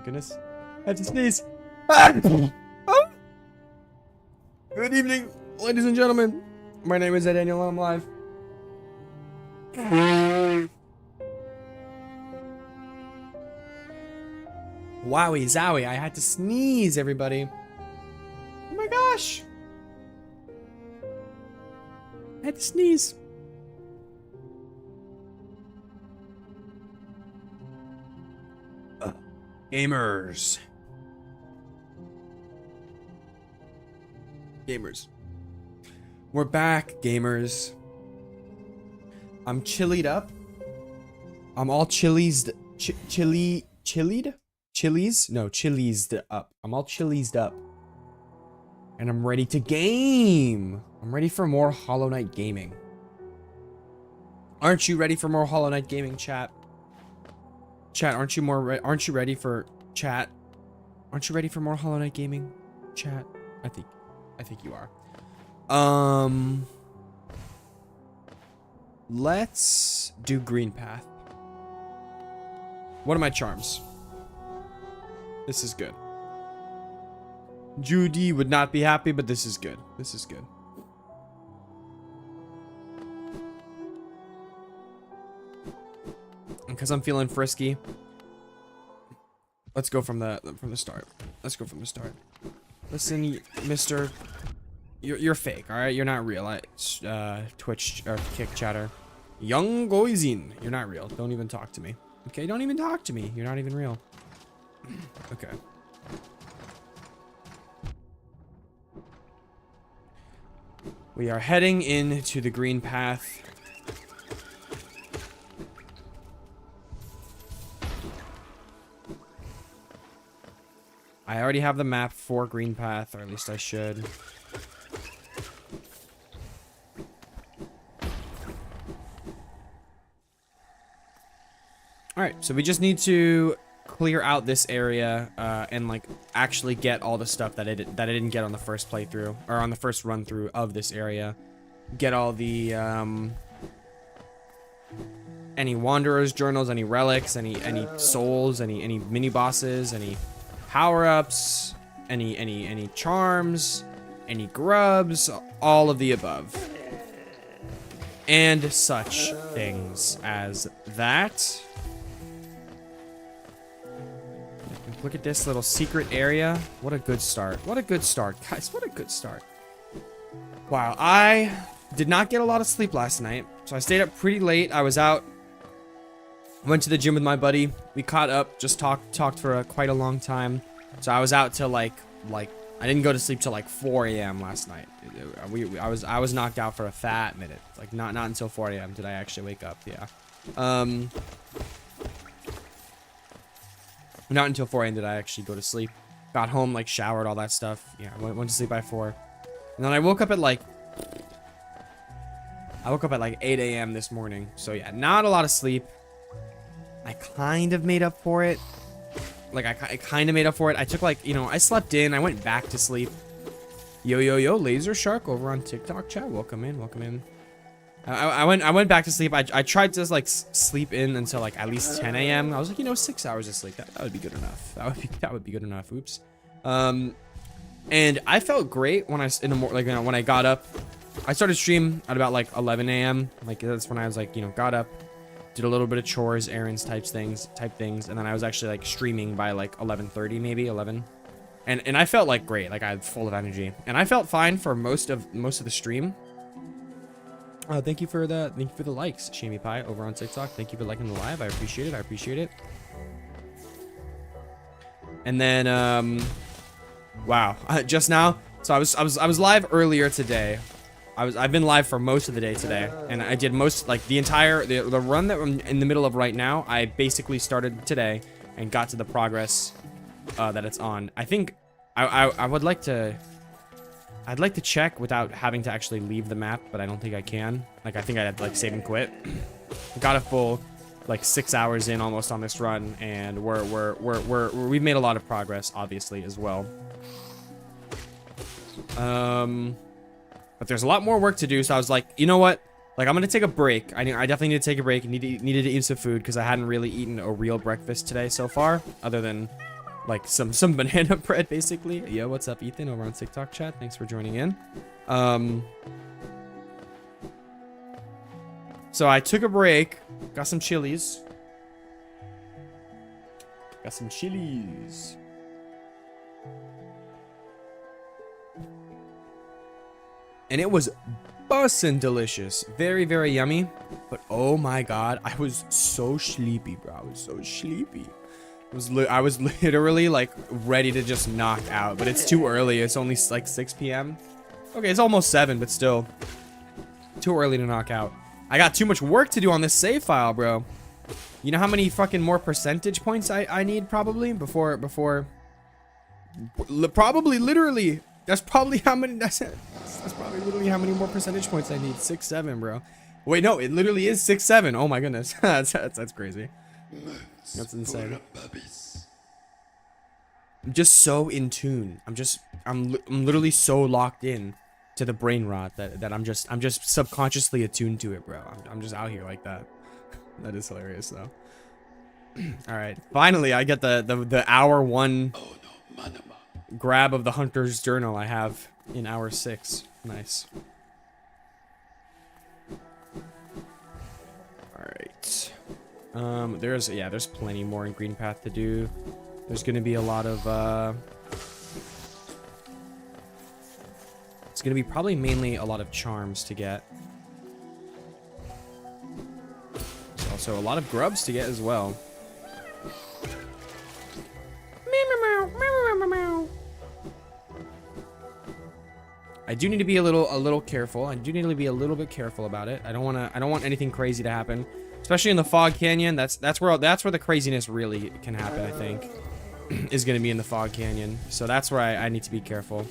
goodness. I have to sneeze. Ah! Oh! Good evening, ladies and gentlemen. My name is Daniel and I'm live. Wowie zowie, I had to sneeze, everybody. Oh my gosh. I had to sneeze. Gamers. We're back, gamers. I'm chillied up. I'm all chilies up. I'm all chilies up. And I'm ready to game. I'm ready for more Hollow Knight gaming. Aren't you ready for more Hollow Knight gaming, chat? Chat, aren't you ready for chat? Aren't you ready for more Hollow Knight gaming, chat? I think you are. Let's do green path. What are my charms? This is good. Judy would not be happy, but this is good. This is good. Because I'm feeling frisky. Let's go from the start. Let's go from the start. Listen, Mr. You're fake, all right? You're not real. Twitch or Kick chatter. Young Goizin, you're not real. Don't even talk to me. Okay, don't even talk to me. You're not even real. Okay. We are heading into the green path. I already have the map for green path, or at least I should. Alright, so we just need to clear out this area and like actually get all the stuff that I didn't get on the first playthrough, or on the first run through of this area. Get all the any wanderer's journals, any relics, any souls, any mini bosses, any power-ups, any charms, any grubs, all of the above. And such things as that. Look at this little secret area. What a good start. What a good start, guys. What a good start. Wow, I did not get a lot of sleep last night, so I stayed up pretty late. I was out. Went to the gym with my buddy. We caught up, just talked for quite a long time. So I was out till like I didn't go to sleep till like 4 a.m. last night. I was knocked out for a fat minute. Like not until 4 a.m. did I actually wake up. Yeah. Not until 4 a.m. did I actually go to sleep. Got home, like showered, all that stuff. Yeah, went to sleep by 4. And then I woke up at like 8 a.m. this morning. So yeah, not a lot of sleep. I kind of made up for it. Like I kind of made up for it. I took like, I slept in. I went back to sleep. Yo, Laser Shark over on TikTok chat. Welcome in. I went back to sleep. I tried to like sleep in until like at least 10 a.m. I was like, 6 hours of sleep. That would be good enough. That would be good enough. Oops. And I felt great when when I got up. I started stream at about like 11 a.m. Like that's when I was like, got up, did a little bit of chores, errands, type things, and then I was actually like streaming by like 11:30, maybe 11. And I felt like great. Like I had full of energy, and I felt fine for most of the stream. Thank you for the likes, Shamey Pie over on TikTok. Thank you for liking the live. I appreciate it. And then wow, just now. So I was live earlier today. I've been live for most of the day today, and I did most like the run that I'm in the middle of right now. I basically started today and got to the progress that it's on. I think I would like to. I'd like to check without having to actually leave the map, but I don't think I can. Like, I think I'd have to, like, save and quit. Got a full, like, 6 hours in almost on this run, and we've made a lot of progress, obviously, as well. But there's a lot more work to do, so I was like, you know what? Like, I'm gonna take a break. I definitely need to take a break. Needed to eat some food, because I hadn't really eaten a real breakfast today so far, other than like some banana bread basically. Yo, what's up, Ethan, over on TikTok chat? Thanks for joining in. So I took a break, got some chilies. And it was bussin' delicious. Very, very yummy. But oh my god, I was so sleepy, bro. I was so sleepy. I was literally like ready to just knock out. But it's too early. It's only like 6 p.m. Okay, it's almost 7, but still. Too early to knock out. I got too much work to do on this save file, bro. You know how many fucking more percentage points I need probably before probably literally that's probably how many that's probably literally how many more percentage points I need. 6, 7, bro. Wait, no, it literally is 6, 7. Oh my goodness. that's crazy. That's insane. I'm just so in tune. I'm literally so locked in to the brain rot that I'm just subconsciously attuned to it, bro. I'm just out here like that. That is hilarious though. All right, finally I get the hour 1 grab of the Hunter's Journal I have in hour 6. Nice. All right. There's plenty more in Green Path to do. There's gonna be a lot of it's gonna be probably mainly a lot of charms to get. There's also a lot of grubs to get as well. I do need to be a little careful. I do need to be a little bit careful about it. I don't want anything crazy to happen, especially in the Fog Canyon. That's where the craziness really can happen, I think. Is going to be in the Fog Canyon. So that's where I need to be careful.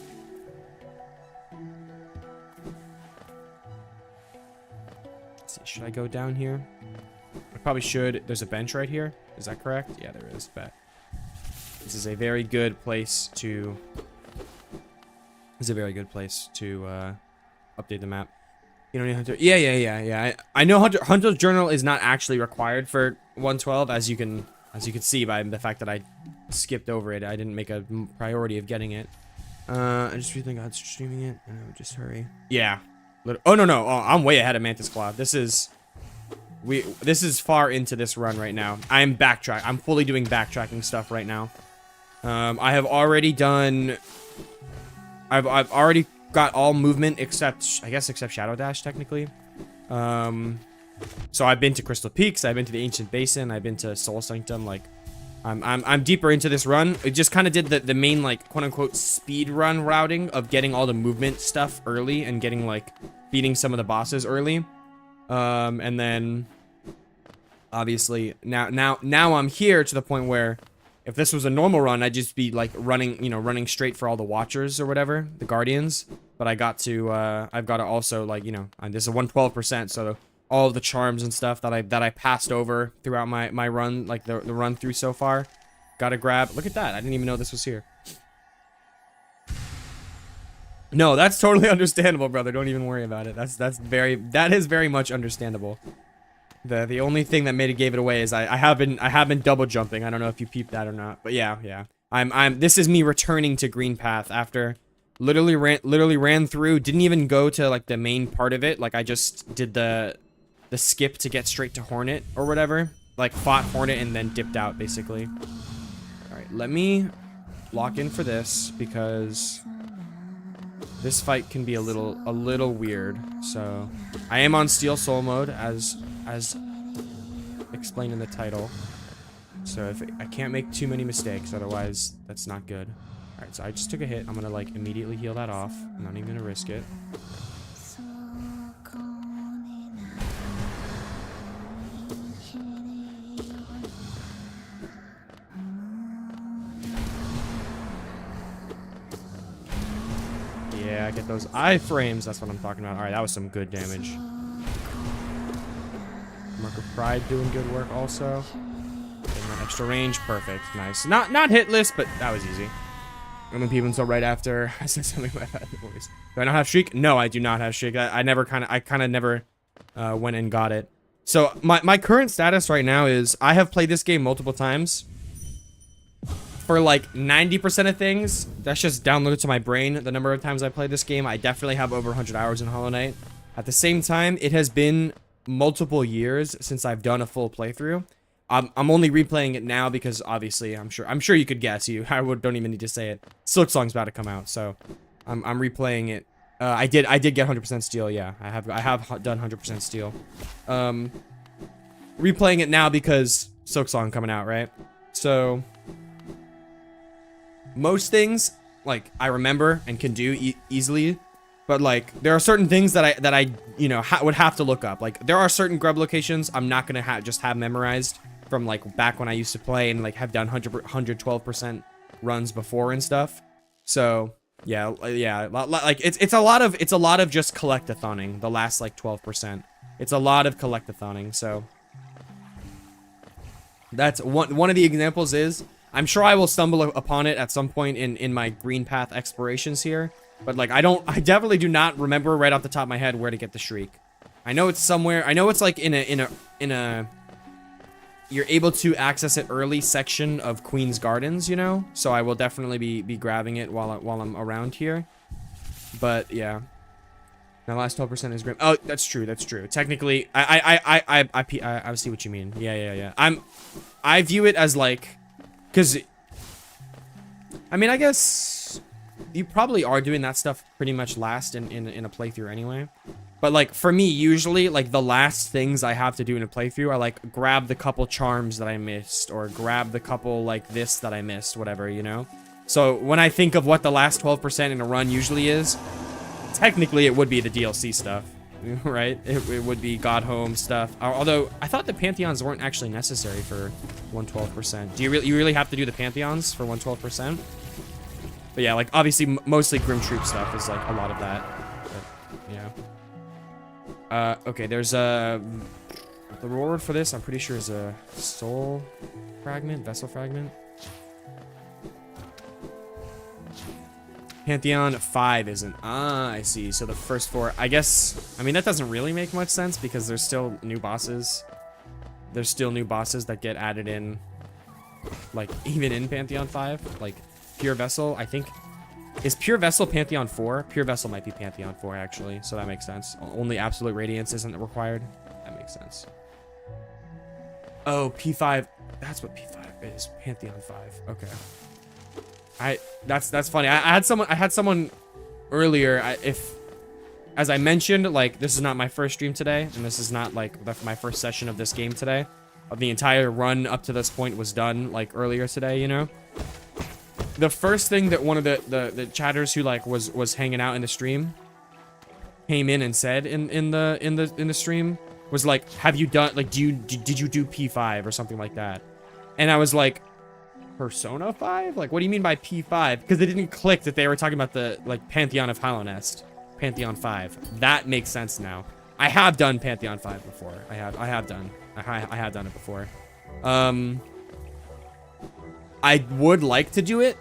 Let's see, should I go down here? I probably should. There's a bench right here. Is that correct? Yeah, there is. Bet. This is a very good place to... update the map. You don't need Hunter. Yeah. I know Hunter's Journal is not actually required for 112, as you can see by the fact that I skipped over it. I didn't make a priority of getting it. I just really think God's streaming it, and I would just hurry. Yeah. Oh no. Oh, I'm way ahead of Mantis Claw. This is far into this run right now. I'm fully doing backtracking stuff right now. I have already done. I've already got all movement except Shadow Dash technically. So I've been to Crystal Peaks, I've been to the Ancient Basin, I've been to Soul Sanctum. Like, I'm deeper into this run. It just kind of did the main, like, quote unquote speed run routing of getting all the movement stuff early and getting, like, beating some of the bosses early. And then obviously now I'm here to the point where if this was a normal run, I'd just be like running straight for all the Watchers or whatever, the Guardians. But I've got to also, like, this is a 112%, so all of the charms and stuff that I passed over throughout my run, like the run through so far, gotta grab. Look at that! I didn't even know this was here. No, that's totally understandable, brother. Don't even worry about it. That is very much understandable. The only thing that gave it away is I have been double jumping. I don't know if you peeped that or not, but yeah. This is me returning to Green Path after literally ran through, didn't even go to like the main part of it. Like I just did the skip to get straight to Hornet or whatever. Like fought Hornet and then dipped out basically. All right, let me lock in for this because this fight can be a little weird. So I am on Steel Soul mode as explained in the title. So if I can't make too many mistakes, otherwise that's not good. All right, so I just took a hit. I'm gonna like immediately heal that off. I'm not even gonna risk it. Yeah, get those iframes. That's what I'm talking about. All right, that was some good damage. Mark of Pride doing good work also. Getting that extra range, perfect, nice. Not hitless, but that was easy. And then people until right after I said something about that. Do I not have Shriek? No, I do not have Shriek. I kind of never went and got it. So my current status right now is I have played this game multiple times. for like 90% of things, that's just downloaded to my brain. The number of times I played this game, I definitely have over 100 hours in Hollow Knight. At the same time, it has been multiple years since I've done a full playthrough. I'm only replaying it now because obviously I'm sure you could guess. Don't even need to say it. Silksong's about to come out, so I'm replaying it. I did get 100% steel. Yeah, I have done 100% steel. Replaying it now because Silksong coming out, right? So most things like I remember and can do easily, but like there are certain things that I you know would have to look up. Like there are certain grub locations I'm not gonna just have memorized from like back when I used to play and like have done 112% runs before and stuff. So yeah, like it's a lot of just collectathoning the last like 12%. It's a lot of collectathoning. So that's one of the examples is I'm sure I will stumble upon it at some point in my green path explorations here, but like I definitely do not remember right off the top of my head where to get the shriek. I know it's somewhere. I know it's like in a you're able to access it early section of Queen's Gardens, you know? So I will definitely be grabbing it while I'm around here. But yeah. Now last 12% is grim. Oh, that's true. That's true. Technically, I see what you mean. Yeah. I view it as like, cause I mean, I guess you probably are doing that stuff pretty much last in a playthrough anyway. But like for me, usually like the last things I have to do in a playthrough are like grab the couple charms that I missed or grab the couple like this that I missed, whatever, you know? So when I think of what the last 12% in a run usually is, technically it would be the DLC stuff, right? It would be God Home stuff. Although I thought the Pantheons weren't actually necessary for 112%. Do you really have to do the Pantheons for 112%? But yeah, like obviously mostly Grim Troop stuff is like a lot of that. But, yeah. Okay, there's the reward for this, I'm pretty sure is a soul fragment, vessel fragment. Pantheon 5 isn't. Ah, I see. So the first 4, I guess, I mean, that doesn't really make much sense because there's still new bosses. There's still new bosses that get added in, like, even in Pantheon 5. Like, Pure Vessel, I think. Is Pure Vessel Pantheon 4? Pure Vessel might be Pantheon 4, actually, so that makes sense. Only Absolute Radiance isn't required. That makes sense. Oh, P5. That's what P5 is. Pantheon 5. Okay. That's funny. I had someone earlier, as I mentioned, like, this is not my first stream today, and this is not, like, my first session of this game today. The entire run up to this point was done, like, earlier today, you know? The first thing that one of the chatters who like was hanging out in the stream came in and said in the stream was like, have you done like did you do P5 or something like that? And I was like, Persona 5? Like, what do you mean by P5? Because it didn't click that they were talking about the like Pantheon of Hallownest, Pantheon 5. That makes sense now. I have done Pantheon 5 before. I have done it before. I would like to do it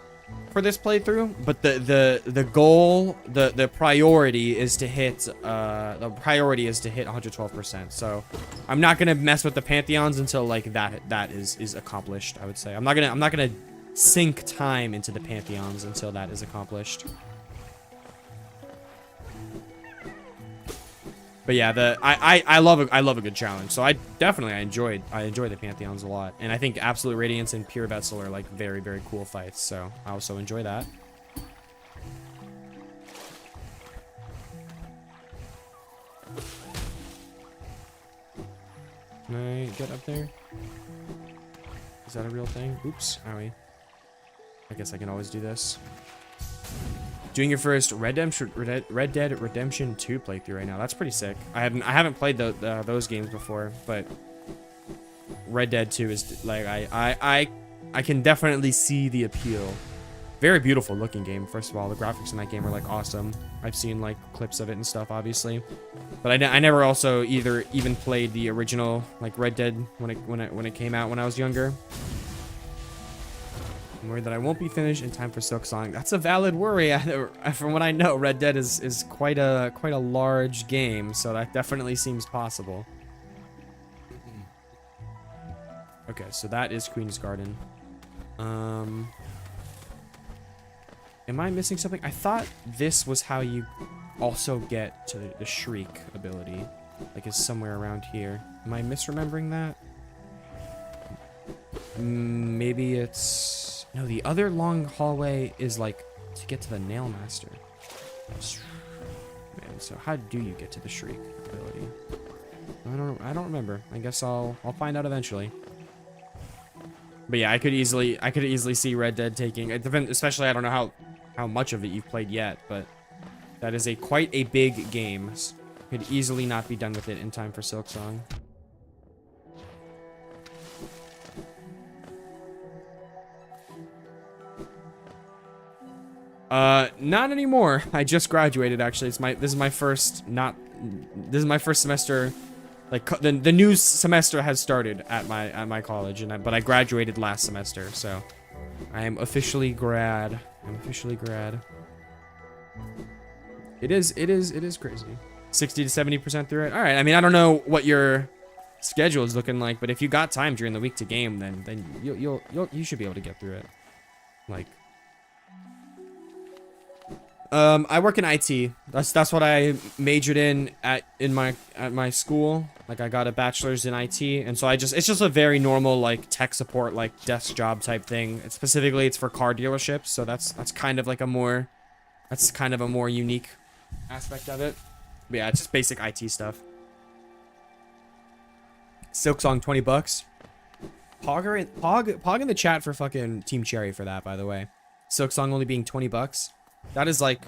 for this playthrough, but the goal, the priority is to hit 112%. So I'm not gonna mess with the Pantheons until like that is accomplished. I would say I'm not gonna sink time into the Pantheons until that is accomplished. But yeah, I love a good challenge. So I enjoy the Pantheons a lot, and I think Absolute Radiance and Pure Vessel are like very cool fights. So I also enjoy that. Can I get up there? Is that a real thing? Oops, owie. I guess I can always do this. Doing your first Red Dead Redemption 2 playthrough right now. That's pretty sick. I haven't played those games before, but Red Dead 2 is like I can definitely see the appeal. Very beautiful looking game. First of all, the graphics in that game are like awesome. I've seen like clips of it and stuff, obviously, but I never also even played the original like Red Dead when it came out when I was younger. I'm worried that I won't be finished in time for Silksong. That's a valid worry. From what I know, Red Dead is quite a large game, so that definitely seems possible. Okay, so that is Queen's Garden. Am I missing something? I thought this was how you also get to the Shriek ability. Like, it's somewhere around here. Am I misremembering that? Maybe it's... No, the other long hallway is, like, to get to the Nail Master. Man, so how do you get to the Shriek ability? I don't remember. I guess I'll find out eventually. But yeah, I could easily see Red Dead taking it. Especially, I don't know how much of it you've played yet, but that is quite a big game. Could easily not be done with it in time for Silksong. Not anymore. I just graduated, actually. This is my first semester. Like, the new semester has started at my college, but I graduated last semester, so I am officially grad. It is crazy. 60 to 70% through it. All right. I mean, I don't know what your schedule is looking like, but if you got time during the week to game, then you should be able to get through it. Like, I work in IT. That's what I majored in at my school. Like, I got a bachelor's in IT, and so it's just a very normal, like, tech support, like, desk job type thing. Specifically, it's for car dealerships, so that's kind of like a more unique aspect of it. But yeah, it's just basic IT stuff. Silksong, $20. Pog in the chat for fucking Team Cherry for that, by the way. Silksong only being $20. That is, like,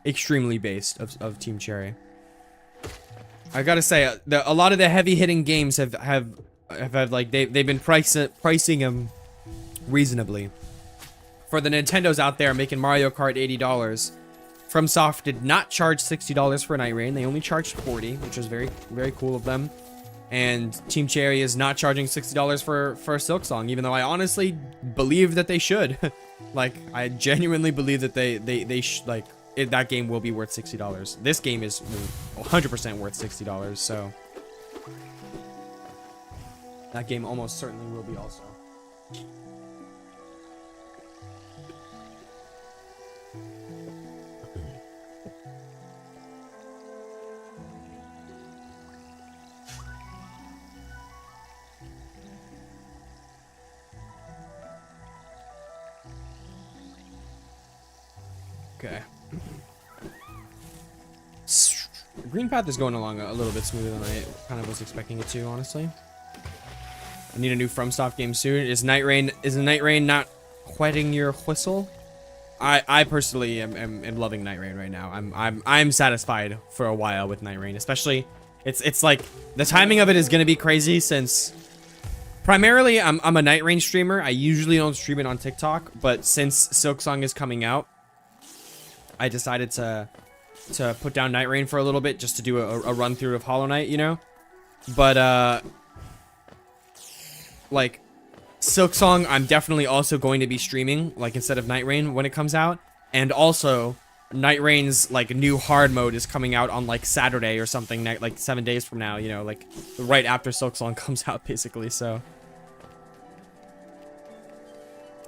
extremely based of Team Cherry. I gotta say, a lot of the heavy hitting games have like they've been pricing them reasonably. For the Nintendos out there making Mario Kart $80, FromSoft did not charge $60 for Night Rain. They only charged $40, which is very, very cool of them. And Team Cherry is not charging $60 for Silksong, even though I honestly believe that they should. Like, I genuinely believe that that game will be worth $60. This game is 100% worth $60, so that game almost certainly will be also. Okay. Green Path is going along a little bit smoother than I kind of was expecting it to, honestly. I need a new FromSoft game soon. Is Night Rain not wetting your whistle? I personally am loving Night Rain right now. I'm satisfied for a while with Night Rain, especially it's like the timing of it is gonna be crazy since primarily I'm a Night Rain streamer. I usually don't stream it on TikTok, but since Silksong is coming out, I decided to put down Night Rain for a little bit just to do a run through of Hollow Knight, you know? But, like, Silksong, I'm definitely also going to be streaming, like, instead of Night Rain when it comes out. And also, Night Rain's, like, new hard mode is coming out on, like, Saturday or something, like, 7 days from now, you know? Like, right after Silksong comes out, basically, so...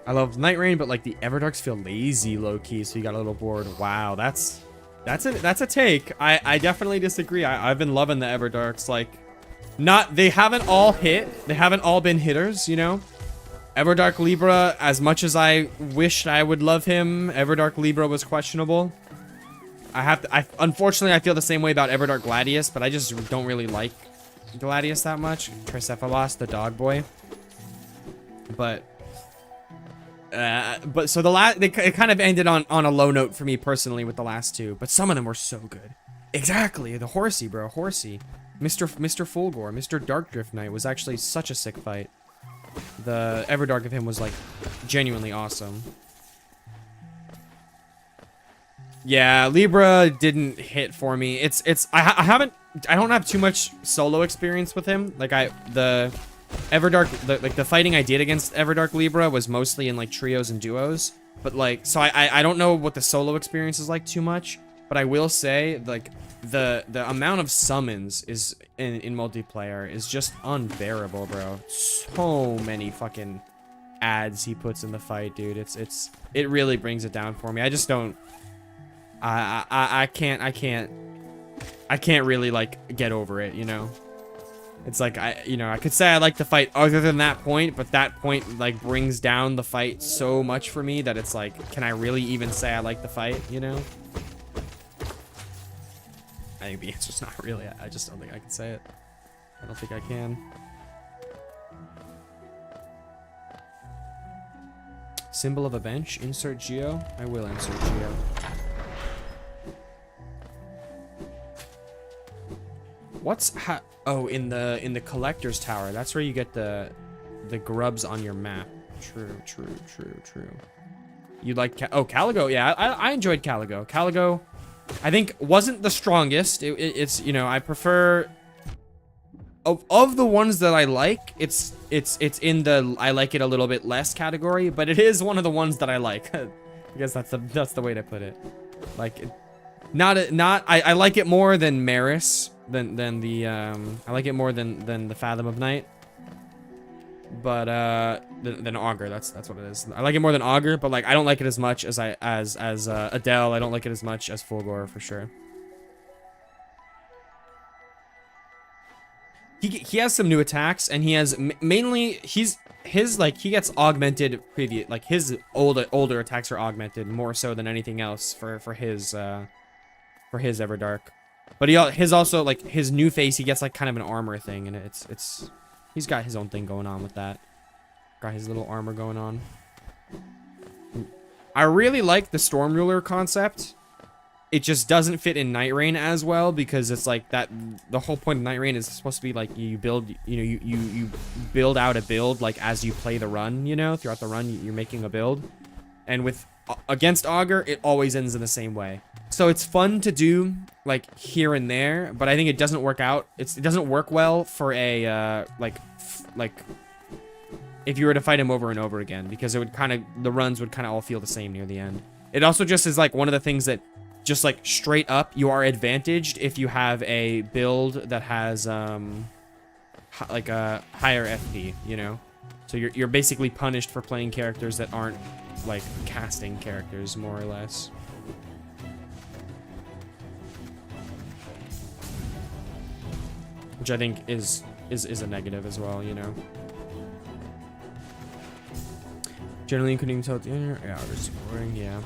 I love Night Rain, but like the Everdarks feel lazy low-key, so you got a little bored. Wow, that's a take. I definitely disagree. I've been loving the Everdarks. Like, they haven't all hit. They haven't all been hitters, you know? Everdark Libra, as much as I wished I would love him, Everdark Libra was questionable. Unfortunately, I feel the same way about Everdark Gladius, but I just don't really like Gladius that much. Tricephalos, the dog boy. But so it kind of ended on a low note for me personally with the last two, but some of them were so good. Exactly, the Horsey, bro, Horsey. Mr. Fulgore, Mr. Darkdrift Knight was actually such a sick fight. The Everdark of him was like genuinely awesome. Yeah, Libra didn't hit for me. I don't have too much solo experience with him. Like the Everdark, the fighting I did against Everdark Libra was mostly in like trios and duos, but like, so I don't know what the solo experience is like too much, but I will say like the amount of summons is in multiplayer is just unbearable, bro. So many fucking ads he puts in the fight, dude. It really brings it down for me. I just don't. I can't really like get over it, you know. It's like I could say I like the fight other than that point, but that point like brings down the fight so much for me that it's like, can I really even say I like the fight, you know? I think the answer's not really. I just don't think I can say it. I don't think I can. Symbol of a bench. Insert Geo. I will insert Geo. Oh, in the collector's tower. That's where you get the grubs on your map. True. You like Caligo? Yeah, I enjoyed Caligo. Caligo, I think wasn't the strongest. It's you know, I prefer of the ones that I like. It's in the I like it a little bit less category, but it is one of the ones that I like. I guess that's the way to put it. Like, I like it more than Maris. Than the I like it more than the Fathom of Night, but than Augur. That's what it is. I like it more than Augur, but like I don't like it as much as Adele. I don't like it as much as Fulgor for sure. He has some new attacks, and he has mainly he gets augmented like his older attacks are augmented more so than anything else for his Everdark. But his also, like, his new face, he gets, like, kind of an armor thing, and he's got his own thing going on with that. Got his little armor going on. I really like the Storm Ruler concept. It just doesn't fit in Night Rain as well, because it's like that, the whole point of Night Rain is supposed to be, like, you build, you build out a build, like, as you play the run, you know? Throughout the run, you're making a build. And against Augur, it always ends in the same way. So it's fun to do, like, here and there, but I think it doesn't work out. It doesn't work well for a, like, if you were to fight him over and over again, because it would the runs would kind of all feel the same near the end. It also just is, like, one of the things that, just, like, straight up, you are advantaged if you have a build that has, like, a higher FP, you know? So you're basically punished for playing characters that aren't, like, casting characters, more or less. Which I think is a negative as well, you know. Generally, you couldn't even tell at the end. Yeah, we're scoring, yeah.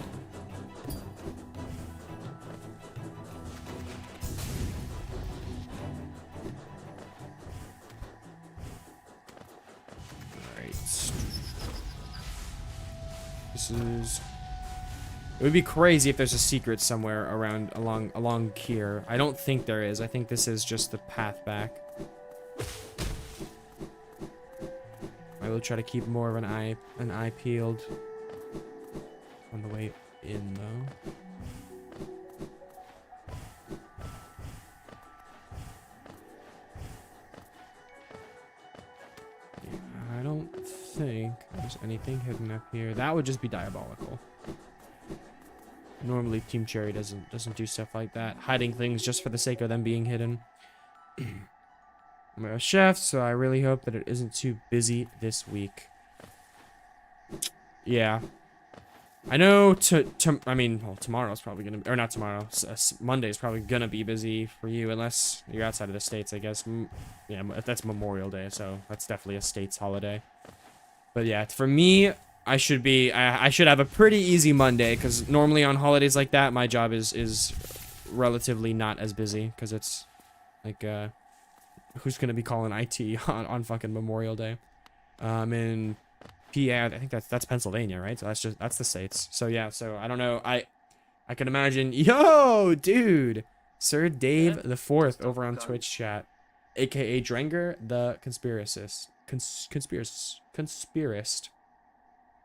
Alright. This is... It would be crazy if there's a secret somewhere along here. I don't think there is. I think this is just the path back. I will try to keep more of an eye peeled on the way in, though. Yeah, I don't think there's anything hidden up here. That would just be diabolical. Normally, Team Cherry doesn't do stuff like that, hiding things just for the sake of them being hidden. I'm a chef, so I really hope that it isn't too busy this week. Yeah, I know. I mean, well, tomorrow's probably gonna, or not tomorrow. Monday's probably gonna be busy for you, unless you're outside of the States, I guess. Yeah, that's Memorial Day, so that's definitely a States holiday. But yeah, for me, I should have a pretty easy Monday, because normally on holidays like that, my job is relatively not as busy, because it's like who's gonna be calling IT on fucking Memorial Day? In PA, I think that's Pennsylvania, right? So that's the States. So yeah, so I don't know. I can imagine. Yo, dude, Sir Dave the Fourth over on Twitch chat, aka Drenger the conspiracist. Conspirist.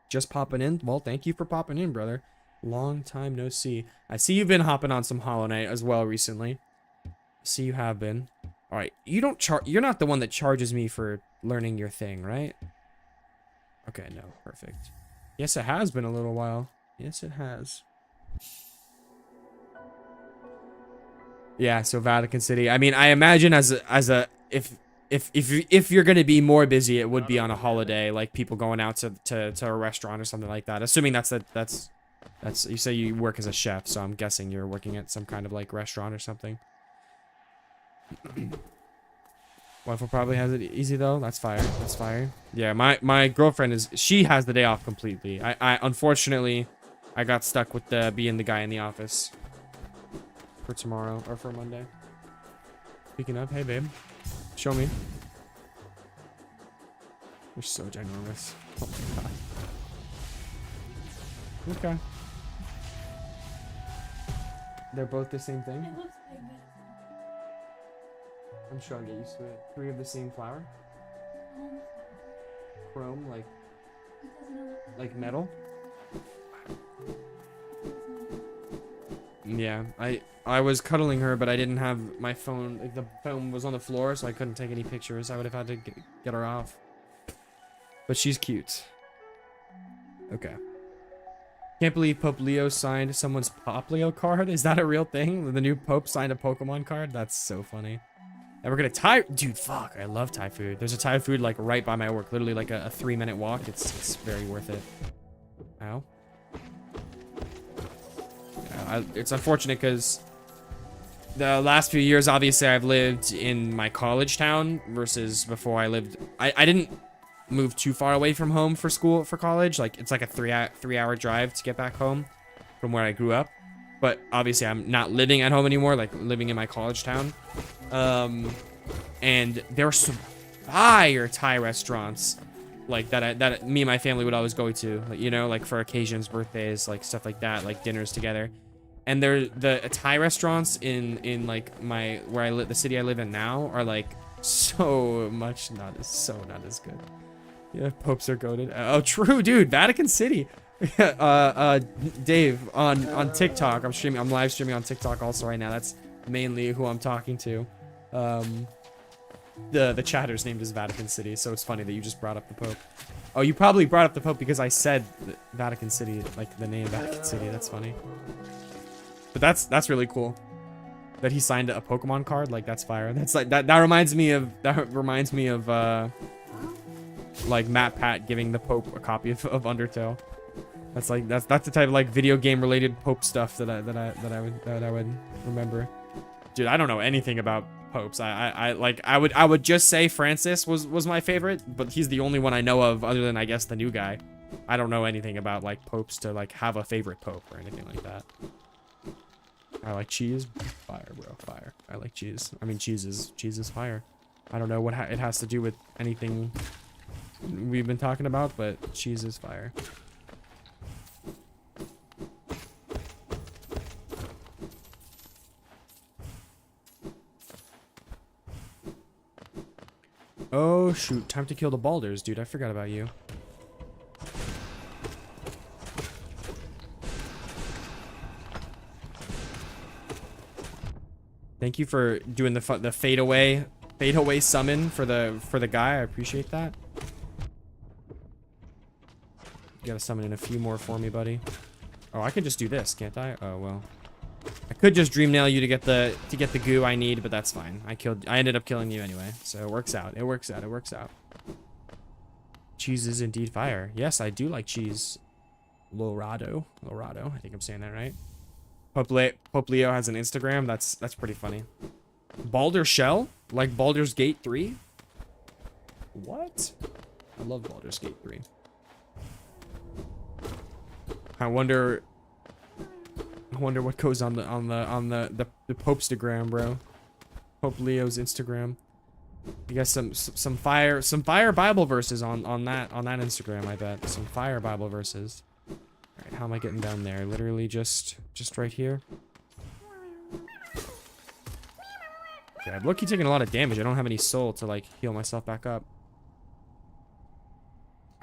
Just popping in. Well, thank you for popping in, brother. Long time no see. I see you've been hopping on some Hollow Knight as well recently. I see you have been. All right, you're not the one that charges me for learning your thing, right? Okay, no, perfect. Yes, it has been a little while. Yes, it has. Yeah, so Vatican City. I mean, I imagine if if you're gonna be more busy, it would be on a holiday, like people going out to a restaurant or something like that. Assuming that's you say you work as a chef, so I'm guessing you're working at some kind of like restaurant or something. Wife will probably has it easy though. That's fire. That's fire. Yeah, my girlfriend she has the day off completely. I unfortunately I got stuck with being the guy in the office for tomorrow or for Monday. Speaking of, hey babe, show me. You're so ginormous. Oh my god. Okay. They're both the same thing? It looks like that. I'm sure I'll get used to it. 3 of the same flower? Chrome, like metal? Yeah, I was cuddling her, but I didn't have my phone. Like, the phone was on the floor, so I couldn't take any pictures. I would have had to get her off. But she's cute. Okay. Can't believe Pope Leo signed someone's Pop Leo card. Is that a real thing? The new Pope signed a Pokemon card? That's so funny. And we're gonna Thai... Dude, fuck. I love Thai food. There's a Thai food, like, right by my work. Literally, like, a 3-minute walk. It's very worth it. Ow. It's unfortunate because the last few years, obviously, I've lived in my college town versus before I lived... I didn't move too far away from home for college. Like, it's like a 3-hour drive to get back home from where I grew up. But obviously, I'm not living at home anymore, like living in my college town. And there were some fire Thai restaurants like that me and my family would always go to, like, you know, like for occasions, birthdays, like stuff like that, like dinners together. And the Thai restaurants in like the city I live in now are like so not as good. Yeah, popes are goated. Oh, true, dude. Vatican City. Dave on TikTok. I'm live streaming on TikTok also right now. That's mainly who I'm talking to. The chatter's named is Vatican City, so it's funny that you just brought up the Pope. Oh, you probably brought up the Pope because I said Vatican City, like the name Vatican City. That's funny. But that's really cool that he signed a Pokemon card. Like, that's fire. That's like that reminds me of like Matt Pat giving the Pope a copy of Undertale. That's the type of like video game related Pope stuff that I would remember. Dude, I don't know anything about popes. I would just say Francis was my favorite, but he's the only one I know of other than I guess the new guy. I don't know anything about like popes to like have a favorite pope or anything like that. I like cheese. Fire, bro. Fire. I like cheese. I mean, cheese is fire. I don't know what it has to do with anything we've been talking about, but cheese is fire. Oh, shoot. Time to kill the balders, dude. I forgot about you. Thank you for doing the fade away summon for the guy. I appreciate that. You gotta summon in a few more for me, buddy. Oh, I can just do this, can't I? Oh well. I could just dream nail you to get the goo I need, but that's fine. I ended up killing you anyway, so it works out. It works out. Cheese is indeed fire. Yes, I do like cheese. Lorado. I think I'm saying that right. Pope Leo has an Instagram. That's pretty funny. Baldur Shell? Like Baldur's Gate 3? What? I love Baldur's Gate 3. I wonder what goes on the Popestagram, bro. Pope Leo's Instagram. You got some fire Bible verses on that Instagram, I bet. Some fire Bible verses. Alright, how am I getting down there? Literally just right here. Okay, I'm low-key taking a lot of damage. I don't have any soul to like heal myself back up.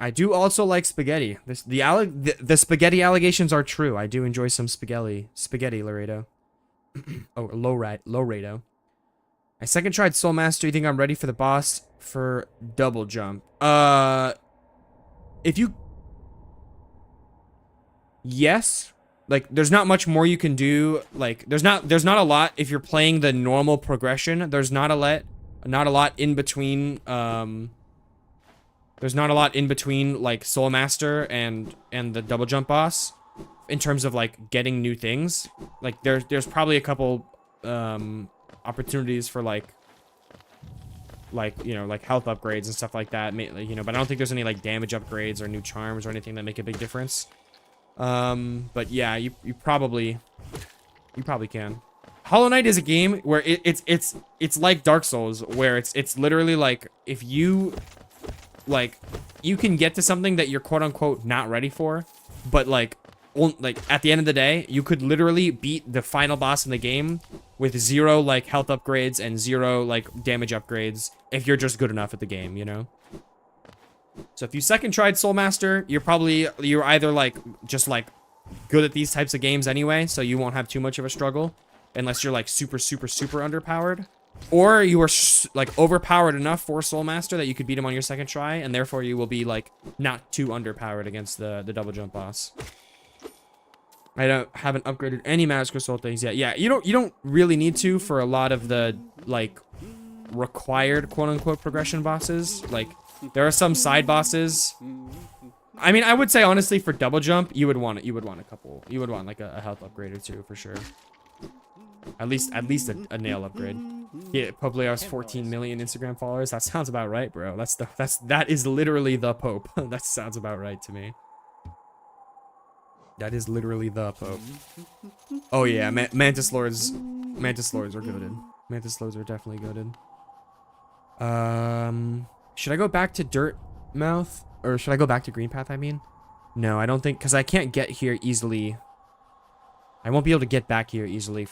I do also like spaghetti. The spaghetti allegations are true. I do enjoy some spaghetti, Laredo. Oh, Laredo. I second tried Soul Master. You think I'm ready for the boss for double jump? If you... Yes. Like, there's not much more you can do. Like, there's not a lot if you're playing the normal progression. There's not a Not a lot in between. There's not a lot in between like Soul Master and the double jump boss in terms of like getting new things. Like there's probably a couple opportunities for like you know, like health upgrades and stuff like that, you know, but I don't think there's any like damage upgrades or new charms or anything that make a big difference. But yeah, you probably can. Hollow Knight is a game where it's like Dark Souls, where it's literally like if you like you can get to something that you're quote unquote not ready for, but like at the end of the day, you could literally beat the final boss in the game with 0 like health upgrades and 0 like damage upgrades if you're just good enough at the game, you know? So if you second tried Soul Master, you're either like just like good at these types of games anyway, so you won't have too much of a struggle unless you're like super underpowered, or you are like overpowered enough for Soul Master that you could beat him on your second try, and therefore you will be like not too underpowered against the double jump boss. I haven't upgraded any Magic Soul things yet. Yeah, you don't really need to for a lot of the like required quote unquote progression bosses. Like there are some side bosses. I mean, I would say honestly for double jump, you would want a couple. You would want like a health upgrade or two for sure. At least a nail upgrade. Yeah, Pope Leo has 14 million Instagram followers. That sounds about right, bro. That is literally the Pope. That sounds about right to me. That is literally the Pope. Oh yeah, Mantis Lords are goated. Mantis Lords are definitely goated. Should I go back to Dirt Mouth? Or should I go back to Green Path, I mean? No, I don't think, because I can't get here easily. I won't be able to get back here easily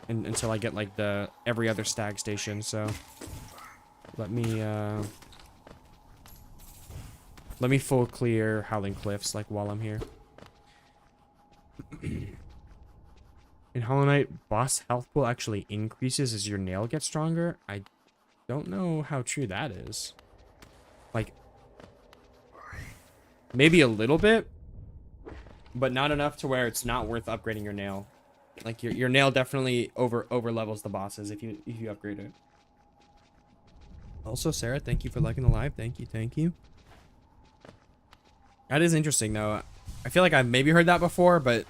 until I get like the every other stag station, so let me full clear Howling Cliffs like while I'm here. In Hollow Knight, boss health pool actually increases as your nail gets stronger. I don't know how true that is. Like, maybe a little bit, but not enough to where it's not worth upgrading your nail. Like your nail definitely over levels the bosses if you upgrade it. Also, Sarah, thank you for liking the live. Thank you. That is interesting though. I feel like I've maybe heard that before, but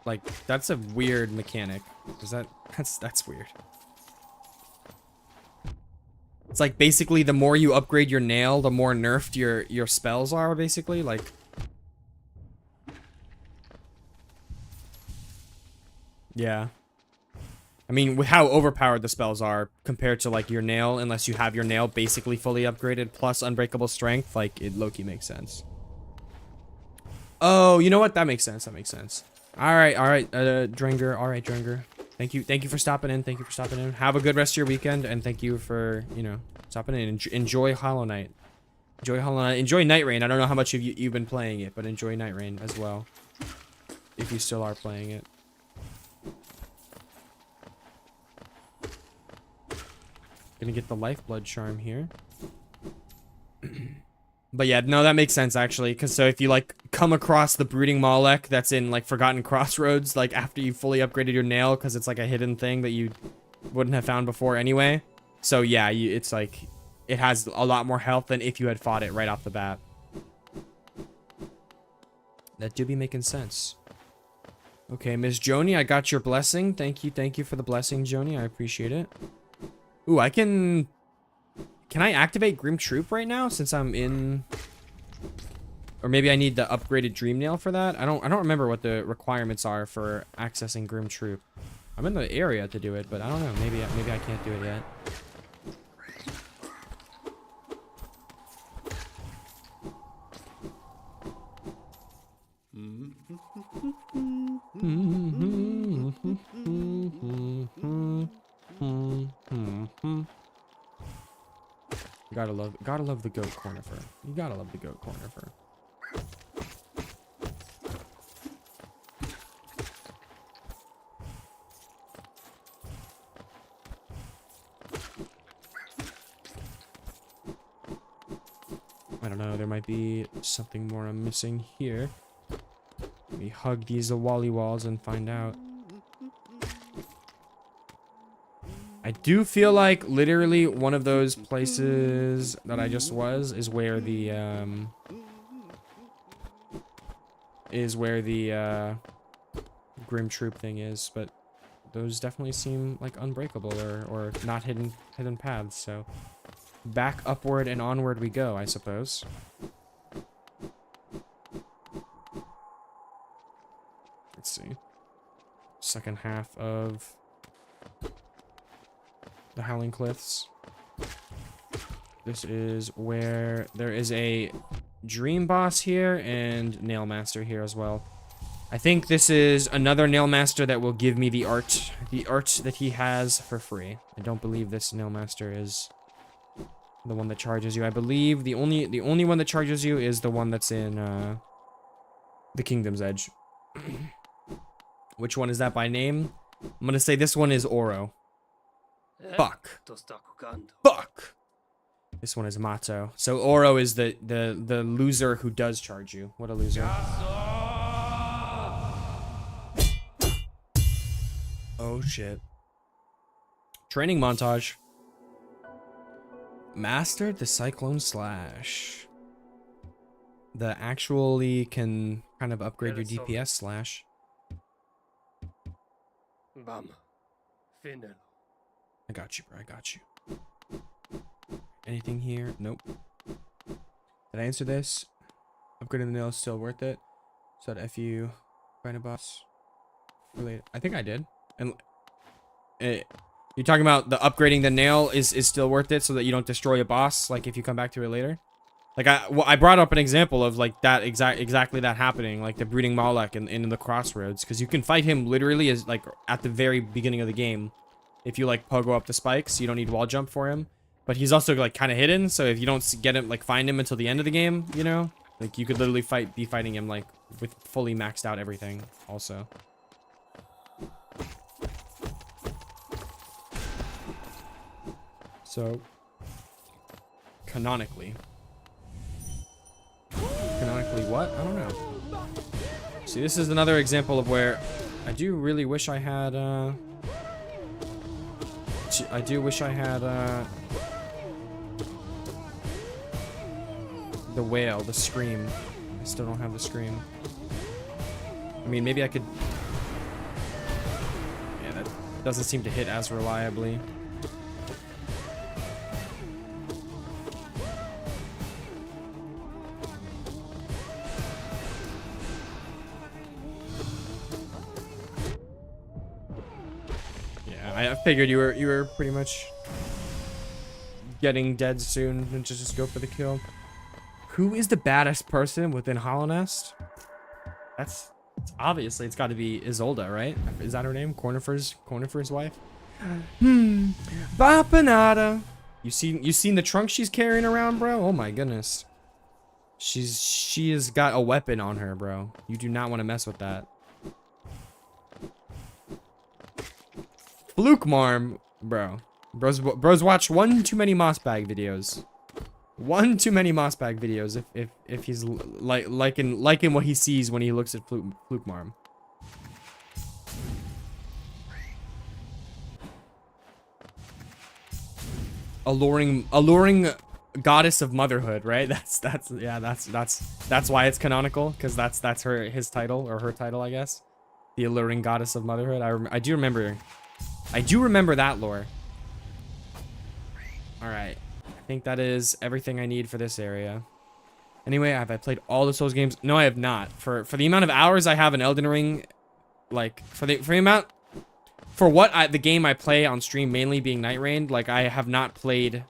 like that's a weird mechanic. That's weird. It's like basically the more you upgrade your nail, the more nerfed your spells are, basically. Like, yeah. I mean, with how overpowered the spells are compared to like your nail, unless you have your nail basically fully upgraded plus unbreakable strength, like it low-key makes sense. Oh, you know what? That makes sense. All right, Drenger. All right, Drenger. Thank you for stopping in. Have a good rest of your weekend, and thank you for, you know, stopping in. Enjoy Hollow Knight. Enjoy Night Rain. I don't know how much of you've been playing it, but enjoy Night Rain as well, if you still are playing it. Gonna get the Lifeblood charm here. But yeah, no, that makes sense actually, because so if you like come across the Brooding Malek that's in like Forgotten Crossroads, like after you fully upgraded your nail, because it's like a hidden thing that you wouldn't have found before anyway. So yeah, it's like it has a lot more health than if you had fought it right off the bat. That do be making sense. Okay, Miss Joni, I got your blessing. Thank you for the blessing, Joni. I appreciate it. Ooh, Can I activate Grim Troop right now since I'm in? Or maybe I need the upgraded Dream Nail for that? I don't remember what the requirements are for accessing Grim Troop. I'm in the area to do it, but I don't know. Maybe I can't do it yet. Gotta love the goat cornifer. You gotta love the goat cornifer. I don't know, there might be something more I'm missing here. Let me hug these Wally walls and find out. I do feel like literally one of those places that I just was is where the Grim Troop thing is, but those definitely seem like unbreakable or not hidden paths, so back upward and onward we go, I suppose. Let's see. Second half of the Howling Cliffs. This is where there is a Dream Boss here and Nail Master here as well. I think this is another Nail Master that will give me the art that he has for free. I don't believe this Nail Master is the one that charges you. I believe the only one that charges you is the one that's in the Kingdom's Edge. Which one is that by name? I'm gonna say this one is Oro. Fuck. Fuck. This one is Mato. So Oro is the loser who does charge you. What a loser. Oh shit. Training montage. Mastered the Cyclone Slash. The actually can kind of upgrade your DPS slash. I got you, bro. I got you. Anything here? Nope. Did I answer this? Upgrading the nail is still worth it. So that if you find a boss related, I think I did. And you're talking about the upgrading the nail is still worth it, so that you don't destroy a boss. Like if you come back to it later. Like I brought up an example of like that exactly that happening, like the Brooding Malek in the Crossroads, because you can fight him literally as like at the very beginning of the game. If you like pogo up the spikes, you don't need wall jump for him. But he's also like kind of hidden, so if you don't get him, like find him until the end of the game, you know, like you could literally be fighting him like with fully maxed out everything. Also, so canonically what? I don't know. See, this is another example of where I do really wish I had. I do wish I had the whale, the scream. I still don't have the scream. I mean, maybe I could. Yeah, that doesn't seem to hit as reliably. Yeah, I figured you were pretty much getting dead soon and just go for the kill. Who is the baddest person within Hollow Nest? It's obviously it's got to be Isolde, right? Is that her name? Cornifer's wife? Bapanada. You seen the trunk she's carrying around, bro? Oh my goodness. She has got a weapon on her, bro. You do not want to mess with that. Fluke Marm, bro. Bros watched one too many Mossbag videos. One too many Mossbag videos if he's liking what he sees when he looks at Fluke Marm. Alluring goddess of motherhood, right? That's why it's canonical, because that's his title, or her title, I guess. The alluring goddess of motherhood. I do remember that lore. All right. I think that is everything I need for this area. Anyway, have I played all the Souls games? No, I have not. For the amount of hours I have in Elden Ring, like for the amount for what the game I play on stream, mainly being Night Rain, like I have not played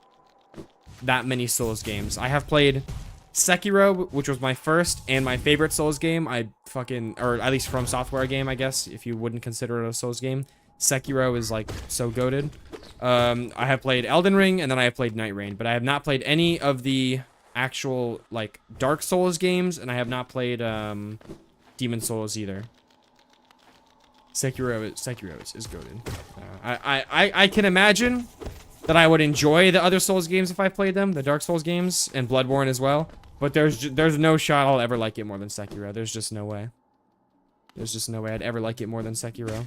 that many Souls games. I have played Sekiro, which was my first and my favorite Souls game. Or at least From Software game, I guess, if you wouldn't consider it a Souls game. Sekiro is like so goated. I have played Elden Ring, and then I have played Night Rain, but I have not played any of the actual like Dark Souls games, and I have not played Demon Souls either. Sekiro is goated. I can imagine that I would enjoy the other Souls games if I played them, the Dark Souls games, and Bloodborne as well. But there's no shot I'll ever like it more than Sekiro. There's just no way. There's just no way I'd ever like it more than Sekiro.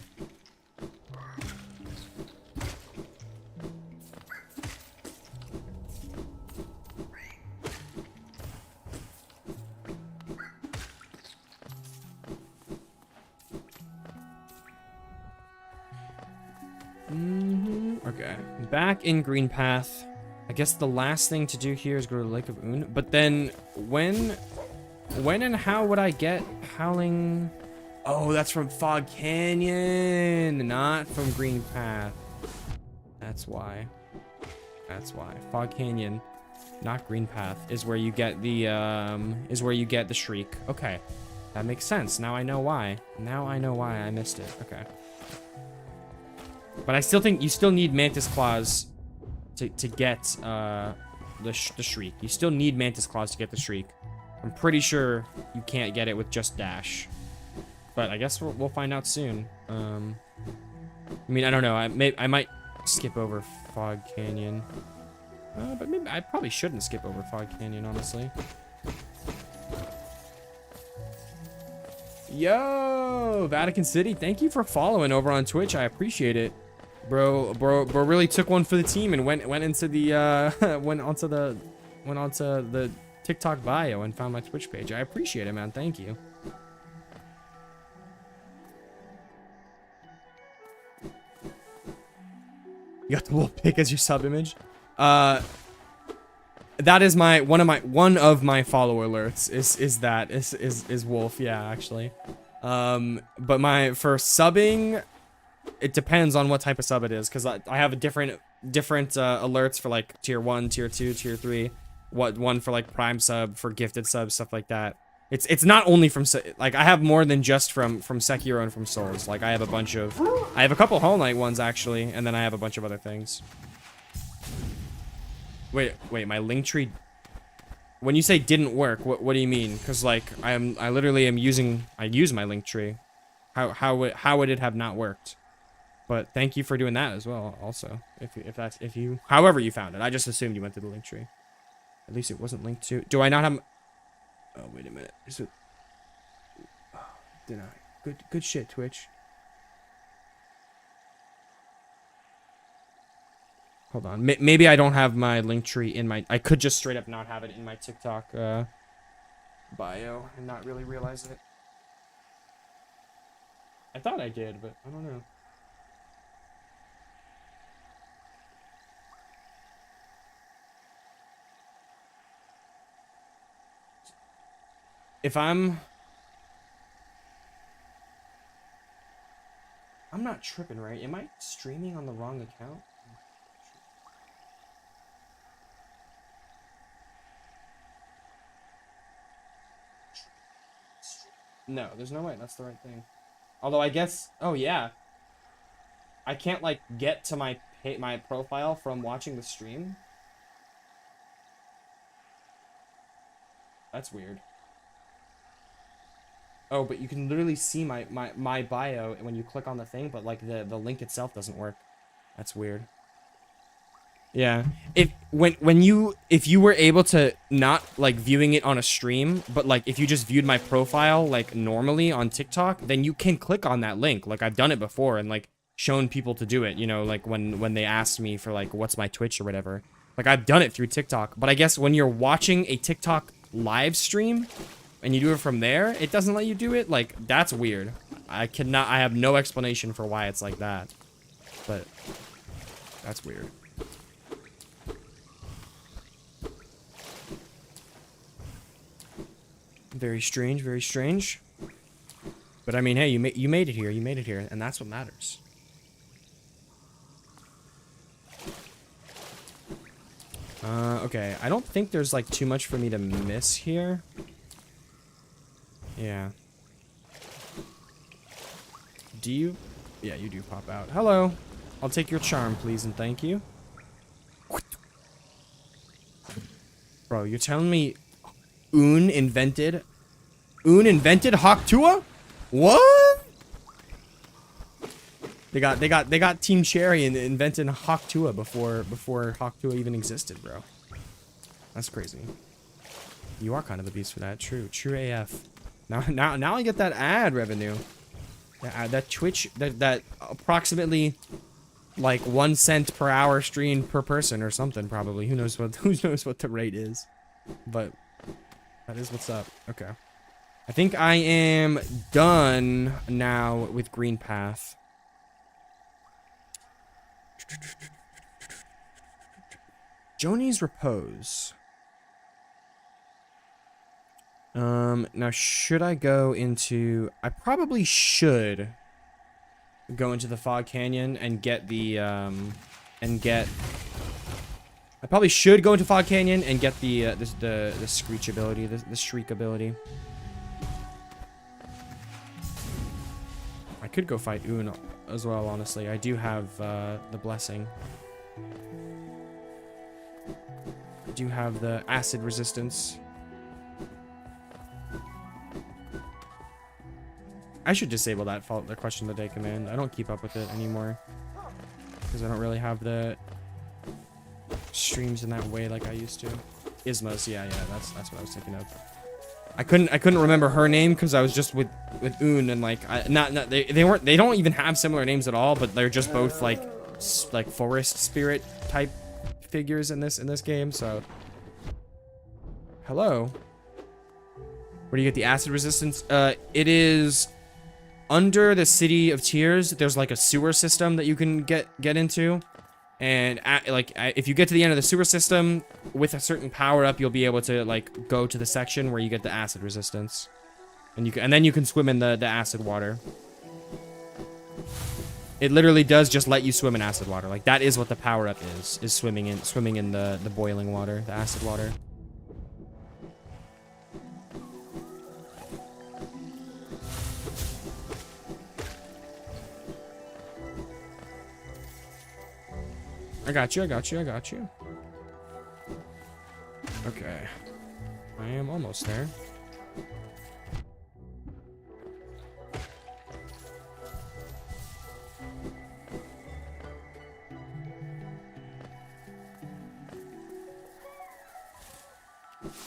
Okay. Back in Green Path. I guess the last thing to do here is go to the Lake of Un. But then when and how would I get Howling? Oh, that's from Fog Canyon, not from Green Path. That's why. That's why. Fog Canyon, not Green Path, is where you get the Shriek. Okay. That makes sense. Now I know why. Now I know why I missed it. Okay. But I still think you still need Mantis Claws to get the Shriek. You still need Mantis Claws to get the Shriek. I'm pretty sure you can't get it with just Dash. But I guess we'll find out soon. I mean, I don't know. I might skip over Fog Canyon. But maybe I probably shouldn't skip over Fog Canyon, honestly. Yo, Vatican City, thank you for following over on Twitch. I appreciate it. Bro really took one for the team and went into the went onto the TikTok bio and found my Twitch page. I appreciate it, man. Thank you. You got the wolf pick as your sub image. That is one of my follow alerts is wolf. Yeah, actually. But for subbing, it depends on what type of sub it is, because I have a different alerts for like tier 1, tier 2, tier 3. One for like prime sub, for gifted sub, stuff like that. It's not only from, like, I have more than just from Sekiro and from Souls. Like, I have a couple Hollow Knight ones actually, and then I have a bunch of other things. Wait, my link tree. When you say didn't work, what do you mean? Because like I literally use my link tree. How would it have not worked? But thank you for doing that as well. Also, however you found it, I just assumed you went to the link tree. At least it wasn't linked to. Do I not have? Oh, wait a minute. Is it? Oh, did I? Good shit, Twitch. Hold on. Maybe I don't have my link tree in my. I could just straight up not have it in my TikTok bio and not really realize it. I thought I did, but I don't know. If I'm not tripping, right? Am I streaming on the wrong account? No, there's no way. That's the right thing. Although I guess, oh yeah, I can't like get to my profile from watching the stream. That's weird. Oh, but you can literally see my bio when you click on the thing, but like the link itself doesn't work. That's weird. Yeah. If you were able to not like viewing it on a stream, but like if you just viewed my profile like normally on TikTok, then you can click on that link. Like I've done it before and like shown people to do it, you know, like when they asked me for like what's my Twitch or whatever. Like I've done it through TikTok, but I guess when you're watching a TikTok live stream and you do it from there, it doesn't let you do it. Like that's weird. I have no explanation for why it's like that. But that's weird. Very strange, very strange. But I mean, hey, you made it here. You made it here, and that's what matters. Okay. I don't think there's like too much for me to miss here. Yeah. Do you? Yeah, you do pop out. Hello. I'll take your charm, please, and thank you. Bro, you're telling me Un invented Hawk Tuah? What? They got Team Cherry and invented Hawk Tuah before Hawk Tuah even existed, bro. That's crazy. You are kind of a beast for that. True AF. Now I get that ad revenue. That Twitch that approximately like 1 cent per hour stream per person or something probably. Who knows what the rate is. But that is what's up. Okay. I think I am done now with Green Path. Joni's Repose. Now should I go into... I probably should go into the Fog Canyon and get the, I probably should go into Fog Canyon and get the Screech ability, the Shriek ability. I could go fight Un as well, honestly. I do have, the Blessing. I do have the Acid Resistance. I should disable that the question of the day command. I don't keep up with it anymore because I don't really have the streams in that way like I used to. Ismas, yeah, that's what I was thinking of. I couldn't remember her name because I was just with Un and like they don't even have similar names at all, but they're just both like forest spirit type figures in this game. So, hello. Where do you get the acid resistance? It is under the City of Tears. There's like a sewer system that you can get into, and if you get to the end of the sewer system with a certain power up, you'll be able to like go to the section where you get the acid resistance, and then you can swim in the acid water. It literally does just let you swim in acid water. Like that is what the power up is swimming in the boiling water, the acid water. I got you. Okay. I am almost there.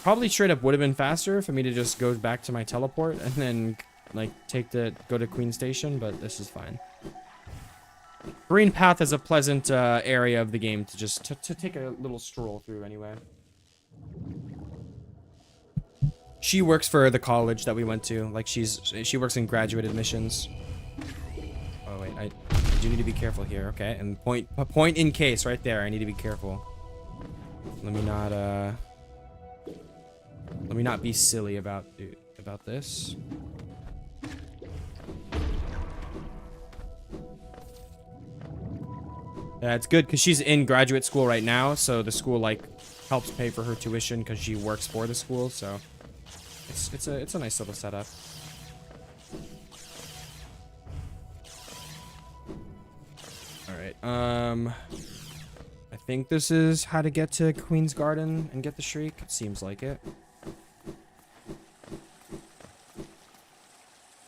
Probably straight up would have been faster for me to just go back to my teleport and then like go to Queen Station, but this is fine. Green Path is a pleasant area of the game to just to take a little stroll through anyway. She works for the college that we went to. Like she works in graduate admissions. Oh wait, I do need to be careful here. Okay, and point in case right there. I need to be careful. Let me not be silly about this. Yeah, it's good because she's in graduate school right now, so the school like helps pay for her tuition because she works for the school. So it's a nice little setup. All right. I think this is how to get to Queen's Garden and get the Shriek. It seems like it.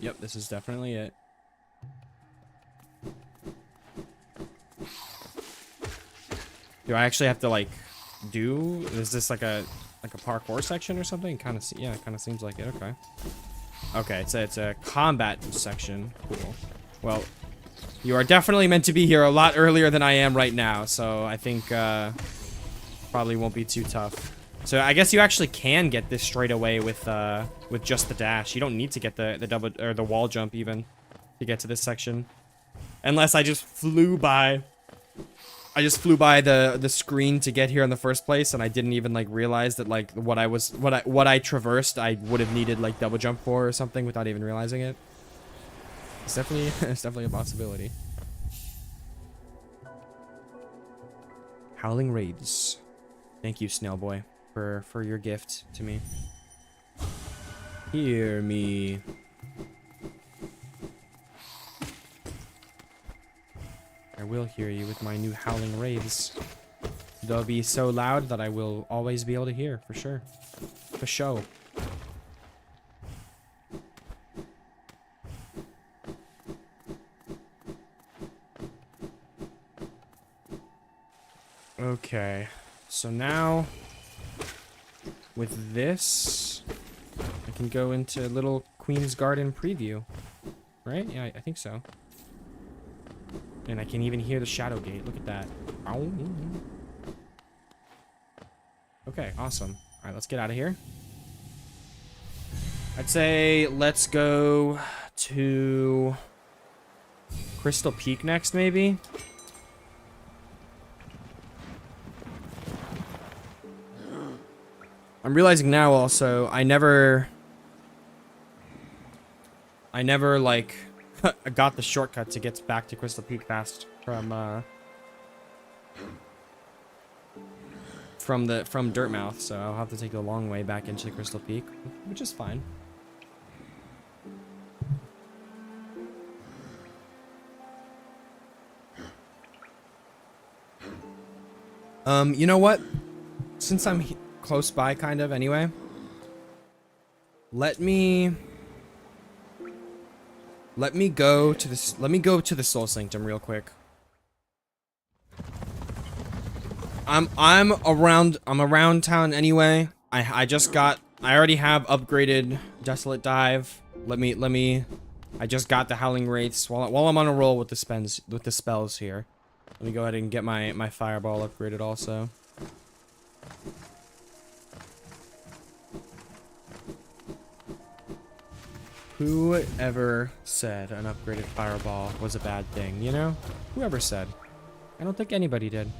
Yep, this is definitely it. Do I actually have to like is this like a parkour section or something? Kind of seems like it. Okay, it's a combat section. Cool. Well, you are definitely meant to be here a lot earlier than I am right now, so I think probably won't be too tough. So I guess you actually can get this straight away with just the dash. You don't need to get the double or the wall jump even to get to this section, unless I just flew by. I just flew by the screen to get here in the first place, and I didn't even like realize that like what I traversed I would have needed like double jump for or something without even realizing it. It's definitely a possibility. Howling Raids. Thank you, Snail Boy, for your gift to me. Hear me. I will hear you with my new Howling Raids. They'll be so loud that I will always be able to hear, for sure. For show. Okay, so now with this, I can go into little Queen's Garden preview, right? Yeah, I think so. And I can even hear the Shadow Gate. Look at that. Ow. Okay, awesome. All right, let's get out of here. I'd say let's go to Crystal Peak next, maybe. I'm realizing now also, I never like got the shortcut to get back to Crystal Peak fast from Dirtmouth, so I'll have to take the long way back into the Crystal Peak, which is fine. You know what? Since I'm close by, kind of, anyway, let me go to this. Let me go to the Soul Sanctum real quick. I'm around town anyway. I already have upgraded Desolate Dive. I just got the Howling Wraiths while I'm on a roll with the spells here. Let me go ahead and get my Fireball upgraded also. Whoever said an upgraded Fireball was a bad thing, you know? Whoever said. I don't think anybody did.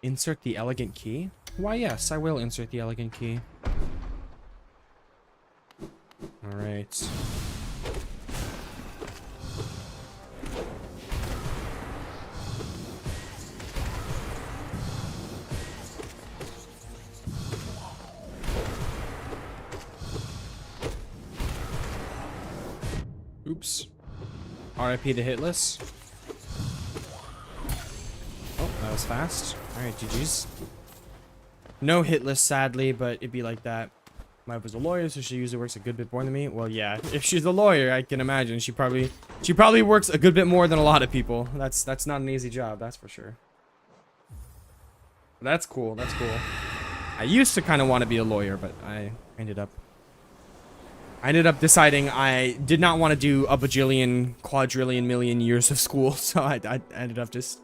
Insert the elegant key? Why, yes, I will insert the elegant key. Alright. Oops. RIP to Hitless. Oh, that was fast. Alright, GG's. No Hitless, sadly, but it'd be like that. My wife was a lawyer, so she usually works a good bit more than me. Well, yeah, if she's a lawyer, I can imagine she probably works a good bit more than a lot of people. That's not an easy job, that's for sure. That's cool. That's cool. I used to kind of want to be a lawyer, but I ended up deciding I did not want to do a bajillion, quadrillion, million years of school, so I ended up just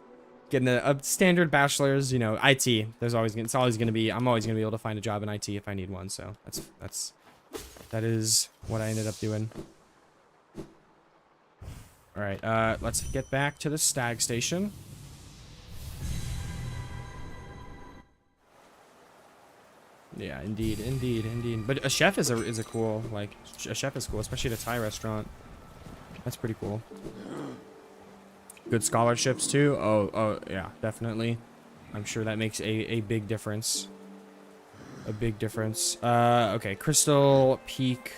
getting a standard bachelor's, you know, IT. I'm always gonna be able to find a job in IT if I need one, so that is what I ended up doing. Alright, let's get back to the Stag Station. Yeah, indeed. But a chef is a cool, like, a chef is cool, especially at a Thai restaurant. That's pretty cool. Good scholarships too. Oh yeah, definitely. I'm sure that makes a big difference. A big difference. Okay, Crystal Peak.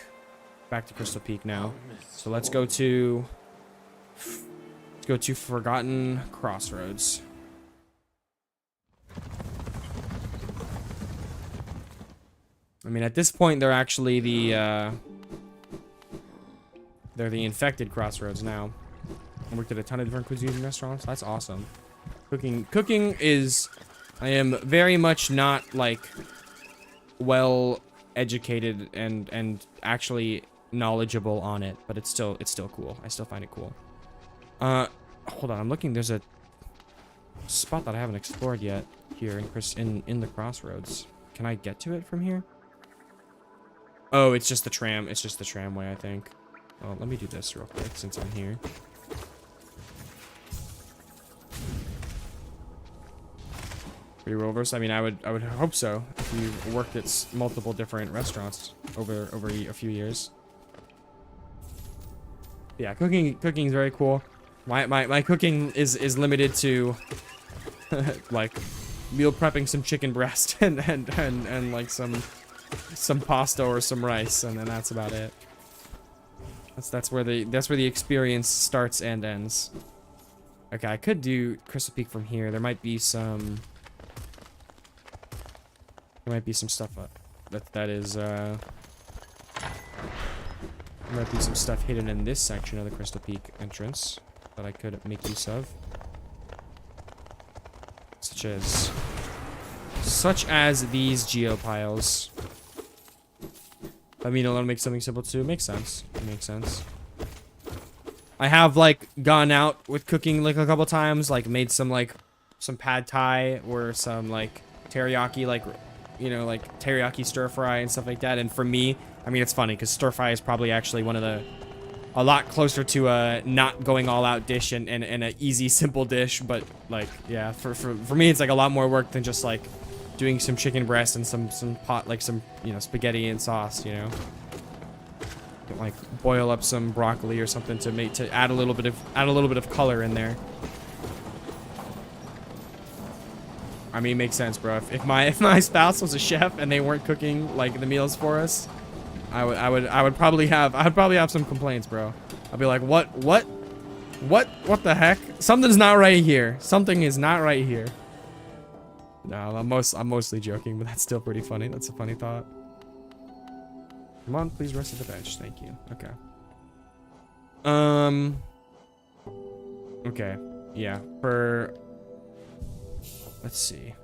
Back to Crystal Peak now. So let's go to Forgotten Crossroads. I mean, at this point, they're actually they're the infected crossroads now. I worked at a ton of different cuisines and restaurants. That's awesome. Cooking is, I am very much not like well educated and actually knowledgeable on it, but it's still cool. I still find it cool. Hold on, I'm looking. There's a spot that I haven't explored yet here in the crossroads. Can I get to it from here? Oh, it's just the tram. It's just the tramway, I think. Oh, let me do this real quick since I'm here. Free rovers. I mean, I would hope so. If you worked at multiple different restaurants over a few years. Yeah, cooking is very cool. My cooking is limited to like meal prepping some chicken breast and like some pasta or some rice, and then that's about it. That's where the experience starts and ends. Okay, I could do Crystal Peak from here. There might be some stuff that is there might be some stuff hidden in this section of the Crystal Peak entrance that I could make use of, such as these geopiles. I mean, I want to make something simple too. It makes sense. It makes sense. I have like gone out with cooking like a couple times, like made some pad thai or some like teriyaki, like, you know, like teriyaki stir fry and stuff like that. And for me, I mean, it's funny because stir fry is probably actually one of the a lot closer to a not going all out dish and an easy, simple dish. But like, yeah, for me, it's like a lot more work than just like doing some chicken breast and some pot, like some, you know, spaghetti and sauce, you know. Like boil up some broccoli or something to add a little bit of color in there. I mean, it makes sense, bro. If my spouse was a chef and they weren't cooking like the meals for us, I would probably have some complaints, bro. I'd be like, what the heck? Something's not right here. Something is not right here. No, I'm mostly joking, but that's still pretty funny. That's a funny thought. Come on, please rest at the bench. Thank you. Okay. Okay. Yeah. Let's see.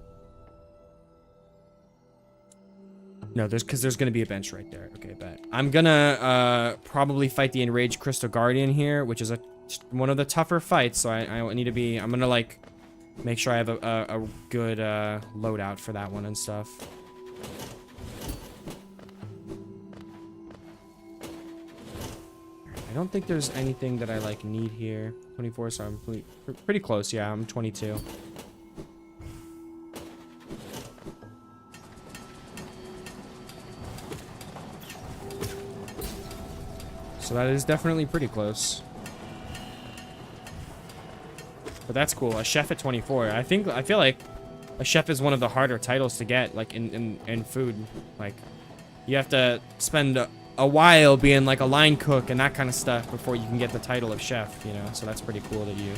No, because there's gonna be a bench right there. Okay, bet. I'm gonna probably fight the Enraged Crystal Guardian here, which is one of the tougher fights. So I need to be. I'm gonna like make sure I have a good loadout for that one and stuff. I don't think there's anything that I like need here. 24, so I'm pretty close. Yeah, I'm 22. So that is definitely pretty close. But that's cool. A chef at 24. I feel like a chef is one of the harder titles to get, like in food. Like you have to spend a while being like a line cook and that kind of stuff before you can get the title of chef, you know. So that's pretty cool that you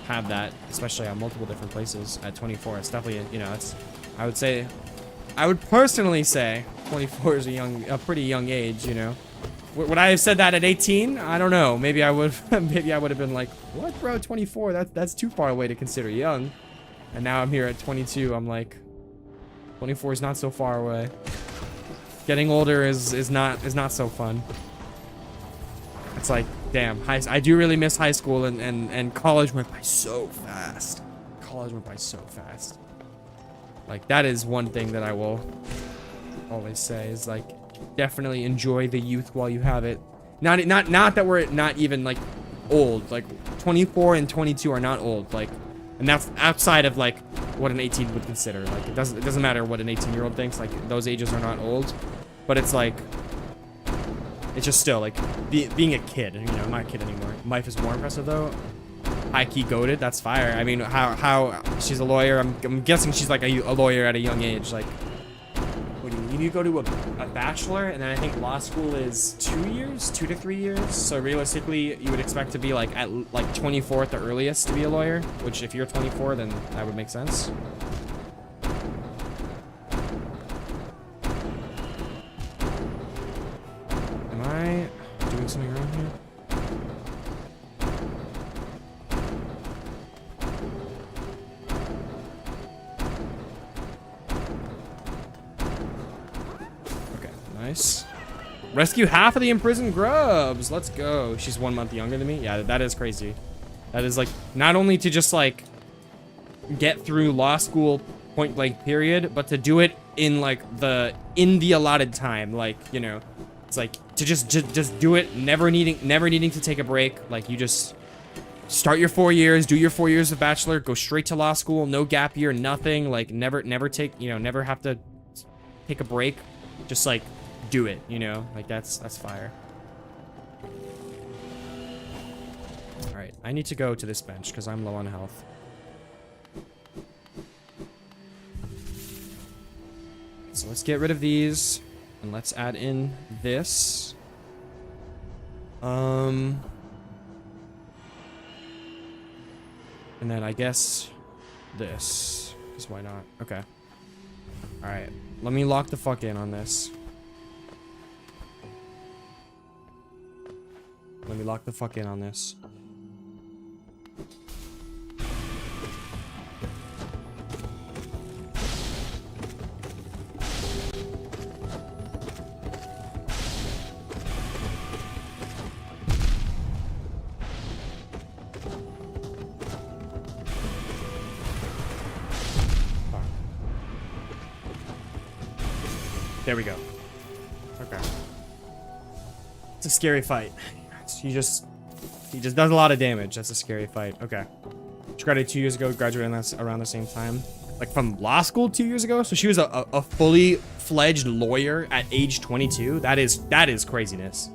have that, especially at multiple different places at 24. It's definitely, you know, it's, I would personally say 24 is a pretty young age, you know. Would I have said that at 18? I don't know. Maybe I would have been like, what, bro, 24? That's too far away to consider young. And now I'm here at 22. I'm like, 24 is not so far away. Getting older is not so fun. It's like, damn, I do really miss high school, and college went by so fast. College went by so fast. Like, that is one thing that I will always say is like, definitely enjoy the youth while you have it. Not that we're not even like old. Like 24 and 22 are not old. Like, and that's outside of like what an 18 would consider. Like it doesn't matter what an 18-year-old thinks. Like those ages are not old. But it's like, it's just still like being a kid. You know, I'm not a kid anymore. Life is more impressive though. High key goated. That's fire. I mean, how she's a lawyer. I'm guessing she's like a lawyer at a young age. Like, what do you need to go to a bachelor, and then I think law school is 2 years, 2 to 3 years. So realistically, you would expect to be like at like 24 at the earliest to be a lawyer. Which if you're 24, then that would make sense. Am I doing something wrong here? Nice. Rescue half of the imprisoned grubs. Let's go. She's 1 month younger than me. Yeah, that is crazy. That is like not only to just like get through law school point blank period, but to do it in like the allotted time. Like, you know, it's like to just do it, never needing to take a break. Like you just start your 4 years, do your 4 years of bachelor, go straight to law school, no gap year, nothing. Like never take, you know, never have to take a break. Just like do it, you know, like that's fire. All right, I need to go to this bench because I'm low on health. So let's get rid of these and let's add in this. And then I guess this, because why not? Okay. All right, let me lock the fuck in on this. Let me lock the fuck in on this. There we go. Okay. It's a scary fight. He just does a lot of damage. That's a scary fight. Okay. She graduated 2 years ago, graduated around the same time. Like from law school 2 years ago. So she was a fully fledged lawyer at age 22. That is craziness.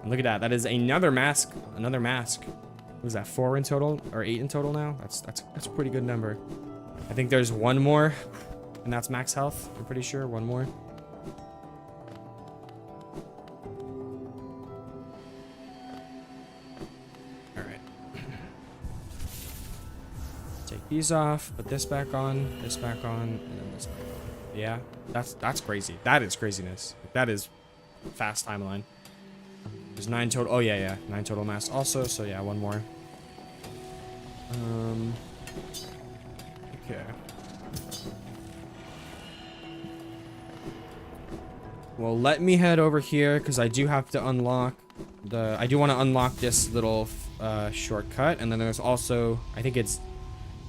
And look at that. That is another mask. Another mask. What is that? 4 in total or 8 in total now? That's a pretty good number. I think there's one more, and that's max health. I'm pretty sure one more. All right. Take these off. Put this back on. This back on, and then this back on. Yeah, that's crazy. That is craziness. That is fast timeline. There's 9 total. Oh yeah, 9 total masks also. So yeah, one more. Okay. Well, let me head over here because I do have to unlock the. I do want to unlock this little shortcut, and then there's also, I think it's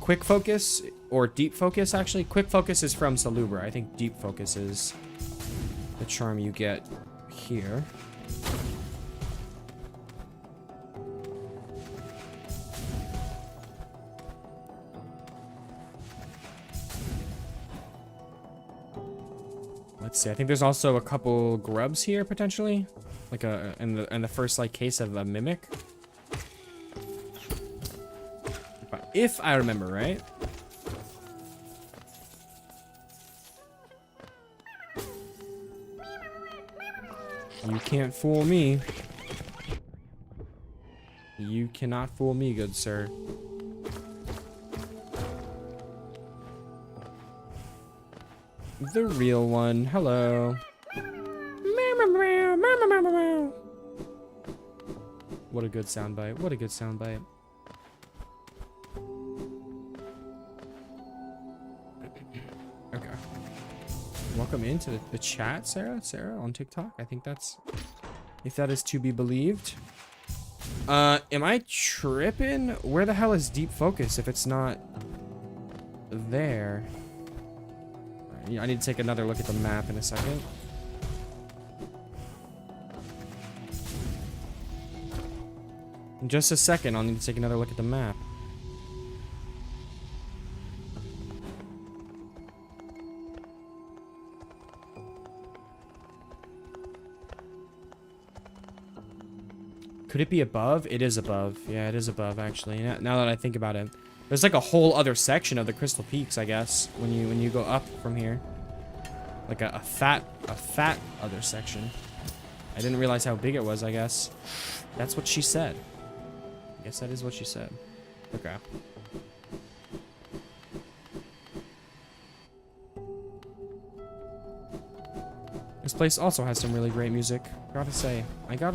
quick focus or deep focus. Actually, quick focus is from Salubra. I think deep focus is the charm you get here. Let's see. I think there's also a couple grubs here potentially, like in the first like case of a mimic. If I remember right. You can't fool me. You cannot fool me, good sir. The real one. Hello. What a good soundbite. What a good soundbite. Okay. Welcome into the chat, Sarah. Sarah on TikTok. I think that's, if that is to be believed. Am I tripping? Where the hell is deep focus if it's not there? Yeah, I need to take another look at the map in a second. In just a second, I'll need to take another look at the map. Could it be above? It is above. Yeah, it is above, actually. Now that I think about it. There's like a whole other section of the Crystal Peaks, I guess, when you go up from here. Like a fat other section. I didn't realize how big it was, I guess. That's what she said. I guess that is what she said. Okay. This place also has some really great music. I gotta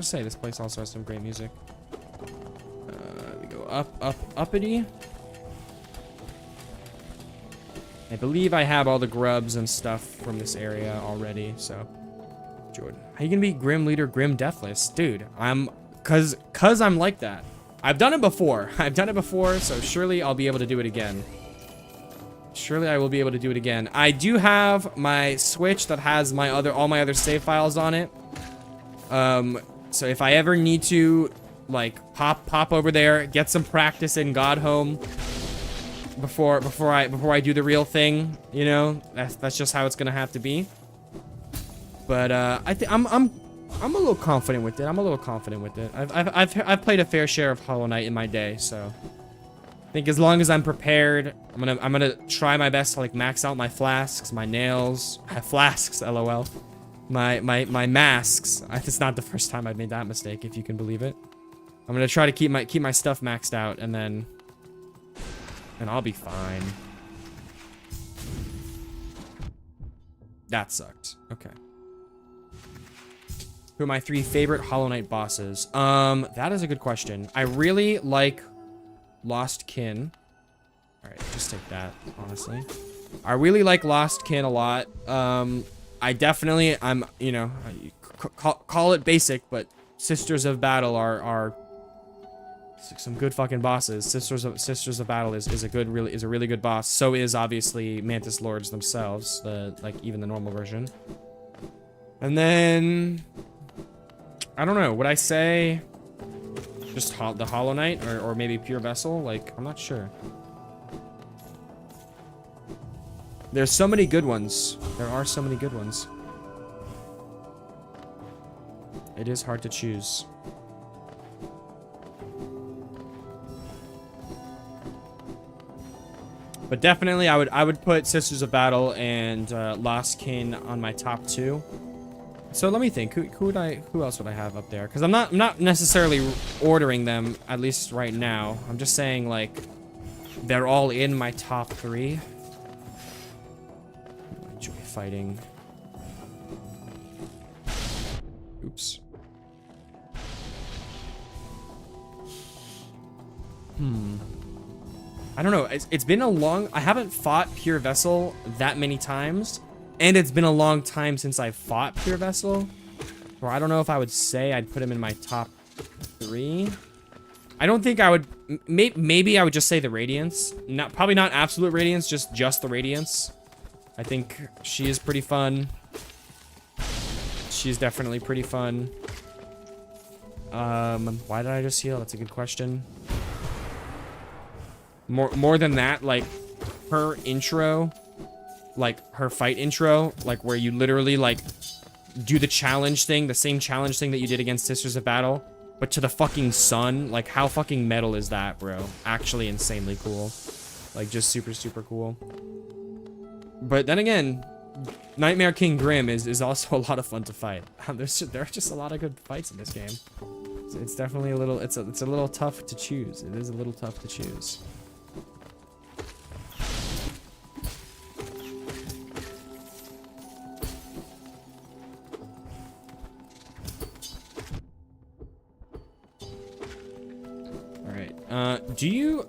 say, this place also has some great music. We go uppity. I believe I have all the grubs and stuff from this area already, so. Jordan. How you gonna be Grim Leader, Grim Deathless? Dude, cause I'm like that. I've done it before. So surely I'll be able to do it again. Surely I will be able to do it again. I do have my Switch that has all my other save files on it. So if I ever need to, like, pop over there, get some practice in Godhome before I do the real thing, you know, that's just how it's gonna have to be. But I'm a little confident with it. I've played a fair share of Hollow Knight in my day, so I think as long as I'm prepared, I'm gonna try my best to like max out my flasks, my nails, flasks, lol, my masks. It's not the first time I've made that mistake, if you can believe it. I'm gonna try to keep my stuff maxed out, and then I'll be fine. That sucked. Okay. Who are my 3 favorite Hollow Knight bosses? That is a good question. I really like Lost Kin. Alright, just take that, honestly. I really like Lost Kin a lot. I'm, you know, call it basic, but Sisters of Battle are some good fucking bosses. Sisters of Battle is a really good boss. So is obviously Mantis Lords themselves, even the normal version. And then I don't know, would I say Just the Hollow Knight, or maybe Pure Vessel. Like, I'm not sure. There's so many good ones. There are so many good ones. It is hard to choose. But definitely, I would put Sisters of Battle and Lost Kin on my top 2. So let me think. Who else would I have up there? Because I'm not necessarily ordering them, at least right now. I'm just saying, like, they're all in my top 3. I enjoy fighting. Oops. I don't know. It's been a long... I haven't fought Pure Vessel that many times. And it's been a long time since I fought Pure Vessel. Or I don't know if I would say I'd put him in my top 3. I don't think I would... Maybe I would just say the Radiance. Probably not Absolute Radiance, just the Radiance. I think she is pretty fun. She's definitely pretty fun. Why did I just heal? That's a good question. More than that, like, her intro, like, her fight intro, like, where you literally, like, do the challenge thing, the same challenge thing that you did against Sisters of Battle, but to the fucking sun. Like, how fucking metal is that, bro? Actually insanely cool. Like, just super, super cool. But then again, Nightmare King Grim is also a lot of fun to fight. There are just a lot of good fights in this game. It's definitely a little, it's a little tough to choose. It is a little tough to choose. Do you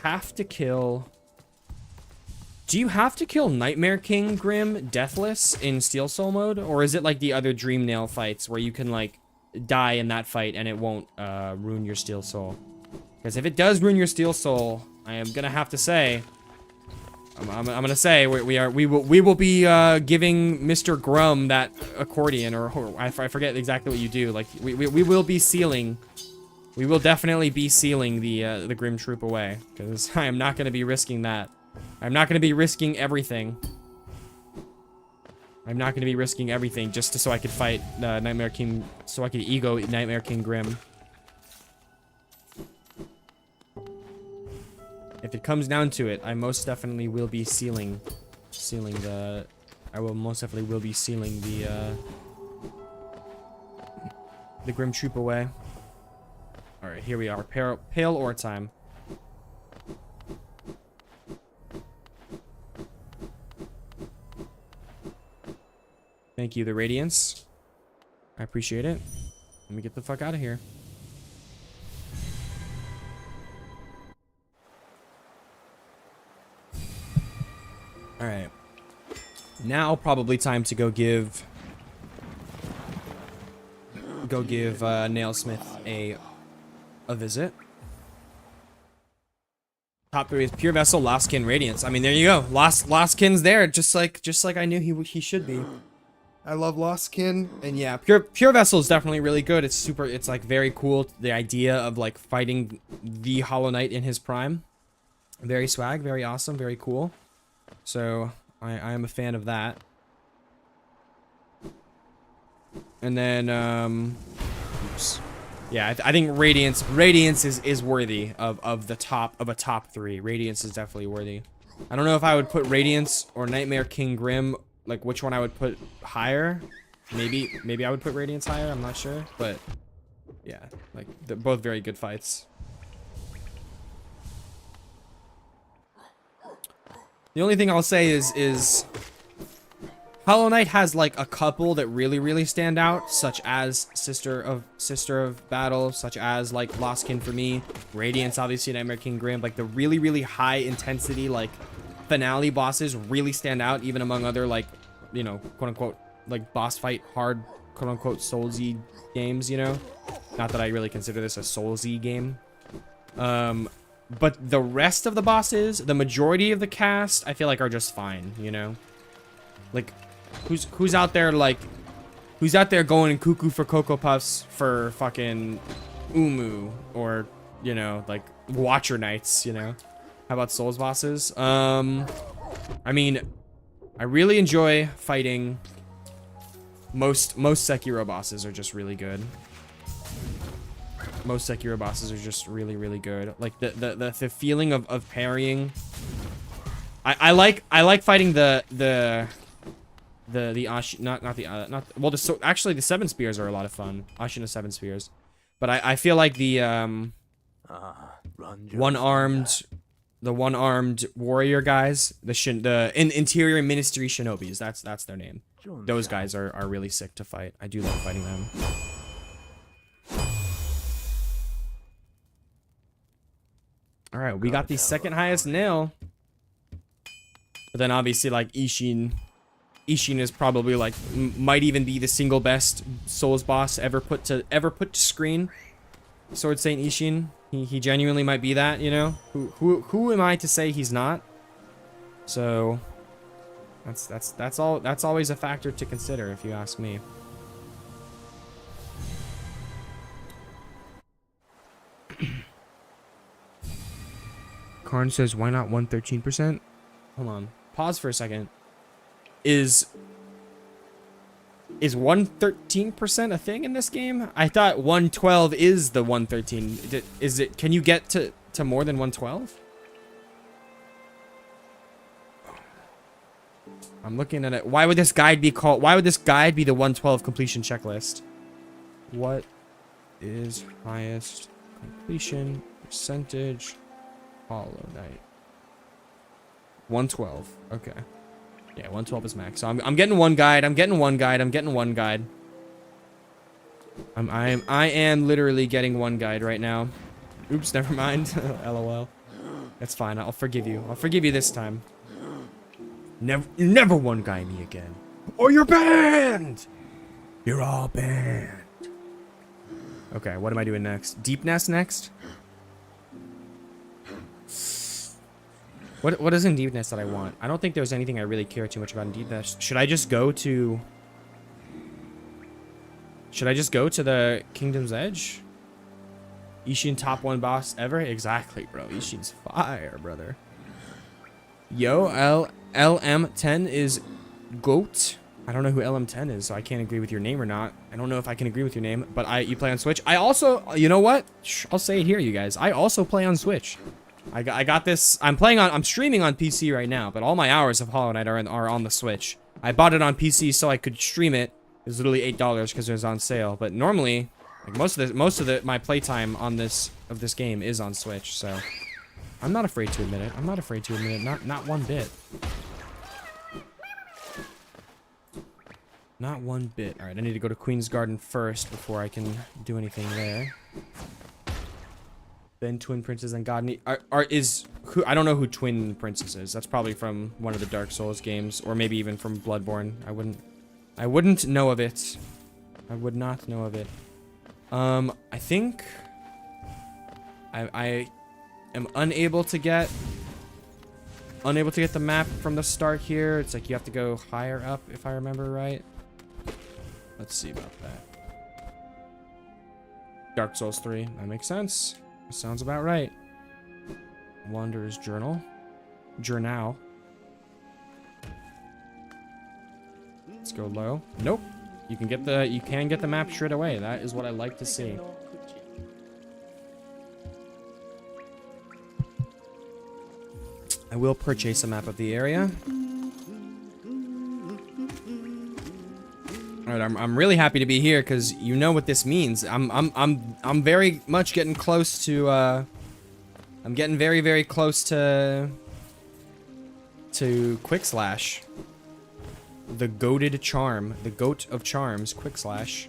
have to kill... Do you have to kill Nightmare King Grim Deathless in Steel Soul mode? Or is it like the other Dream Nail fights where you can, like, die in that fight and it won't ruin your Steel Soul? Because if it does ruin your Steel Soul, I am gonna have to say... I'm gonna say we will be giving Mr. Grum that accordion, or I forget exactly what you do. Like, we will be sealing... We will definitely be sealing the Grim Troop away, because I am not going to be risking that. I'm not going to be risking everything. I'm not going to be risking everything just so I could fight Nightmare King, so I could ego Nightmare King Grim. If it comes down to it, I most definitely will be sealing the... I will most definitely will be sealing the Grim Troop away. Alright, here we are. Pale Ore time. Thank you, the Radiance. I appreciate it. Let me get the fuck out of here. Alright. Now probably time to go give Nailsmith a visit. Top 3 is Pure Vessel, Lost Kin, Radiance. I mean, there you go. Lost Kin's there, just like I knew he should be. I love Lost Kin, and yeah, Pure Vessel is definitely really good. It's like very cool. The idea of like fighting the Hollow Knight in his prime. Very swag, very awesome, very cool. So I am a fan of that. And then oops. Yeah, I think Radiance is worthy of a top 3. Radiance is definitely worthy. I don't know if I would put Radiance or Nightmare King Grim, like which one I would put higher. Maybe I would put Radiance higher, I'm not sure, but yeah, like they're both very good fights. The only thing I'll say is Hollow Knight has like a couple that really stand out, such as Sister of Battle, such as like Lost Kin for me, Radiance, obviously Nightmare King Grim. Like the really high intensity like finale bosses really stand out, even among other like, you know, quote unquote like boss fight hard quote unquote Soulsy games, you know. Not that I really consider this a Soulsy game. But the rest of the bosses, the majority of the cast, I feel like are just fine, you know. Like who's out there going cuckoo for Cocoa Puffs for fucking Umu or, you know, like Watcher Knights, you know. How about Souls bosses? I mean, I really enjoy fighting. Most Sekiro bosses are just really good. Most Sekiro bosses are just really, really good. Like the feeling of parrying. I like fighting the actually the seven spears are a lot of fun. Ashina seven spears, but I feel like the one-armed warrior guys, the interior ministry shinobis. That's their name. Those guys are really sick to fight. I do like fighting them. All right, we got the second highest nail. But then obviously like Ishin is probably like might even be the single best Souls boss ever put to screen. Sword Saint Ishin, he genuinely might be that, you know. Who am I to say he's not? So that's always a factor to consider if you ask me. Karn says, why not 113%? Hold on. Pause for a second. Is 113% a thing in this game? I thought 112 is the 113. Is it? Can you get to more than 112? I'm looking at it. Why would this guide be called? Why would this guide be the 112 completion checklist? What is highest completion percentage? Hollow Knight. 112. Okay. Yeah, 112 is max. So I'm getting one guide. I'm getting one guide. I am literally getting one guide right now. Oops, never mind. LOL. That's fine. I'll forgive you. I'll forgive you this time. Never one guide me again. Or you're banned. You're all banned. Okay, what am I doing next? Deep Nest next? What is in Deep Nest that I want? I don't think there's anything I really care too much about in Deep Nest. Should I just go to the Kingdom's Edge? Ishin top 1 boss ever? Exactly, bro. Ishin's fire, brother. Yo, LM10 is GOAT. I don't know who LM10 is, so I can't agree with your name or not. I don't know if I can agree with your name, but you play on Switch. I also, you know what? I'll say it here, you guys. I also play on Switch. I got this. I'm streaming on PC right now, but all my hours of Hollow Knight are on the Switch. I bought it on PC so I could stream it. It was literally $8 because it was on sale. But normally, like most of my playtime on this game is on Switch. So I'm not afraid to admit it. Not one bit. Not one bit. All right, I need to go to Queen's Garden first before I can do anything there. Then Twin Princess and God I don't know who Twin Princess is. That's probably from one of the Dark Souls games, or maybe even from Bloodborne. I wouldn't know of it. I would not know of it. I think I am unable to get the map from the start here. It's like you have to go higher up, if I remember right. Let's see about that. Dark Souls 3. That makes sense. Sounds about right. Wanderer's Journal. Journal. Let's go low. Nope. You can get the map straight away. That is what I like to see. I will purchase a map of the area. All right, I'm really happy to be here because you know what this means. I'm very much getting close to I'm getting very, very close to Quick Slash. The goated charm, the goat of charms, Quick Slash.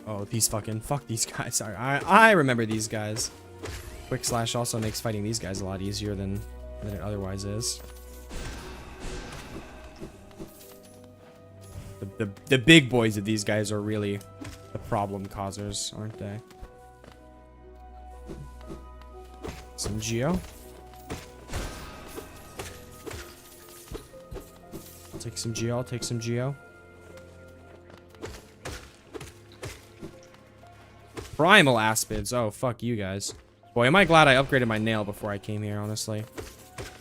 Oh, fuck these guys. Sorry, I remember these guys. Quick Slash also makes fighting these guys a lot easier than it otherwise is. The big boys of these guys are really the problem causers, aren't they? Some Geo. take some geo. I'll take some geo. Primal aspids. Oh, fuck you guys. Boy, am I glad I upgraded my nail before I came here, honestly.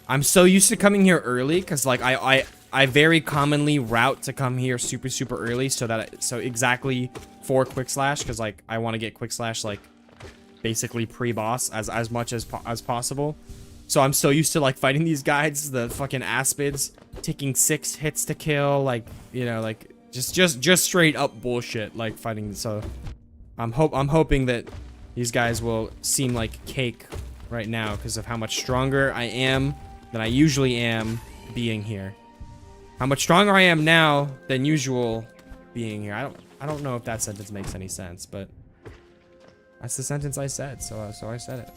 I'm so used to coming here early, because, like, I very commonly route to come here super, super early, so exactly for quick slash, because, like, I want to get quick slash, like, basically pre-boss as much as possible. So I'm so used to, like, fighting these guys, the fucking aspids, taking 6 hits to kill, like, you know, like, just straight up bullshit, like, fighting. So I'm hoping that these guys will seem like cake right now because of how much stronger I am than I usually am being here. How much stronger I am now than usual being here. I don't know if that sentence makes any sense, but that's the sentence I said, so I said it.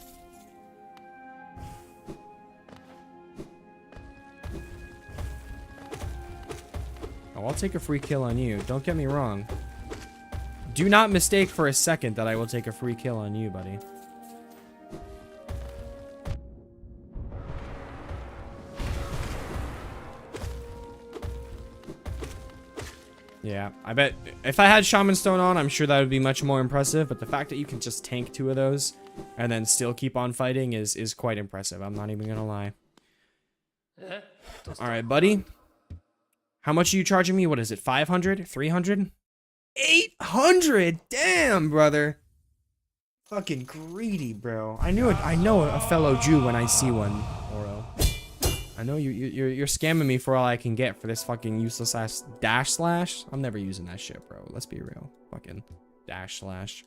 Oh, I'll take a free kill on you. Don't get me wrong. Do not mistake for a second that I will take a free kill on you, buddy. Yeah, I bet if I had Shaman Stone on, I'm sure that would be much more impressive, but the fact that you can just tank 2 of those and then still keep on fighting is quite impressive. I'm not even gonna lie. Alright, buddy. How much are you charging me? What is it, 500? 300? 800! Damn, brother. Fucking greedy, bro. I know a fellow Jew when I see one, Oro. I know you're scamming me for all I can get for this fucking useless ass dash slash. I'm never using that shit, bro. Let's be real. Fucking dash slash.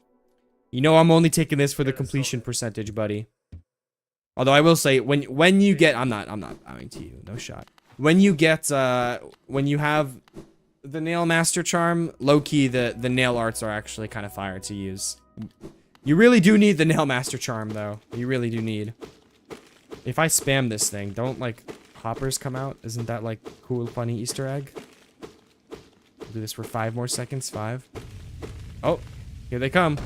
You know I'm only taking this for the completion percentage, buddy. Although I will say when you get I'm not bowing to you. No shot. When you get when you have the Nail Master Charm, low-key, the nail arts are actually kind of fire to use. You really do need the Nail Master Charm, though. You really do need. If I spam this thing, don't, like, hoppers come out? Isn't that, like, cool, funny Easter egg? I'll do this for 5 more seconds. 5. Oh, here they come.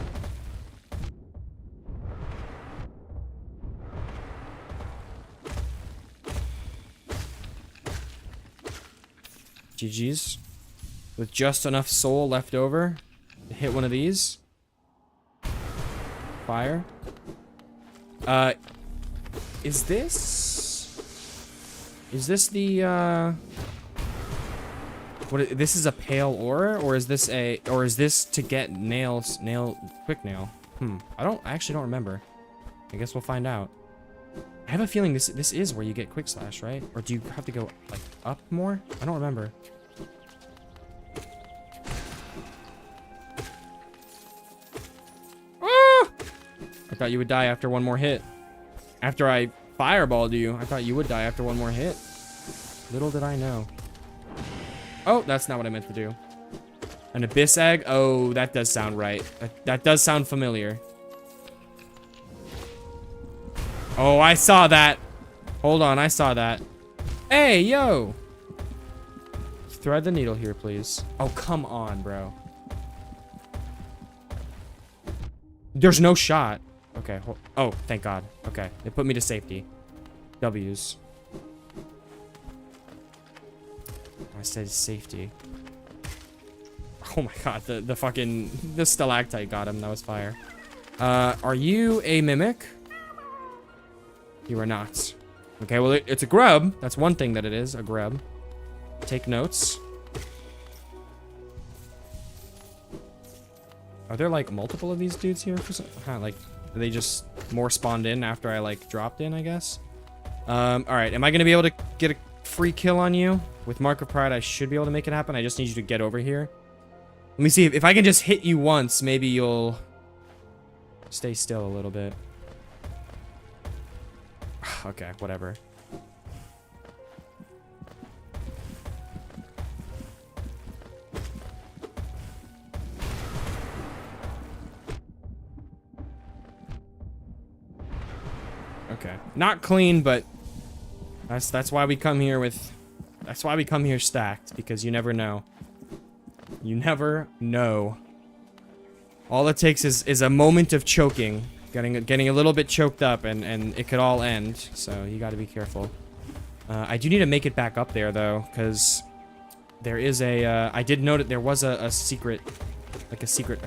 GG's. With just enough soul left over to hit one of these. Fire. Is this the, this is a pale aura, or is this to get quick nail? I actually don't remember. I guess we'll find out. I have a feeling this is where you get quick slash, right? Or do you have to go, like, up more? I don't remember. I thought you would die after one more hit. After I fireballed you, I thought you would die after one more hit. Little did I know. Oh, that's not what I meant to do. An abyss egg? Oh, that does sound right. That does sound familiar. Oh, I saw that. Hold on, I saw that. Hey, yo! Thread the needle here, please. Oh, come on, bro. There's no shot. Okay, oh, thank God. Okay, it put me to safety. W's. I said safety. Oh my God, the fucking, the stalactite got him. That was fire. Are you a mimic? You are not. Okay, well, it's a grub. That's one thing that it is, a grub. Take notes. Are there, like, multiple of these dudes here for some, like, they just more spawned in after I, like, dropped in, I guess? Alright, am I gonna be able to get a free kill on you? With Mark of Pride, I should be able to make it happen. I just need you to get over here. Let me see, if I can just hit you once, maybe you'll stay still a little bit. Okay, whatever. Okay, not clean, but that's why we come here with, that's why we come here stacked, because you never know. You never know. All it takes is a moment of choking, getting a little bit choked up, and it could all end. So you got to be careful. I do need to make it back up there though, because There is a, I did note that there was a secret, like a secret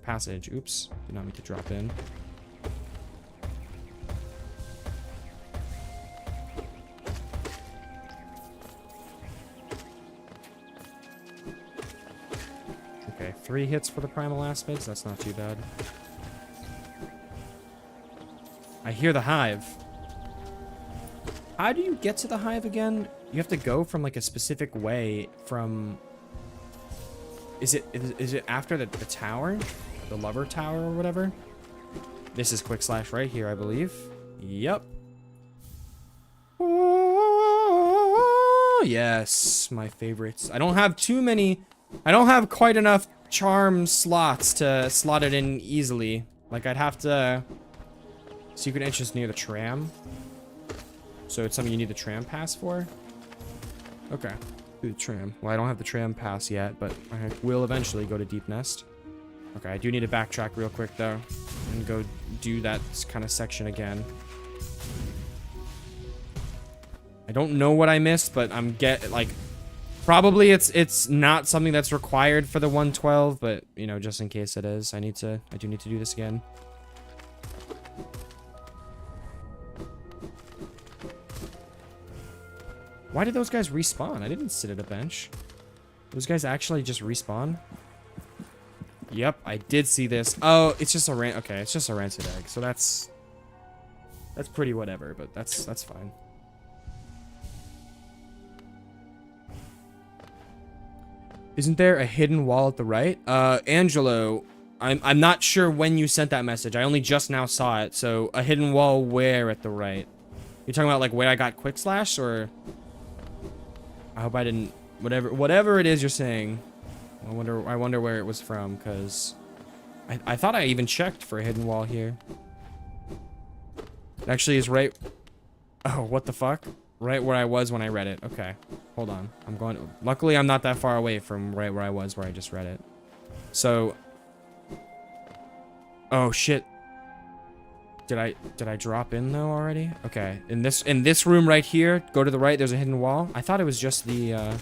passage. Oops, did not mean to drop in. Okay, 3 hits for the primal aspects. That's not too bad. I hear the hive. How do you get to the hive again? You have to go from like a specific way from... Is it after the tower? The lover tower or whatever? This is quick slash right here, I believe. Yep. Oh, yes, my favorites. I don't have too many... I don't have quite enough charm slots to slot it in easily. Like, I'd have to... Secret entrance near the tram. So it's something you need the tram pass for? Okay. Do the tram. Well, I don't have the tram pass yet, but I will eventually go to Deep Nest. Okay, I do need to backtrack real quick, though. And go do that kind of section again. I don't know what I missed, but I'm probably it's not something that's required for the 112, but, you know, just in case it is, I do need to do this again. Why did those guys respawn? I didn't sit at a bench. Those guys actually just respawn? Yep, I did see this. Oh, it's just a okay, it's just a rancid egg. So that's pretty whatever, but that's fine. Isn't there a hidden wall at the right? Angelo, I'm not sure when you sent that message. I only just now saw it. So a hidden wall where at the right? You're talking about like where I got quick slash, or I hope I didn't, whatever it is you're saying. I wonder where it was from, because I thought I even checked for a hidden wall here. It actually is right. Oh, what the fuck? Right where I was when I read it. Okay, hold on. I'm going. Luckily, I'm not that far away from right where I was where I just read it. So. Oh shit. Did I drop in though already? Okay, in this room right here, go to the right. There's a hidden wall. I thought it was just the.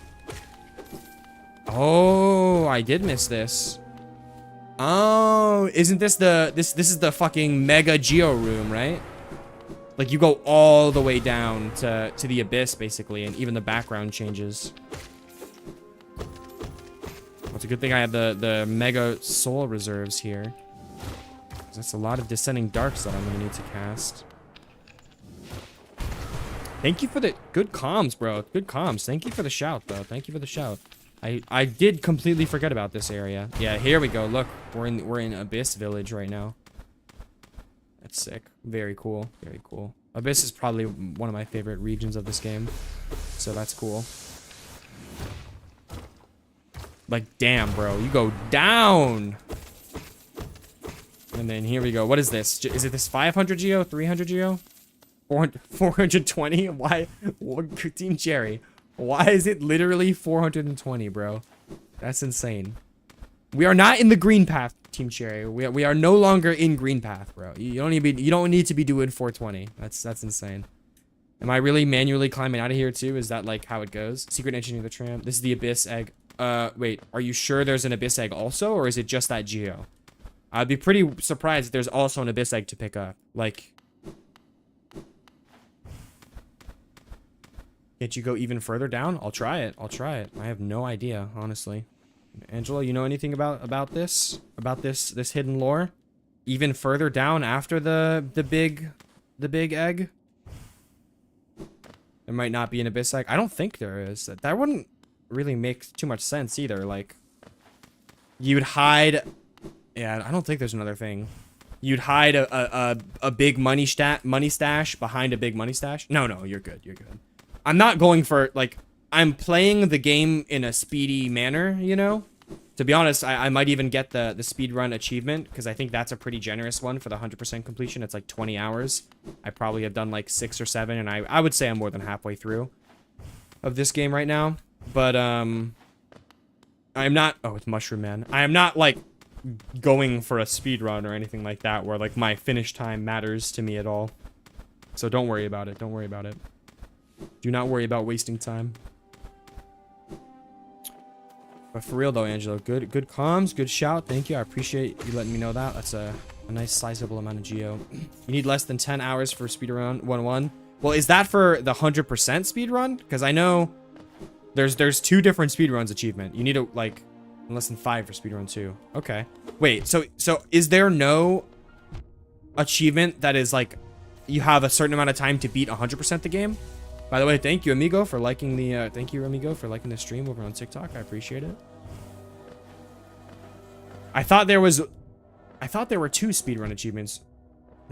Oh, I did miss this. Oh, isn't this this is the fucking mega geo room, right? Like you go all the way down to the abyss basically, and even the background changes. Well, it's a good thing I have the mega soul reserves here. That's a lot of descending darks that I'm gonna need to cast. Thank you for the good comms, bro. Good comms. Thank you for the shout, though. Thank you for the shout. I did completely forget about this area. Yeah, here we go. Look, we're in Abyss Village right now. That's sick. Very cool. Very cool. Abyss is probably one of my favorite regions of this game, so that's cool. Like, damn, bro, you go down. And then here we go. What is this? Is it this 500 geo? 300 geo? 420? Why? Team Cherry. Why is it literally 420, bro? That's insane. We are not in the green path, Team Cherry. We are no longer in green path, bro. You don't need to be doing 420. That's insane. Am I really manually climbing out of here too? Is that like how it goes? Secret engine of the tram. This is the abyss egg. Wait, are you sure there's an abyss egg also, or is it just that geo? I'd be pretty surprised if there's also an abyss egg to pick up. Like, can't you go even further down? I'll try it. I'll try it. I have no idea, honestly. Angela, you know anything about this? About this hidden lore? Even further down after the big egg? There might not be an abyss egg. I don't think there is. That wouldn't really make too much sense either. Like, you'd hide. Yeah, I don't think there's another thing. You'd hide a big money stash behind a big money stash. No, you're good. You're good. I'm not going for, like, I'm playing the game in a speedy manner, you know? To be honest, I might even get the speedrun achievement, because I think that's a pretty generous one for the 100% completion. It's like 20 hours. I probably have done like 6 or 7, and I would say I'm more than halfway through of this game right now. But, I'm not... Oh, it's Mushroom Man. I am not, like, going for a speedrun or anything like that, where, like, my finish time matters to me at all. So don't worry about it. Don't worry about it. Do not worry about wasting time. But for real though, Angelo, good comms, good shout. Thank you. I appreciate you letting me know that. That's a nice sizable amount of geo. You need less than 10 hours for speedrun 1-1. Well, is that for the 100% speedrun? Because I know there's 2 different speedruns achievement. You need to like less than 5 for speedrun 2. Okay. Wait, so is there no achievement that is like you have a certain amount of time to beat 100% the game? By the way, thank you, amigo, for liking the the stream over on TikTok. I appreciate it. I thought there were 2 speedrun achievements.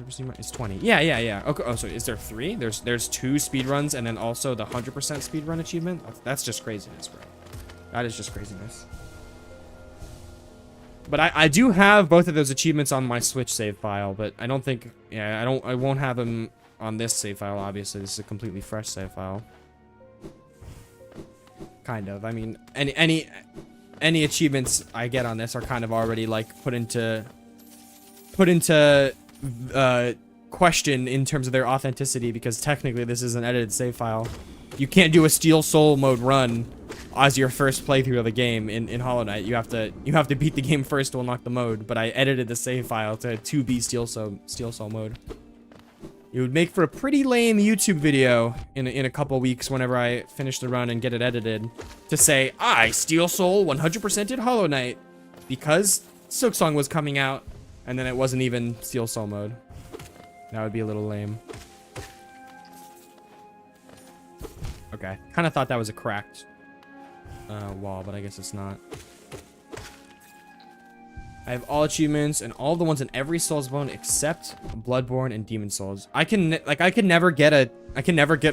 It's 20. Yeah. Okay. Oh, so is there 3? There's 2 speedruns and then also the 100% speedrun achievement. That's just craziness, bro. That is just craziness. But I do have both of those achievements on my Switch save file, but I don't think, yeah, I won't have them on this save file. Obviously, this is a completely fresh save file. Kind of. I mean, any achievements I get on this are kind of already like put into question in terms of their authenticity, because technically this is an edited save file. You can't do a Steel Soul mode run as your first playthrough of the game in Hollow Knight. You have to beat the game first to unlock the mode. But I edited the save file to 2B Steel Soul mode. It would make for a pretty lame YouTube video in a couple weeks whenever I finish the run and get it edited to say I Steel Soul 100%ed Hollow Knight because Silksong was coming out and then it wasn't even Steel Soul mode. That would be a little lame. Okay, kind of thought that was a cracked wall, but I guess it's not. I have all achievements and all the ones in every Soulsborne except Bloodborne and Demon Souls. I can never get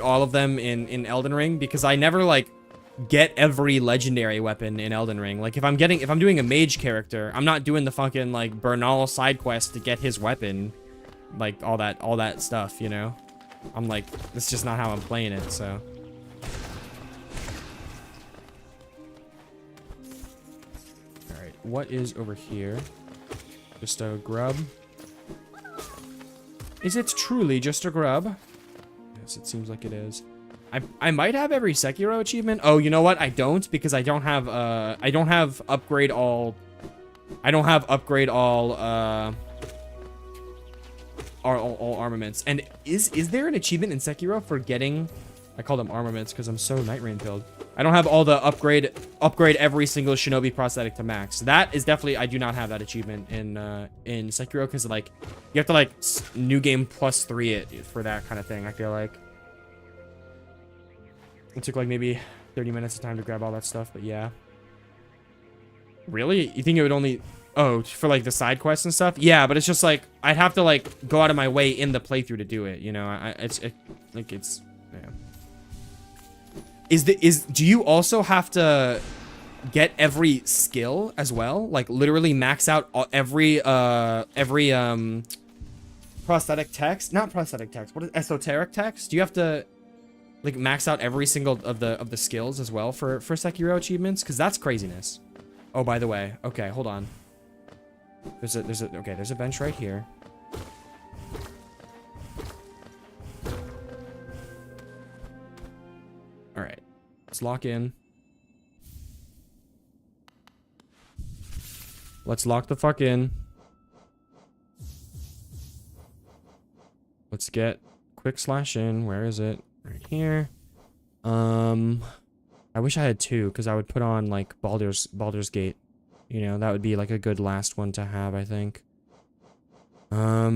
all of them in Elden Ring because I never like get every legendary weapon in Elden Ring. Like if I'm doing a mage character, I'm not doing the fucking like Bernal side quest to get his weapon, like all that stuff, you know? I'm like, that's just not how I'm playing it, so. What is over here? Just a grub. Is it truly just a grub? Yes, it seems like it is. I might have every Sekiro achievement. Oh, you know what? I don't, because I don't have upgrade all armaments. And is there an achievement in Sekiro for getting, I call them armaments because I'm so Night Rain pilled. I don't have all the upgrade every single shinobi prosthetic to max. That is definitely, I do not have that achievement in Sekiro, because like you have to like new game +3 it for that kind of thing. I feel like it took like maybe 30 minutes of time to grab all that stuff, but yeah. Really? You think it would only, oh, for like the side quests and stuff? Yeah, but it's just like I'd have to like go out of my way in the playthrough to do it, you know? Yeah. Do you also have to get every skill as well? Like literally max out every prosthetic text? Not prosthetic text. What is esoteric text? Do you have to like max out every single of the skills as well for Sekiro achievements? Because that's craziness. Oh, by the way, okay, hold on. There's a bench right here. All right. Let's lock in. Let's lock the fuck in. Let's get quick slash in. Where is it? Right here. I wish I had 2 because I would put on like Baldur's Gate. You know, that would be like a good last one to have, I think. Yeah,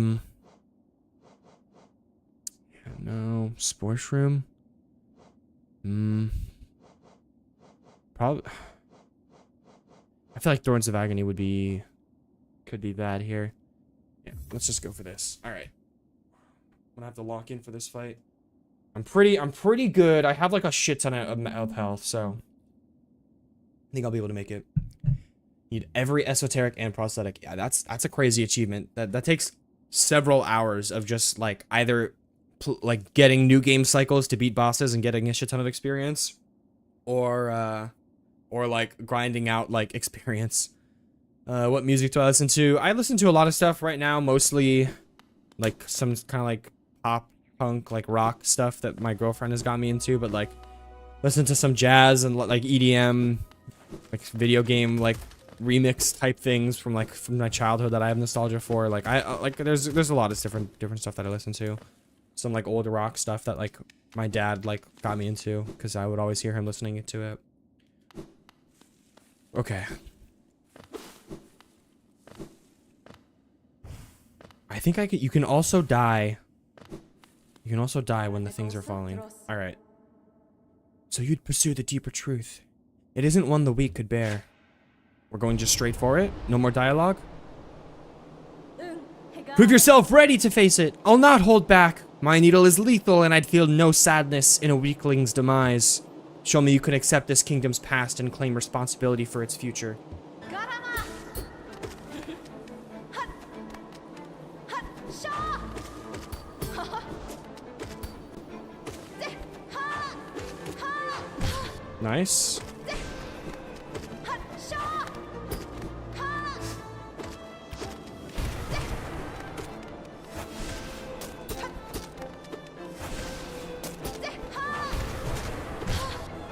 no. Sports room. Probably. I feel like Thorns of Agony could be bad here. Yeah, let's just go for this. All right. I'm gonna have to lock in for this fight. I'm pretty good. I have like a shit ton of health, so I think I'll be able to make it. Need every esoteric and prosthetic. Yeah, that's a crazy achievement. That takes several hours of just like either like getting new game cycles to beat bosses and getting a shit ton of experience, or like grinding out like experience. What music do I listen to? I listen to a lot of stuff right now, mostly like some kind of like pop punk, like rock stuff that my girlfriend has got me into, but like listen to some jazz and like EDM, like video game like remix type things from my childhood that I have nostalgia for. Like there's a lot of different stuff that I listen to. Some like old rock stuff that like my dad like got me into because I would always hear him listening to it. Okay. I think you can also die. You can also die when the things are falling. Alright. So you'd pursue the deeper truth. It isn't one the weak could bear. We're going just straight for it? No more dialogue? Prove yourself ready to face it. I'll not hold back. My needle is lethal and I'd feel no sadness in a weakling's demise. Show me you can accept this kingdom's past and claim responsibility for its future. Nice.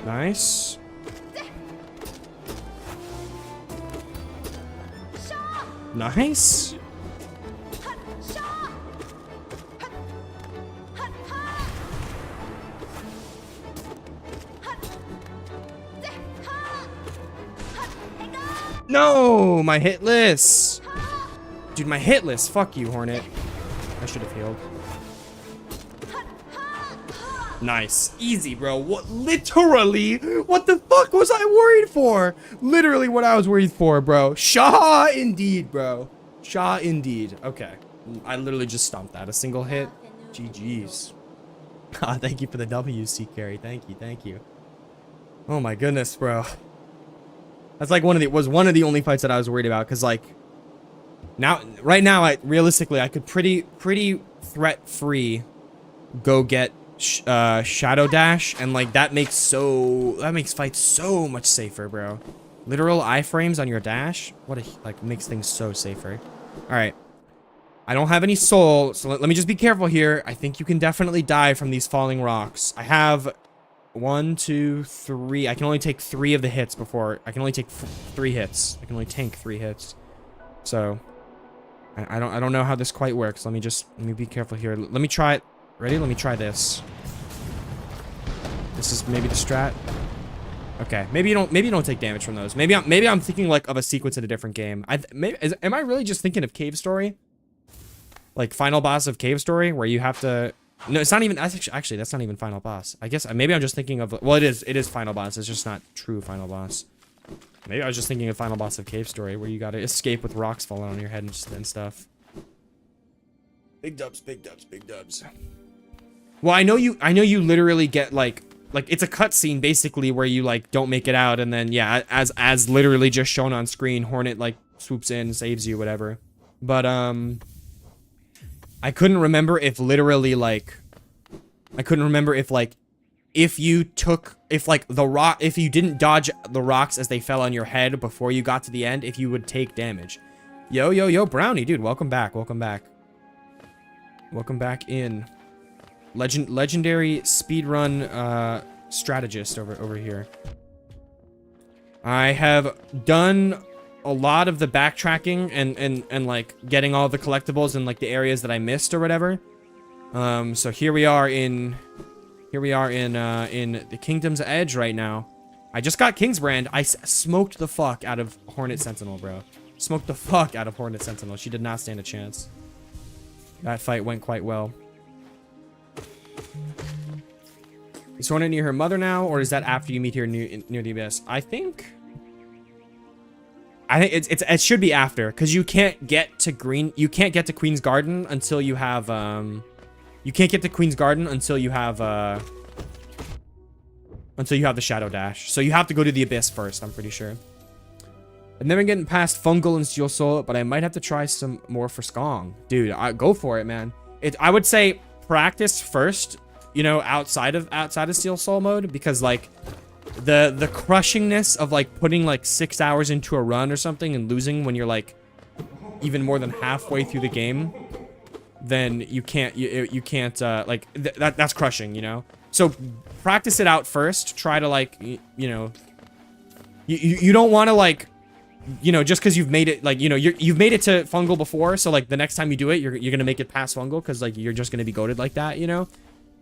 Nice. Nice. No, my hit list. Dude, my hit list. Fuck you, Hornet. I should have healed. Nice. Easy, bro. What? Literally, what the fuck was I worried for? Literally what I was worried for, bro. Shah indeed, bro. Shah indeed. Okay. I literally just stomped that. A single hit. GG's. Thank you for the WC carry. Thank you. Thank you. Oh my goodness, bro. That's like was one of the only fights that I was worried about, because like right now realistically I could pretty threat free go get Shadow Dash, and like that makes fights so much safer, bro. Literal iframes on your dash, makes things so safer. All right, I don't have any soul, so let me just be careful here. I think you can definitely die from these falling rocks. I have 1, 2, 3. I can only take 3 of the hits before. I can only take 3 hits. I can only tank 3 hits. So I don't know how this quite works. Let me be careful here. Let me try it. Ready? Let me try this. This is maybe the strat. Okay, maybe you don't take damage from those. Maybe I'm thinking like of a sequence in a different game. Am I really just thinking of Cave Story? Like final boss of Cave Story, where you have to. No, it's not even. Actually, that's not even final boss. I guess maybe I'm just thinking of. Well, it is final boss. It's just not true final boss. Maybe I was just thinking of final boss of Cave Story, where you gotta escape with rocks falling on your head and stuff. Big dubs, big dubs, big dubs. Well, I know you literally get like it's a cutscene basically where you like don't make it out, and then yeah, as literally just shown on screen, Hornet like swoops in, saves you, whatever. But I couldn't remember if literally like if you didn't dodge the rocks as they fell on your head before you got to the end, if you would take damage. Yo, Brownie, dude, welcome back in. Legendary speedrun strategist over here. I have done a lot of the backtracking and like getting all the collectibles in like the areas that I missed or whatever. So here we are in the Kingdom's Edge right now. I just got Kingsbrand. I smoked the fuck out of Hornet Sentinel, bro. Smoked the fuck out of Hornet Sentinel. She did not stand a chance. That fight went quite well. Is Hornet near her mother now, or is that after you meet her near the abyss? I think it should be after, because you can't get to Queen's Garden until you have the Shadow Dash. So you have to go to the abyss first, I'm pretty sure. I've never gotten past Fungal and Steel Soul, but I might have to try some more for Skong. Dude, go for it, man. I would say practice first, you know, outside of Steel Soul mode, because like the crushingness of like putting like 6 hours into a run or something and losing when you're like even more than halfway through the game, then you can't that's crushing, you know. So practice it out first. Try to like you know, You don't want to like, you know, just because you've made it like, you know, you've made it to fungal before, so like the next time you do it, you're gonna make it past fungal because like you're just gonna be goated like that, you know.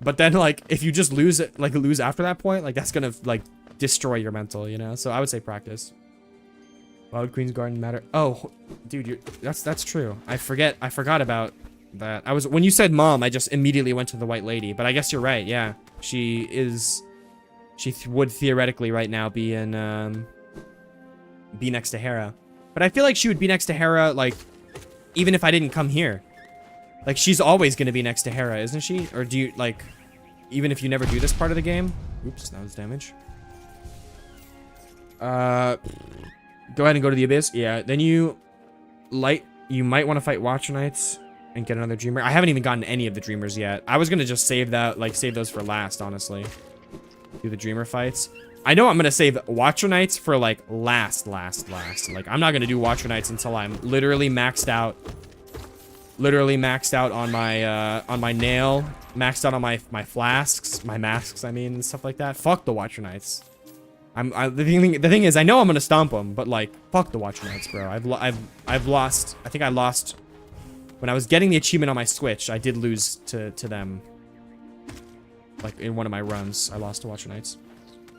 But then like if you just lose it, like lose after that point, like that's gonna like destroy your mental, you know. So I would say practice. Why would Queen's Garden matter? Oh, dude, that's true. I forgot about that. When you said mom, I just immediately went to the White Lady, but I guess you're right. Yeah, she would theoretically right now be in be next to Hera, but I feel like she would be next to Hera like even if I didn't come here. Like she's always gonna be next to Hera, isn't she? Or do you like even if you never do this part of the game? Oops, that was damage. Go ahead and go to the Abyss. Yeah, then you might want to fight Watcher Knights and get another Dreamer. I haven't even gotten any of the Dreamers yet. I was gonna just save those for last, honestly. Do the Dreamer fights. I know I'm gonna save Watcher Knights for like last. Like I'm not gonna do Watcher Knights until I'm literally maxed out. Literally maxed out on my nail, maxed out on my flasks, my masks, I mean, and stuff like that. Fuck the Watcher Knights. The thing is, I know I'm gonna stomp them, but like, fuck the Watcher Knights, bro. I've lost. I think I lost when I was getting the achievement on my Switch. I did lose to them. Like in one of my runs, I lost to Watcher Knights.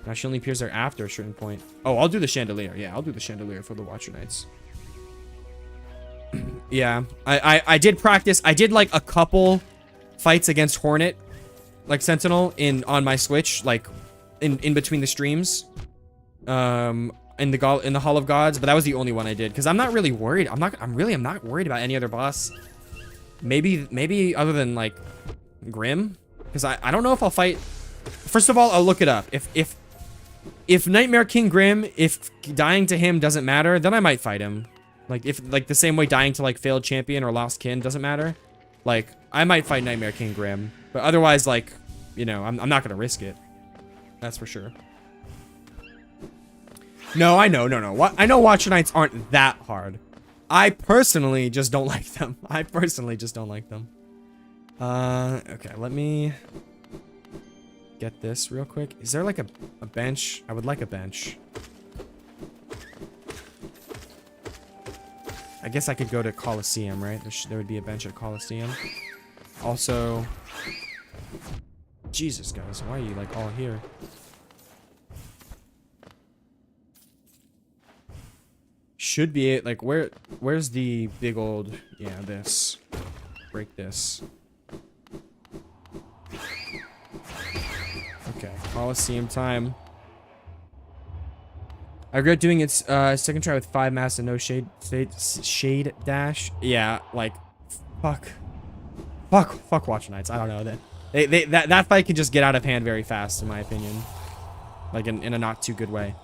Now she only appears there after a certain point. Oh, I'll do the Chandelier. Yeah, I'll do the Chandelier for the Watcher Knights. Yeah, I did practice. I did like a couple fights against Hornet, like Sentinel on my Switch, like in between the streams. In the Hall of Gods, but that was the only one I did because I'm not really worried. I'm not worried about any other boss. Maybe other than like Grim, because I don't know if I'll fight. First of all, I'll look it up. If Nightmare King Grim, if dying to him doesn't matter, then I might fight him. Like if like the same way dying to like Failed Champion or Lost Kin doesn't matter, like I might fight Nightmare King Grim. But otherwise, like, you know, I'm not gonna risk it. That's for sure. No, I know, no. I know Watcher Knights aren't that hard. I personally just don't like them. Okay, let me get this real quick. Is there like a bench? I would like a bench. I guess I could go to Colosseum, right? There would be a bench at Colosseum. Also, Jesus, guys, why are you like all here? Should be it. Like, where's the big old, yeah, this. Break this. Okay, Colosseum time. I regret doing its second try with 5 masks and no shade dash. Yeah, like, fuck Watcher Knights. I don't know that fight can just get out of hand very fast, in my opinion. Like in a not too good way.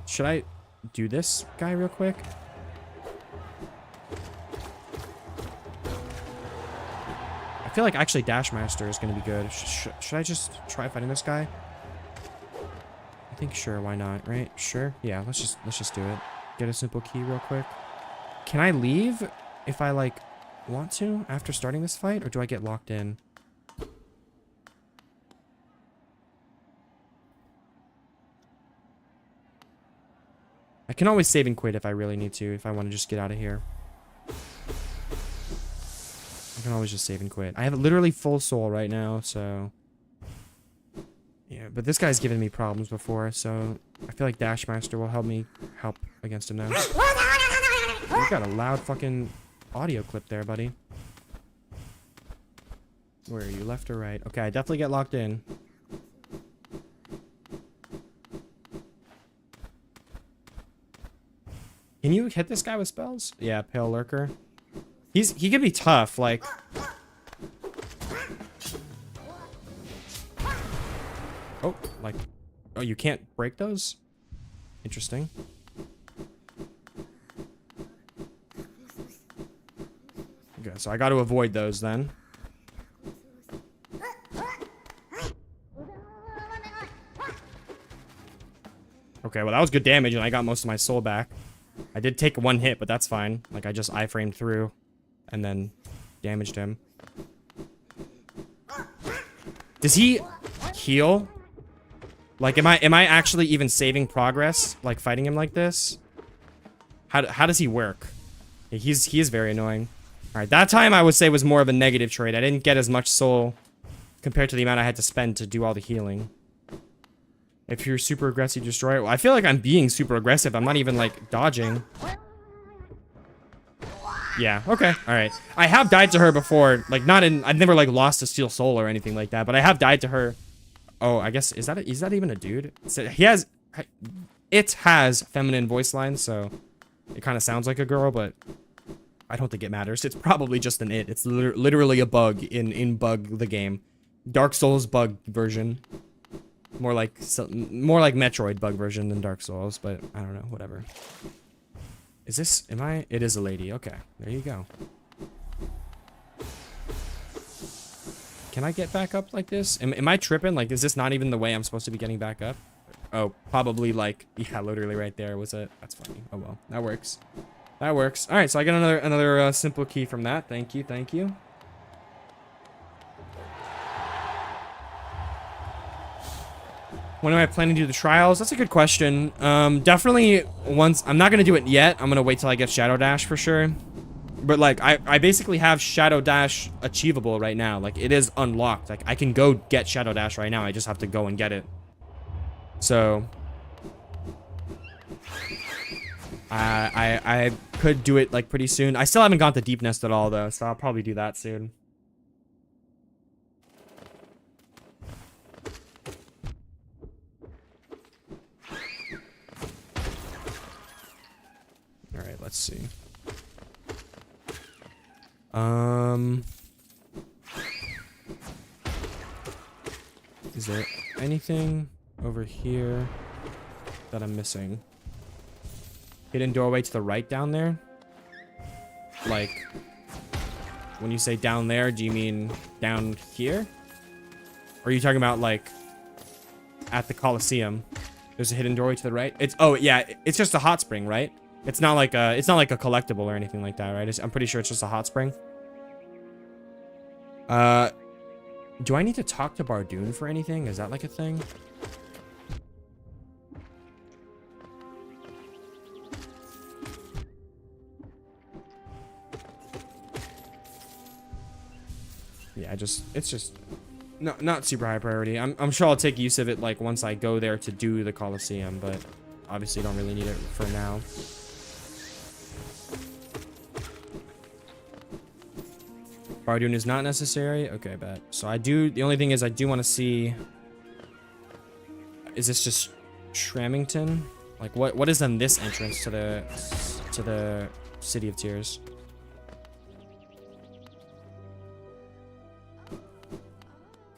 Should I do this guy real quick? I feel like actually Dash Master is going to be good. Should I just try fighting this guy? I think sure, why not, right? Sure. Yeah, let's just do it. Get a simple key real quick. Can I leave if I like want to after starting this fight, or do I get locked in? I can always save and quit if I really need to, if I want to just get out of here. I can always just save and quit. I have literally full soul right now, so... Yeah, but this guy's given me problems before, so I feel like Dash Master will help against him now. You got a loud fucking audio clip there, buddy. Where are you, left or right? Okay, I definitely get locked in. Can you hit this guy with spells? Yeah, Pale Lurker. He can be tough, like... Oh, like... Oh, you can't break those? Interesting. Okay, so I got to avoid those then. Okay, well that was good damage and I got most of my soul back. I did take one hit, but that's fine. Like, I just iframed through and then damaged him. Does he heal? Like, am I actually even saving progress, like, fighting him like this? How does he work? He is very annoying. Alright, that time I would say was more of a negative trade. I didn't get as much soul compared to the amount I had to spend to do all the healing. If you're super aggressive, you destroy it. Well, I feel like I'm being super aggressive. I'm not even, like, dodging. Yeah, okay, alright. I have died to her before. Like, not in... I've never, like, lost a steel soul or anything like that. But I have died to her. Oh, I guess... Is that even a dude? He has... It has feminine voice lines, so... It kind of sounds like a girl, but... I don't think it matters. It's probably just an it. It's literally a bug in Bug the game. Dark Souls bug version. More like Metroid bug version than Dark Souls, but I don't know, whatever. Is this, it is a lady. Okay, there you go. Can I get back up like this? Am I tripping? Like, is this not even the way I'm supposed to be getting back up? Oh, probably like, yeah, literally right there was it. That's funny. Oh well, that works. That works. All right, so I got another simple key from that. Thank you, thank you. When am I planning to do the trials? That's a good question. Definitely once... I'm not going to do it yet. I'm going to wait till I get Shadow Dash for sure. But, like, I basically have Shadow Dash achievable right now. Like, it is unlocked. Like, I can go get Shadow Dash right now. I just have to go and get it. So... I could do it, like, pretty soon. I still haven't got the Deep Nest at all, though. So I'll probably do that soon. Alright, let's see. Is there anything over here that I'm missing? Hidden doorway to the right down there? Like, when you say down there, do you mean down here? Or are you talking about, like, at the Colosseum? There's a hidden doorway to the right? Oh, yeah, it's just a hot spring, right? It's not like a collectible or anything like that, right? I'm pretty sure it's just a hot spring. Do I need to talk to Bardoon for anything? Is that like a thing? Yeah, it's just not super high priority. I'm sure I'll take use of it like once I go there to do the Colosseum, but obviously don't really need it for now. Bardoon is not necessary. Okay, bet. So I do. The only thing is I do want to see. Is this just Shramington? Like what is on this entrance to the City of Tears?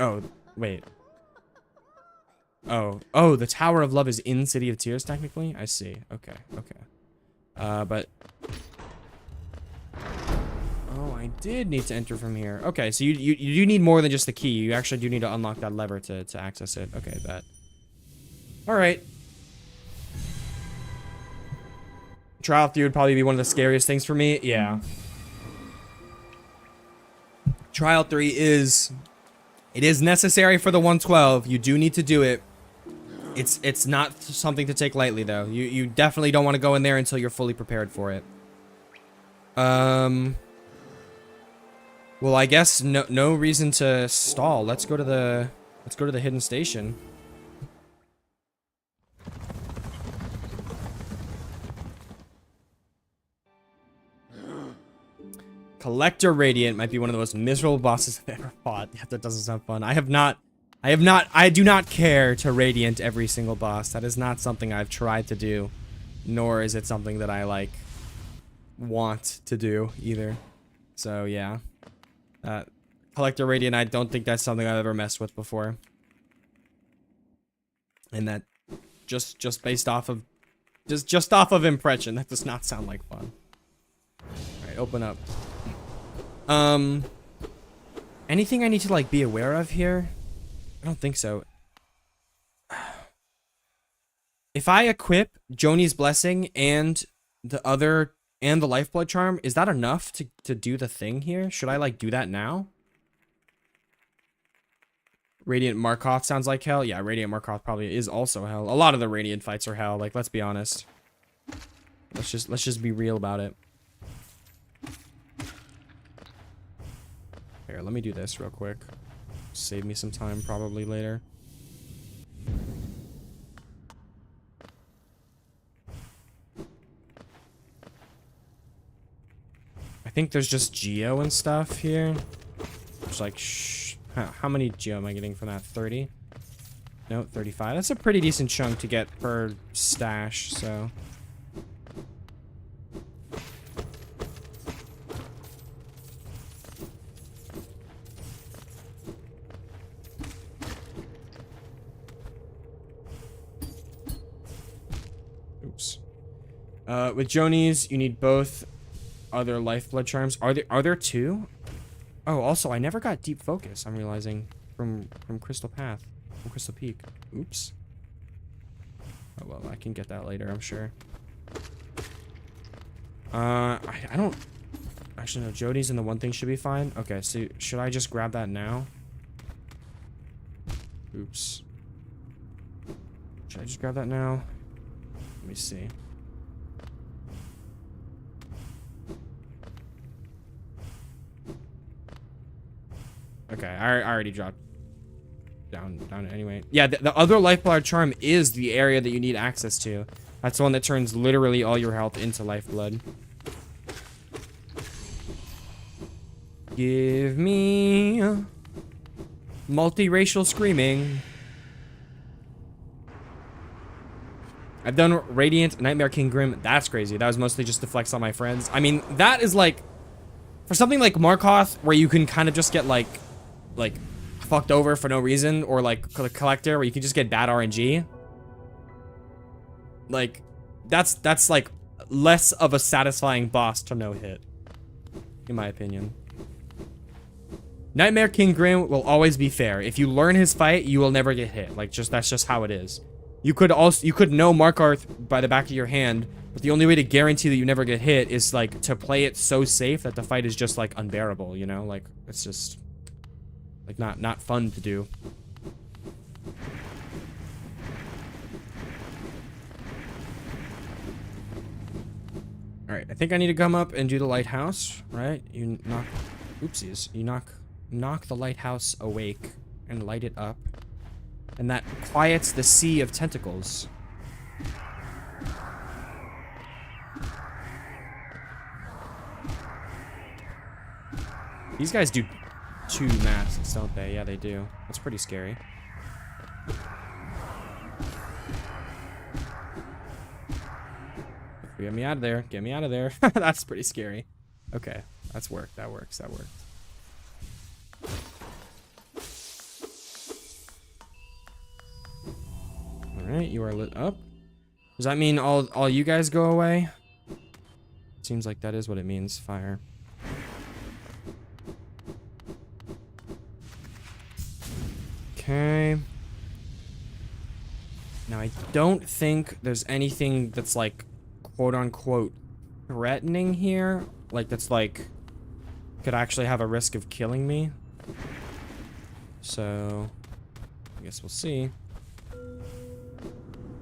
Oh, wait. Oh, the Tower of Love is in City of Tears, technically? I see. Okay. But... Oh, I did need to enter from here. Okay, so you do need more than just the key. You actually do need to unlock that lever to access it. Okay, bet. Alright. Trial 3 would probably be one of the scariest things for me. Yeah. Trial 3 is... It is necessary for the 112. You do need to do it. It's not something to take lightly, though. You definitely don't want to go in there until you're fully prepared for it. Well, I guess no reason to stall. Let's go to the hidden station. Collector Radiant might be one of the most miserable bosses I've ever fought. Yeah, that doesn't sound fun. I do not care to Radiant every single boss. That is not something I've tried to do. Nor is it something that I, like, want to do, either. So, yeah. Collector Radiant, I don't think that's something I've ever messed with before. And that, just based off of, just off of impression, that does not sound like fun. Alright, open up. Anything I need to, like, be aware of here? I don't think so. If I equip Joni's Blessing and the Lifeblood Charm, is that enough to do the thing here? Should I, like, do that now? Radiant Markoth sounds like hell. Yeah, Radiant Markoth probably is also hell. A lot of the Radiant fights are hell. Like, let's be honest. Let's just be real about it. Here, let me do this real quick. Save me some time probably later. I think there's just Geo and stuff here. It's like, how many Geo am I getting from that? 30? No, 35. That's a pretty decent chunk to get per stash, so. Oops. With Jonies, you need both other lifeblood charms. Are there two? Oh, also, I never got deep focus, I'm realizing, from Crystal Path, from Crystal Peak. Oops. Oh, well, I can get that later, I'm sure. I don't... Actually, no, Jody's and the one thing should be fine. Okay, so should I just grab that now? Oops. Should I just grab that now? Let me see. Okay, I already dropped down anyway. Yeah, the other lifeblood charm is the area that you need access to. That's the one that turns literally all your health into lifeblood. Give me multiracial screaming. I've done Radiant, Nightmare King Grim. That's crazy. That was mostly just to flex on my friends. I mean, that is like, for something like Markoth, where you can kind of just get like fucked over for no reason, or like Collector, where you can just get bad RNG. Like, that's like less of a satisfying boss to no hit, in my opinion. Nightmare King Grim will always be fair. If you learn his fight, you will never get hit. Like, that's just how it is. You could know Markoth by the back of your hand, but the only way to guarantee that you never get hit is like to play it so safe that the fight is just like unbearable, you know? Like, it's just like not fun to do. All right, I think I need to come up and do the lighthouse, right? You knock, oopsies. You knock the lighthouse awake and light it up. And that quiets the sea of tentacles. These guys do 2 masks, don't they? Yeah, they do. That's pretty scary. Get me out of there. Get me out of there. That's pretty scary. Okay, that's worked. That works. That worked. Alright, you are lit up. Does that mean all you guys go away? Seems like that is what it means. Fire. Okay. Now, I don't think there's anything that's like, quote-unquote, threatening here. Like, that's like, could actually have a risk of killing me. So, I guess we'll see.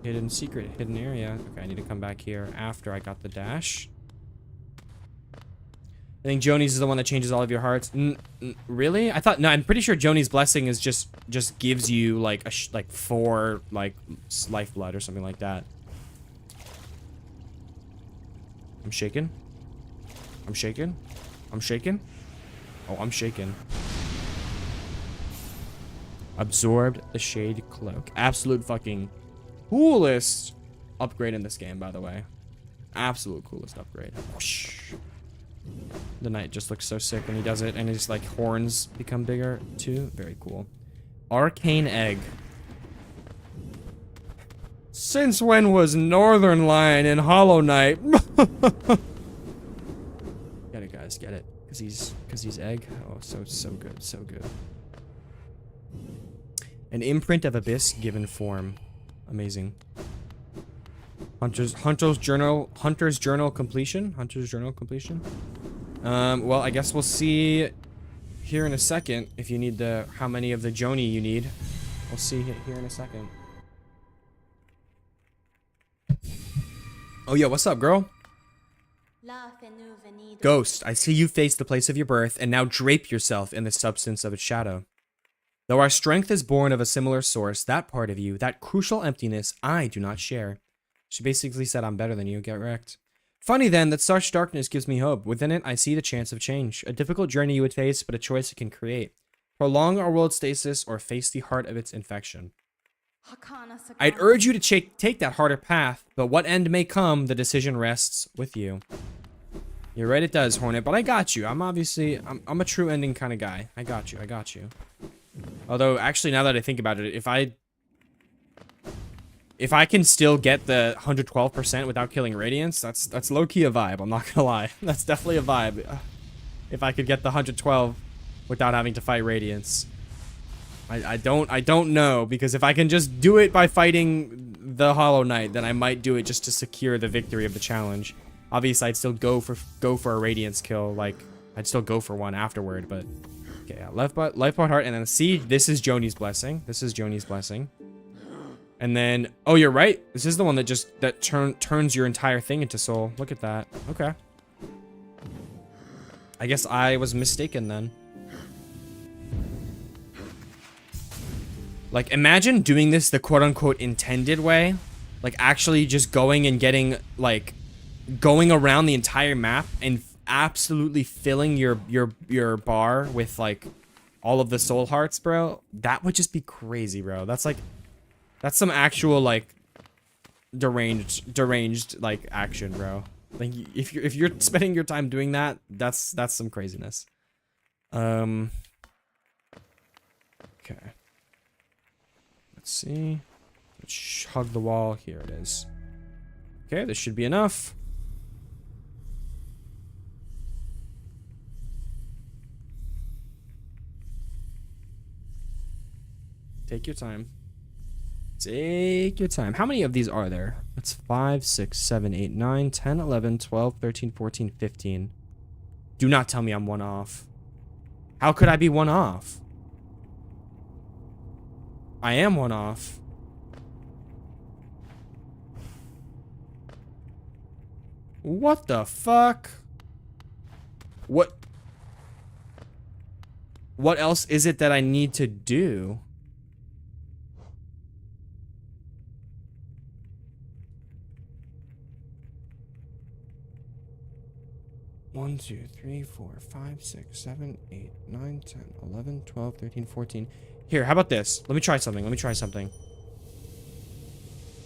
Hidden secret, hidden area. Okay, I need to come back here after I got the dash. I think Joni's is the one that changes all of your hearts. Really? I thought, no, I'm pretty sure Joni's blessing is just gives you like a 4 like lifeblood or something like that. I'm shaking. I'm shaking. I'm shaking. Oh, I'm shaking. Absorbed the shade cloak. Absolute fucking coolest upgrade in this game, by the way. Absolute coolest upgrade. Whoosh. The knight just looks so sick when he does it, and his like horns become bigger too. Very cool. Arcane egg. Since when was Northern Lion in Hollow Knight? Get it, guys, get it. Cause he's egg. Oh, so good, so good. An imprint of abyss given form. Amazing. Hunter's journal completion. Well, I guess we'll see here in a second if you need the how many of the Joni you need. We'll see here in a second. Oh, yo, what's up, girl? Ghost, I see you face the place of your birth, and now drape yourself in the substance of its shadow. Though our strength is born of a similar source, that part of you, that crucial emptiness, I do not share. She basically said, I'm better than you, get wrecked. Funny then, that such darkness gives me hope. Within it, I see the chance of change. A difficult journey you would face, but a choice it can create. Prolong our world's stasis, or face the heart of its infection. I'd urge you to take that harder path, but what end may come, the decision rests with you. You're right, it does, Hornet, but I got you. I'm obviously, I'm a true ending kind of guy. I got you, I got you. Although, actually, now that I think about it, if I can still get the 112% without killing Radiance, that's low-key a vibe, I'm not gonna lie. That's definitely a vibe. If I could get the 112 without having to fight Radiance. I don't know, because if I can just do it by fighting the Hollow Knight, then I might do it just to secure the victory of the challenge. Obviously, I'd still go for a Radiance kill, like, I'd still go for one afterward, but... Okay, yeah, life part, heart, and then see, this is Joni's blessing. This is Joni's blessing. And then, oh, you're right. This is the one that turns your entire thing into soul. Look at that. Okay. I guess I was mistaken then. Like, imagine doing this the quote-unquote intended way. Like, actually just going and getting, like, going around the entire map and absolutely filling your bar with, like, all of the soul hearts, bro. That would just be crazy, bro. That's some actual, like, deranged, like, action, bro. Like, if you're spending your time doing that, that's some craziness. Okay. Let's see. Let's hug the wall. Here it is. Okay, this should be enough. Take your time. Take your time. How many of these are there? That's 5, 6, 7, 8, 9, 10, 11, 12, 13, 14, 15. Do not tell me I'm one off. How could I be one off? I am one off. What the fuck? What else is it that I need to do? One, 2, 3, 4, 5, 6, 7, 8, 9, 10, 11, 12, 13, 14. Here, how about this? Let me try something.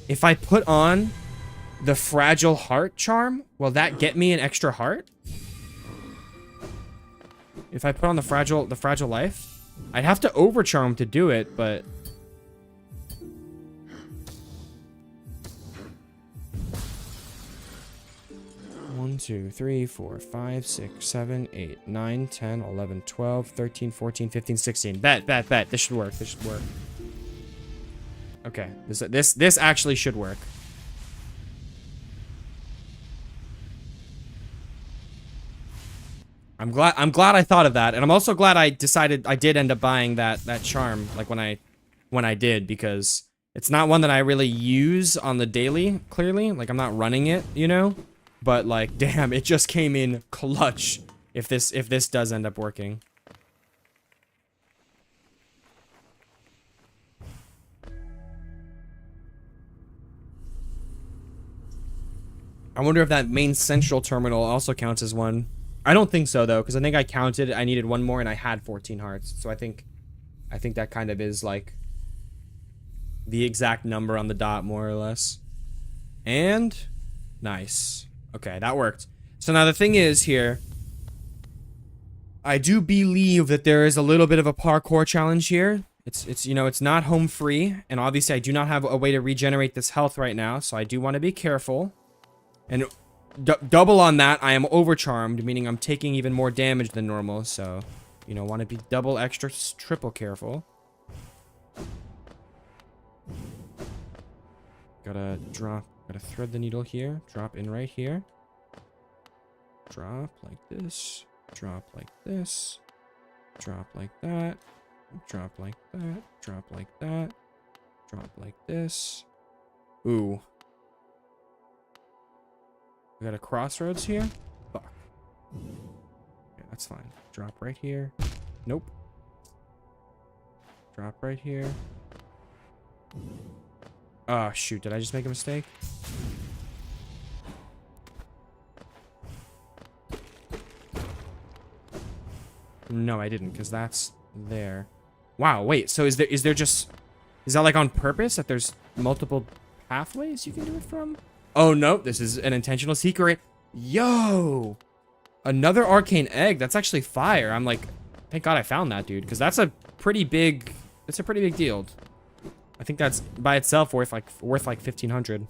If I put on the fragile heart charm, will that get me an extra heart? If I put on the fragile life? I'd have to overcharm to do it, but... One, 2, 3, 4, 5, 6, 7, 8, 9, 10, 11, 12, 13, 14, 15, 16. Bet. This should work. Okay. This actually should work. I'm glad I thought of that, and I'm also glad I did end up buying that charm, like when I did, because it's not one that I really use on the daily, clearly. Like, I'm not running it, you know? But, like, damn, it just came in clutch if this does end up working. I wonder if that main central terminal also counts as one. I don't think so, though, because I think I counted, I needed one more, and I had 14 hearts. So I think that kind of is, like, the exact number on the dot, more or less. And... nice. Okay, that worked. So now the thing is here, I do believe that there is a little bit of a parkour challenge here. It's you know, it's not home free, and obviously I do not have a way to regenerate this health right now, so I do want to be careful. And double on that, I am overcharmed, meaning I'm taking even more damage than normal, so, you know, want to be double, extra, triple careful. Gotta thread the needle here. Drop in right here. Drop like this. Drop like this. Drop like that. Drop like that. Drop like that. Drop like this. Ooh. We got a crossroads here? Fuck. Okay, that's fine. Drop right here. Nope. Drop right here. Oh, shoot. Did I just make a mistake? No, I didn't, because that's there. Wow, wait. So is there just... Is that like on purpose that there's multiple pathways you can do it from? Oh, no. This is an intentional secret. Yo! Another arcane egg. That's actually fire. I'm like... Thank God I found that, dude. Because that's a pretty big... It's a pretty big deal. I think that's by itself worth like 1,500.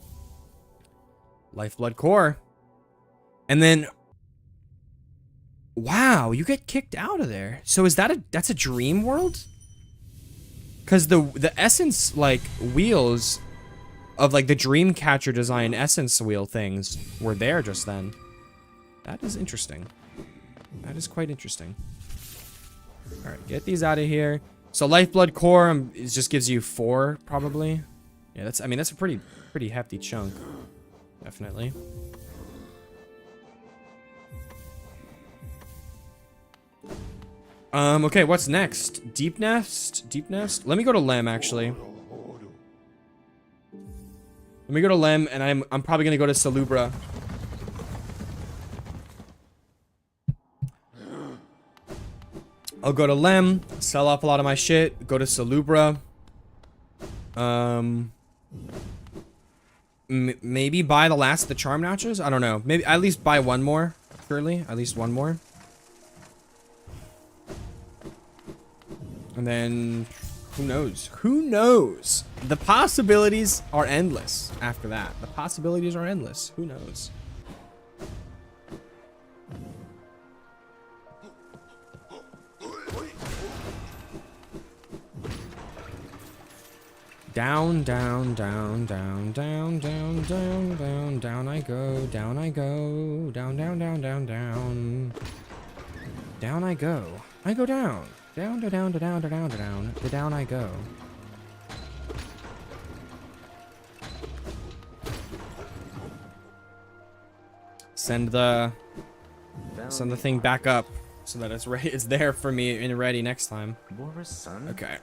Lifeblood core. And then... Wow, you get kicked out of there. So is that that's a dream world? Because the essence, like, wheels of, like, the Dreamcatcher design essence wheel things were there just then. That is interesting. That is quite interesting. Alright, get these out of here. So Lifeblood core it just gives you 4, probably. Yeah, that's, I mean, that's a pretty hefty chunk. Definitely. Okay, what's next? Deep Nest? Deep Nest? Let me go to Lem, actually. Let me go to Lem, and I'm probably gonna go to Salubra. I'll go to Lem, sell off a lot of my shit, go to Salubra. Maybe buy the last of the charm notches? I don't know. Maybe at least buy one more. Surely, at least one more. And then, who knows? Who knows? The possibilities are endless after that. The possibilities are endless. Who knows? Down, down, down, down, down, down, down, down, down I go, down I go, down, down, down, down, down. Down I go. I go down. Down, down, down, down, down, down, down I go. Send the thing back up so that it's ready. It's there for me and ready next time. Okay.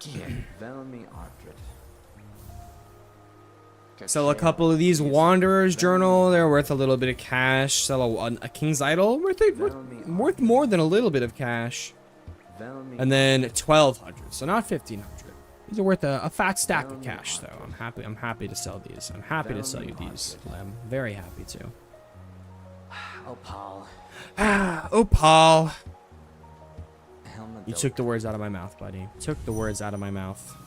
Sell a couple of these Wanderer's Journal. They're worth a little bit of cash. Sell a King's Idol. Worth more than a little bit of cash. And then 1,200, so not 1,500. These are worth a fat stack of cash, though. I'm happy to sell these. I'm happy to sell you these, Lem. Very happy to. Opal. Opal. You took the words out of my mouth, buddy. Took the words out of my mouth.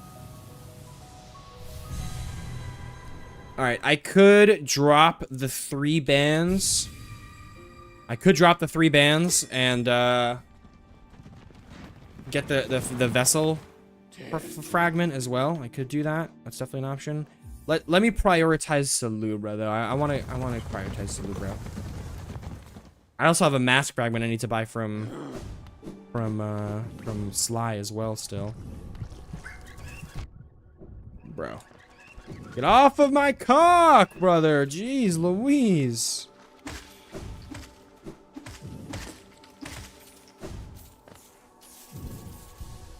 All right, I could drop the 3 bands. I could drop the 3 bands and get the vessel fragment as well. I could do that. That's definitely an option. Let me prioritize Salubra though. I want to prioritize Salubra. I also have a mask fragment I need to buy from Sly as well still. Bro. Get off of my cock, brother. Jeez Louise.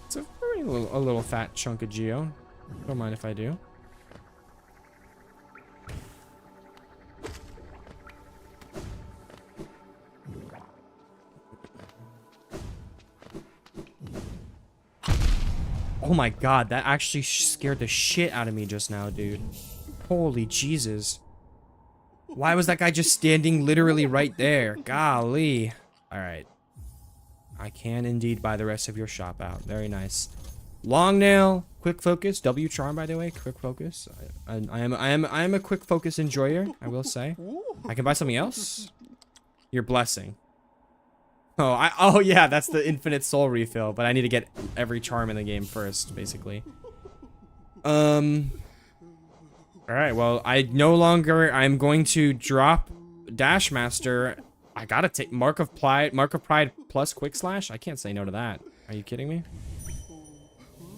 It's a little fat chunk of geo. Don't mind if I do. Oh my god, that actually scared the shit out of me just now, dude. Holy Jesus. Why was that guy just standing literally right there? Golly. Alright. I can indeed buy the rest of your shop out. Very nice. Long nail, quick focus, W charm by the way, quick focus. I am a quick focus enjoyer, I will say. I can buy something else. Your blessing. Oh yeah, that's the infinite soul refill, but I need to get every charm in the game first, basically. Alright, well, I'm going to drop Dashmaster. I gotta take Mark of Pride plus Quick Slash. I can't say no to that. Are you kidding me?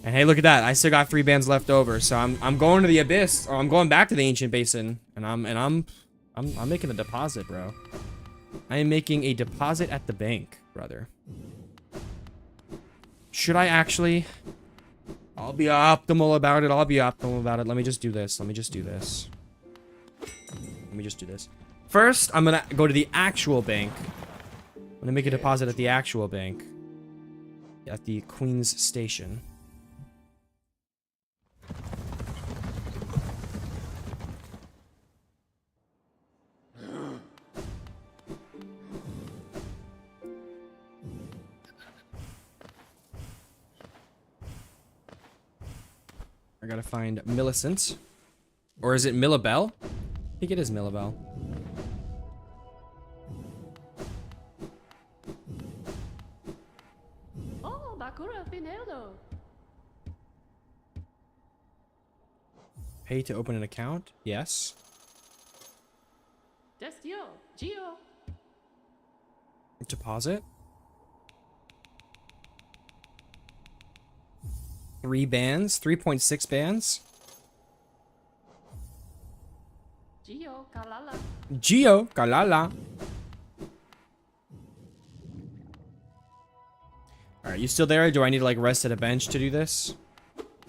And hey, look at that. I still got 3 bands left over. So I'm going to the Abyss, or I'm going back to the Ancient Basin, and I'm making a deposit, bro. I am making a deposit at the bank, brother. Should I actually? I'll be optimal about it. I'll be optimal about it. Let me just do this. Let me just do this. Let me just do this. First, I'm gonna go to the actual bank. I'm gonna make a deposit at the actual bank. At the Queen's Station. I gotta find Millicent. Or is it Millabelle? I think it is Millabelle. Oh, Bakura Finello. Pay to open an account? Yes. Destio, Gio. Deposit? 3 bands? 3.6 bands? Gio, Kalala. Gio, Kalala. Alright, you still there? Do I need to like rest at a bench to do this?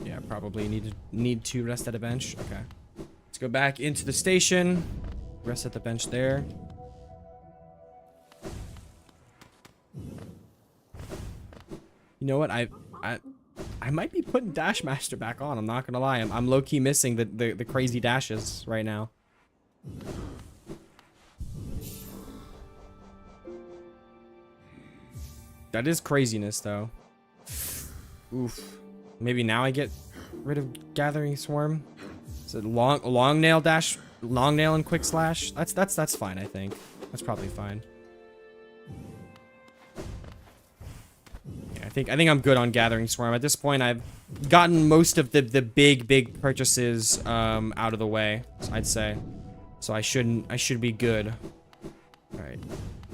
Yeah, probably need to rest at a bench. Okay. Let's go back into the station. Rest at the bench there. You know what? I might be putting Dash Master back on. I'm not gonna lie. I'm low key missing the crazy dashes right now. That is craziness though. Oof. Maybe now I get rid of Gathering Swarm. Is it long nail dash, long nail and quick slash? That's fine. I think that's probably fine. I think I'm good on Gathering Swarm. At this point, I've gotten most of the big purchases out of the way, I'd say. So I should be good. All right.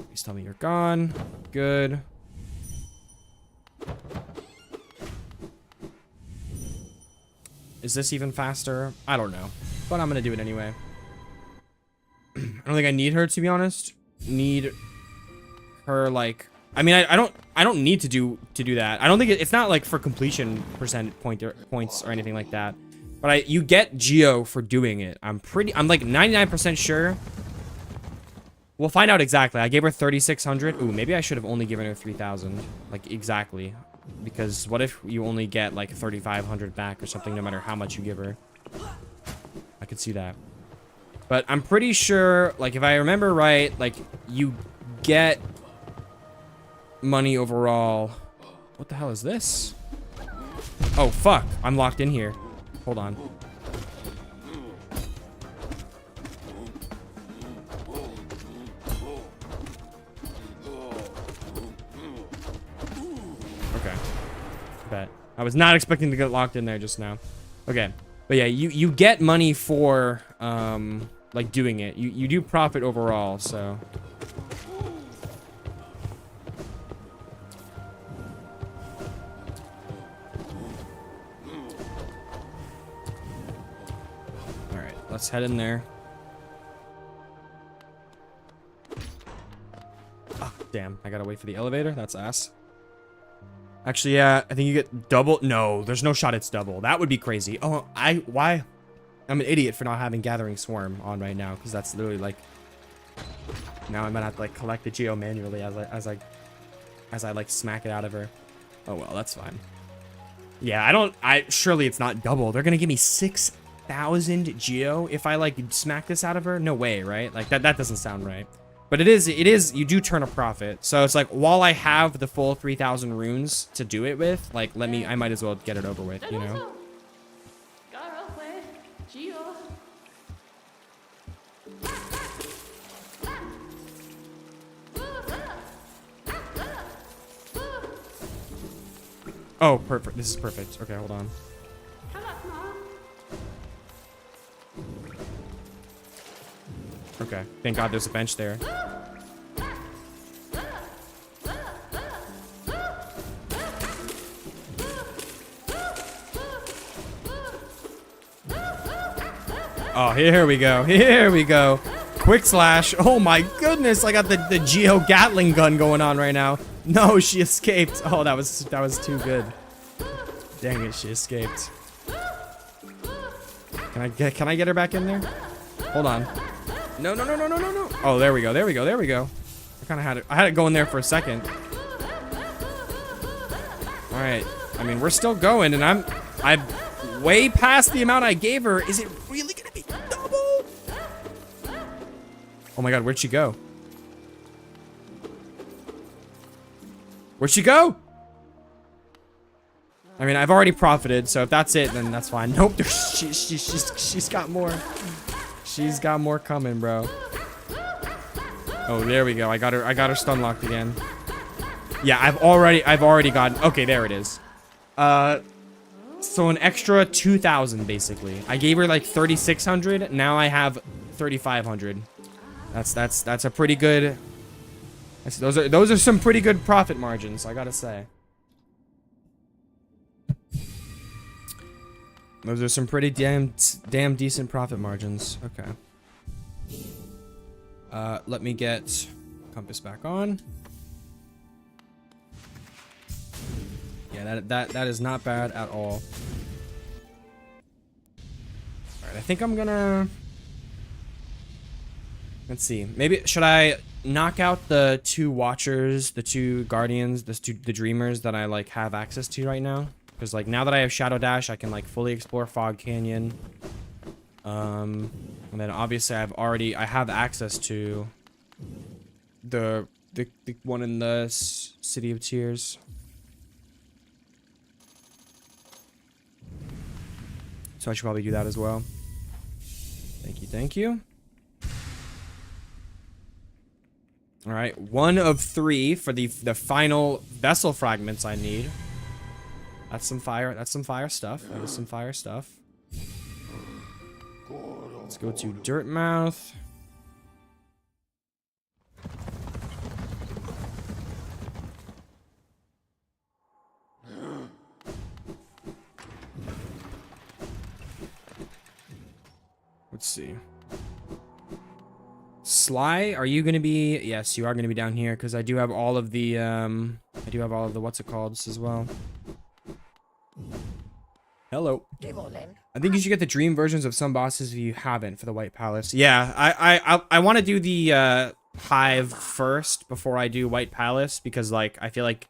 Please tell me you're gone. Good. Is this even faster? I don't know, but I'm gonna do it anyway. I don't think I need her, to be honest. Need her like. I mean, I don't need to do that. I don't think it's not like for completion points or anything like that. But you get Geo for doing it. I'm like 99% sure. We'll find out exactly. I gave her 3,600. Ooh, maybe I should have only given her 3,000. Like exactly, because what if you only get like 3,500 back or something, no matter how much you give her? I could see that. But I'm pretty sure, like if I remember right, like you get money overall. What the hell is this? Oh fuck, I'm locked in here. Hold on. Okay. Bet. I was not expecting to get locked in there just now. Okay. But yeah, you get money for like doing it. You do profit overall, so let's head in there. Oh, damn. I gotta wait for the elevator. That's ass. Actually, yeah. I think you get double. No, there's no shot it's double. That would be crazy. Oh, why? I'm an idiot for not having Gathering Swarm on right now, because that's literally like. Now I'm gonna have to like collect the Geo manually as I like smack it out of her. Oh well, that's fine. Yeah, surely it's not double. They're gonna give me 6,000 Geo if I like smack this out of her? No way, right? Like that doesn't sound right. But it is you do turn a profit. So it's like while I have the full 3,000 runes to do it with, like I might as well get it over with, you know. Oh, perfect. This is perfect. Okay, hold on. Okay, thank God there's a bench there. Oh, here we go. Here we go. Quick slash. Oh my goodness. I got the Geo Gatling gun going on right now. No, she escaped. Oh, that was too good. Dang it, she escaped. Can I get her back in there? Hold on. No. Oh, there we go. I kind of had it going there for a second. All right. I mean, we're still going, and I'm way past the amount I gave her. Is it really gonna be double? Oh my God, where'd she go? Where'd she go? I mean, I've already profited, so if that's it, then that's fine. Nope, she's got more. She's got more coming, bro. Oh, there we go. I got her stun locked again. Yeah, I've already gotten. Okay, there it is. So an extra 2,000 basically. I gave her like 3,600. Now I have 3,500. That's a pretty good. Those are some pretty good profit margins, I gotta say. Those are some pretty damn decent profit margins. Okay. Let me get compass back on. Yeah, that is not bad at all. All right, I think I'm gonna. Let's see. Maybe should I knock out the 2 watchers, the 2 guardians, the dreamers that I like have access to right now? Because like now that I have Shadow Dash, I can like fully explore Fog Canyon. And then obviously I have access to the one in the City of Tears. So I should probably do that as well. Thank you. All right, 1 of 3 for the final vessel fragments I need. That's some fire stuff. That is some fire stuff. Let's go to Dirtmouth. Let's see. Sly, are you gonna be? Yes, you are gonna be down here because I do have all of the what's it called as well. Hello. I think you should get the dream versions of some bosses if you haven't for the White Palace. Yeah, I want to do the Hive first before I do White Palace because like I feel like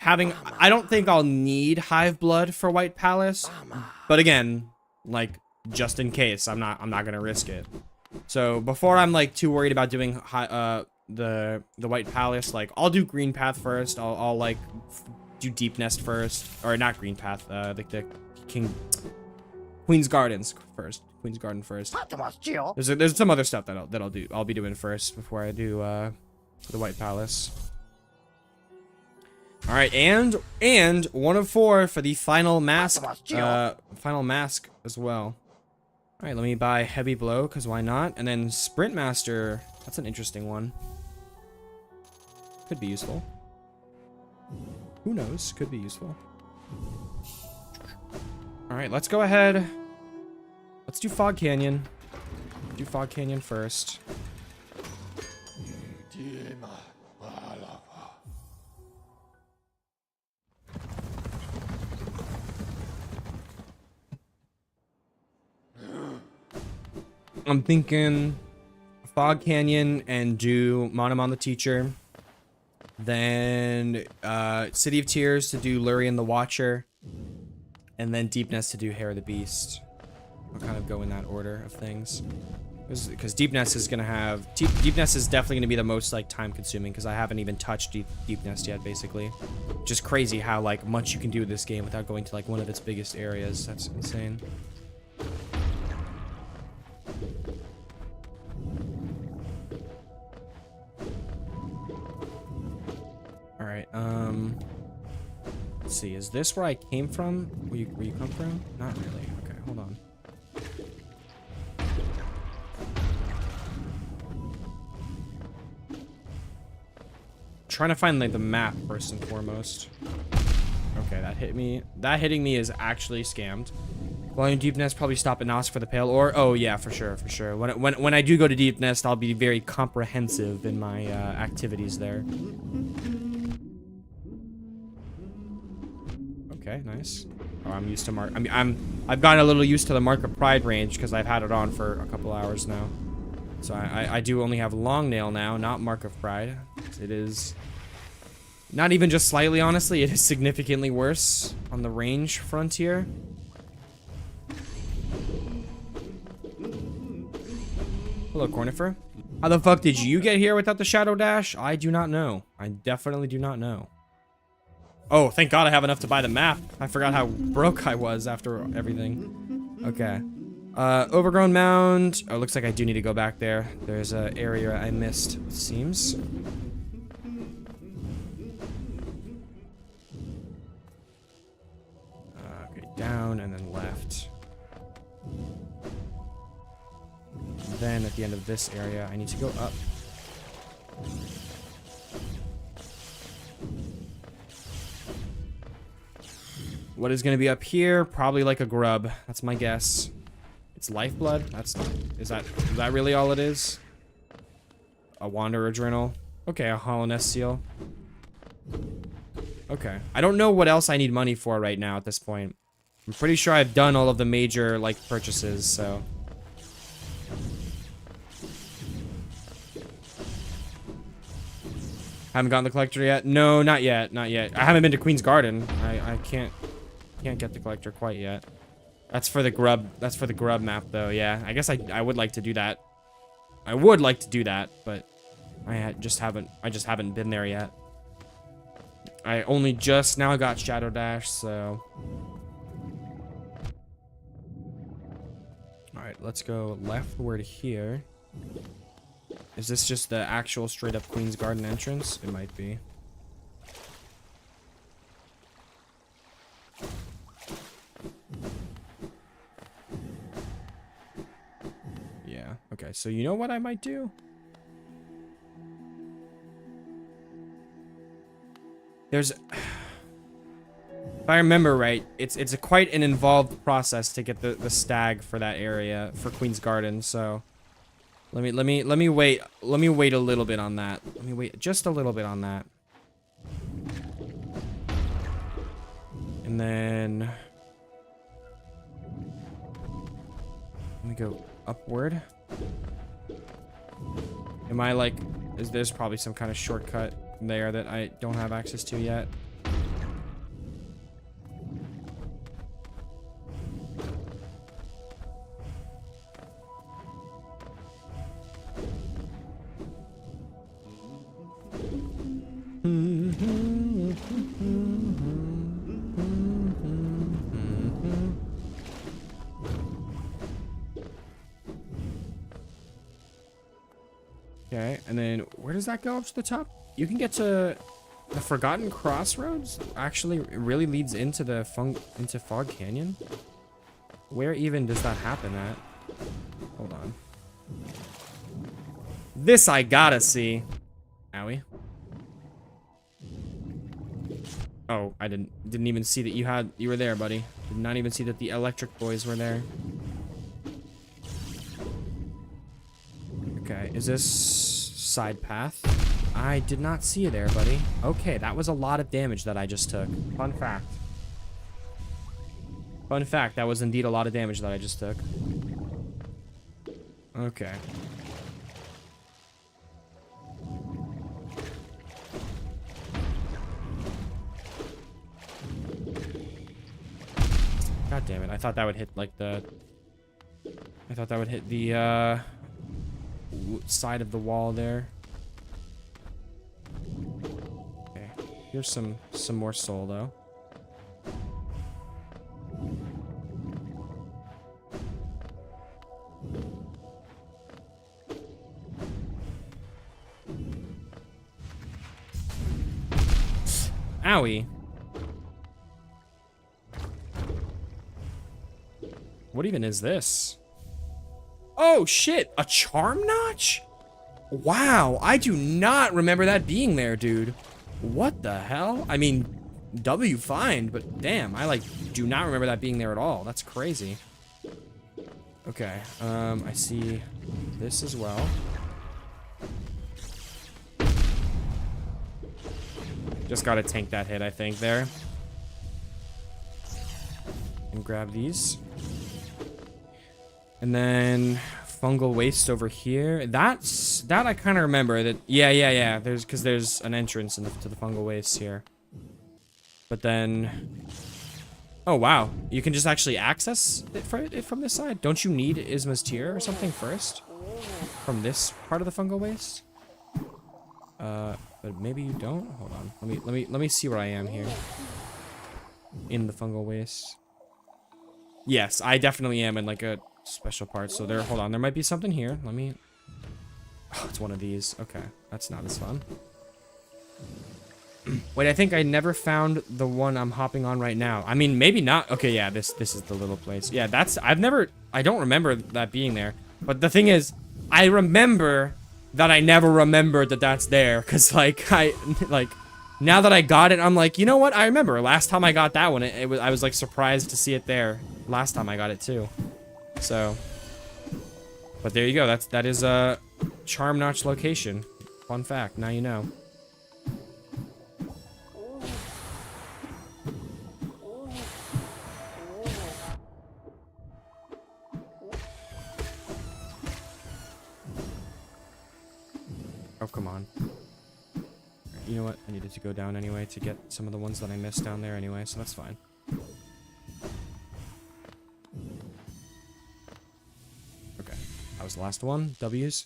I don't think I'll need Hive blood for White Palace, but again, like just in case, I'm not gonna risk it. So before I'm like too worried about doing the White Palace, like I'll do Green Path first. I'll like do Deep Nest first, or not Green Path, like the Queen's Gardens first. Queen's Garden first. There's some other stuff that I'll be doing first before I do the White Palace. All right, and 1 of 4 for the final mask. Final mask as well. All right, let me buy Heavy Blow because why not? And then Sprint Master. That's an interesting one. Could be useful. Who knows? Could be useful. All right, let's go ahead. Let's do Fog Canyon. Do Fog Canyon first. I'm thinking Fog Canyon and do Monomon the Teacher. Then City of Tears to do Lurian the Watcher. And then Deep Nest to do Hair of the Beast. I'll kind of go in that order of things. Because Deep Nest is gonna have Deep Nest is definitely gonna be the most like time consuming because I haven't even touched Deep Nest yet, basically. Just crazy how like much you can do with this game without going to like one of its biggest areas. That's insane. All right. Let's see. Is this where I came from? Where you come from? Not really. Okay, hold on. Trying to find like the map first and foremost. Okay, that hit me. That hitting me is actually scammed. Volume Deep Nest, probably stop at Nos for the Pale Ore. Oh yeah, for sure, for sure. When I do go to Deep Nest, I'll be very comprehensive in my activities there. Okay, nice. Oh, I'm used to Mark. I mean, I've gotten a little used to the Mark of Pride range because I've had it on for a couple hours now. So I do only have Long Nail now, not Mark of Pride. It is not even just slightly, honestly. It is significantly worse on the range frontier. Hello, Cornifer. How the fuck did you get here without the Shadow Dash? I do not know. I definitely do not know. Oh, thank God I have enough to buy the map. I forgot how broke I was after everything. Okay. Overgrown Mound. Oh, looks like I do need to go back there. There's an area I missed, it seems. Okay, down and then left. Then at the end of this area, I need to go up. What is going to be up here? Probably like a grub. That's my guess. It's lifeblood. Is that really all it is? A wanderer journal. Okay, a hollow nest seal. Okay. I don't know what else I need money for right now at this point. I'm pretty sure I've done all of the major like purchases, so. Haven't gotten the collector yet? No, not yet. Not yet. I haven't been to Queen's Garden. I can't get the collector quite yet. That's for the grub. That's for the grub map, though. Yeah, I guess I would like to do that. I would like to do that, but I just haven't been there yet. I only just now got Shadow Dash, so. All right, let's go leftward here. Is this just the actual straight up Queen's Garden entrance? It might be. Yeah, okay, so you know what I might do? There's... If I remember right, it's a quite an involved process to get the stag for that area, for Queen's Garden, so... Let me wait a little bit on that. Let me wait just a little bit on that. And then let me go upward. Am I like, there's probably some kind of shortcut there that I don't have access to yet. Okay, and then where does that go up to the top? You can get to the Forgotten Crossroads. Actually, it really leads into the into Fog Canyon. Where even does that happen at? Hold on. This I gotta see. Owie. Oh, I didn't even see that you were there, buddy. Did not even see that the electric boys were there. Okay, is this side path? I did not see you there, buddy. Okay, that was a lot of damage that I just took. Fun fact. Fun fact, that was indeed a lot of damage that I just took. Okay. God damn it, I thought that would hit like the... I thought that would hit the, side of the wall there. Okay, here's some more soul though. Owie. What even is this? Oh shit, a charm notch? Wow, I do not remember that being there, dude. What the hell? I mean, W find, but damn, I like do not remember that being there at all. That's crazy. Okay, I see this as well. Just gotta tank that hit, I think, there. And grab these. And then fungal waste over here. That I kind of remember. That yeah. There's an entrance to the fungal waste here. But then, oh wow, you can just actually access it from this side. Don't you need Isma's tier or something first from this part of the fungal waste? But maybe you don't. Hold on. Let me see where I am here in the fungal waste. Yes, I definitely am in like a special part. So there. Hold on. There might be something here. Let me. Oh, it's one of these. Okay, that's not as fun. Wait, I think I never found the one I'm hopping on right now. I mean, maybe not. Okay, yeah, this is the little place. Yeah, I don't remember that being there. But the thing is, I remember that I never remembered that that's there. Because, like, now that I got it, I'm like, you know what? I remember last time I got that one, I was, like, surprised to see it there. Last time I got it, too. So, but there you go. That is a Charm Notch location. Fun fact. Now you know. Oh, come on. You know what? I needed to go down anyway to get some of the ones that I missed down there anyway, so that's fine. Okay. That was the last one. W's.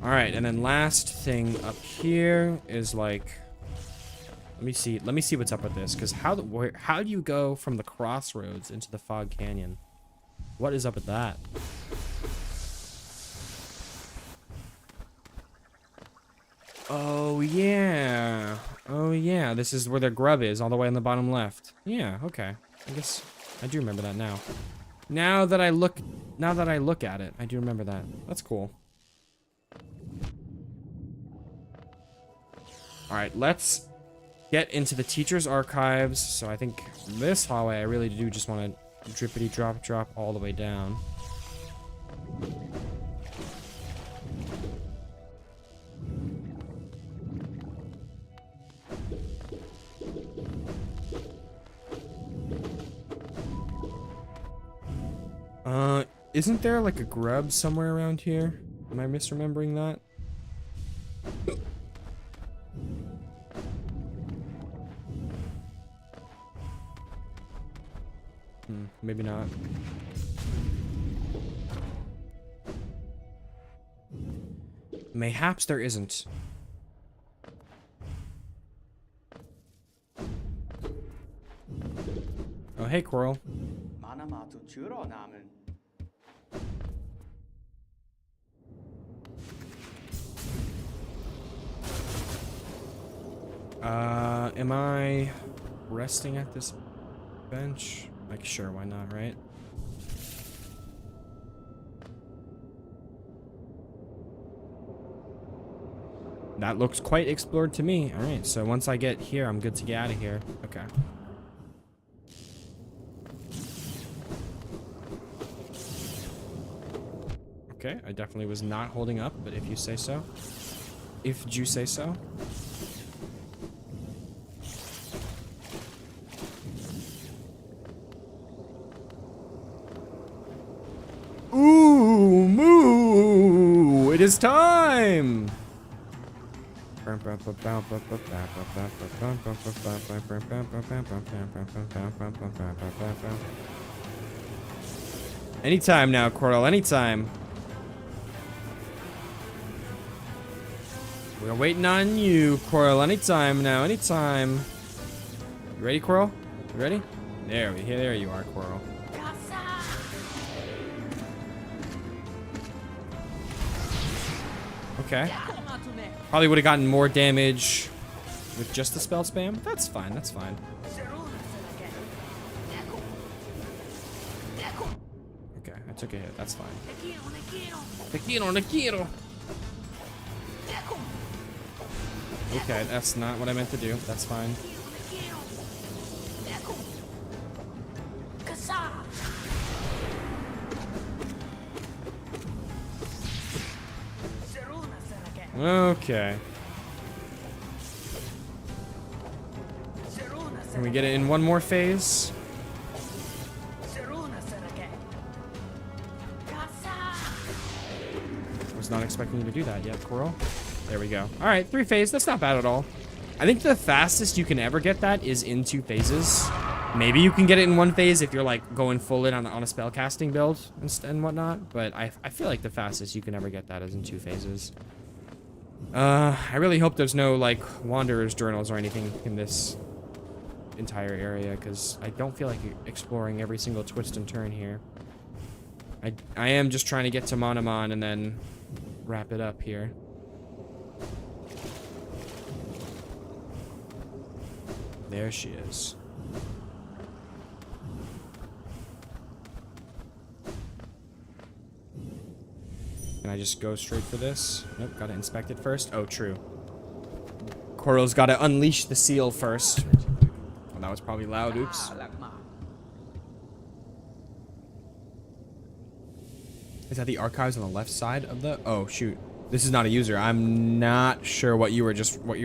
Alright, and then last thing up here is like... Let me see what's up with this, because how do you go from the crossroads into the Fog Canyon? What is up with that? Oh, yeah. Oh, yeah. This is where the grub is, all the way on the bottom left. Yeah, okay. I guess I do remember that now. Now that I look at it, I do remember that. That's cool. Alright, let's get into the teacher's archives. So I think this hallway, I really do just want to drippity drop all the way down. Isn't there like a grub somewhere around here? Am I misremembering that? Maybe not. Mayhaps there isn't. Oh, hey, Coral. Am I resting at this bench? Like, sure, why not, right? That looks quite explored to me. Alright, so once I get here, I'm good to get out of here. Okay. Okay, I definitely was not holding up, but if you say so. If you say so. Ooh, moo! It is time! Anytime now, Coral, anytime. We're waiting on you, Coral, anytime now, anytime. You ready, Coral? You ready? There you are, Coral. Okay. Probably would have gotten more damage with just the spell spam. That's fine, that's fine. Okay, I took a hit, that's fine. Tequilo. Okay, that's not what I meant to do. That's fine. Okay. Can we get it in one more phase? Was not expecting you to do that yet, Coral. There we go. All right, 3 phase. That's not bad at all. I think the fastest you can ever get that is in 2 phases. Maybe you can get it in 1 phase if you're like going full in on a spell casting build and whatnot. But I feel like the fastest you can ever get that is in 2 phases. I really hope there's no like wanderer's journals or anything in this entire area, because I don't feel like exploring every single twist and turn here. I am just trying to get to Monomon and then wrap it up here. There she is. Can I just go straight for this? Nope, gotta inspect it first. Oh, true. Coral's gotta unleash the seal first. Well, that was probably loud, oops. Is that the archives on the left side of the... Oh, shoot. This is not a user. I'm not sure what you were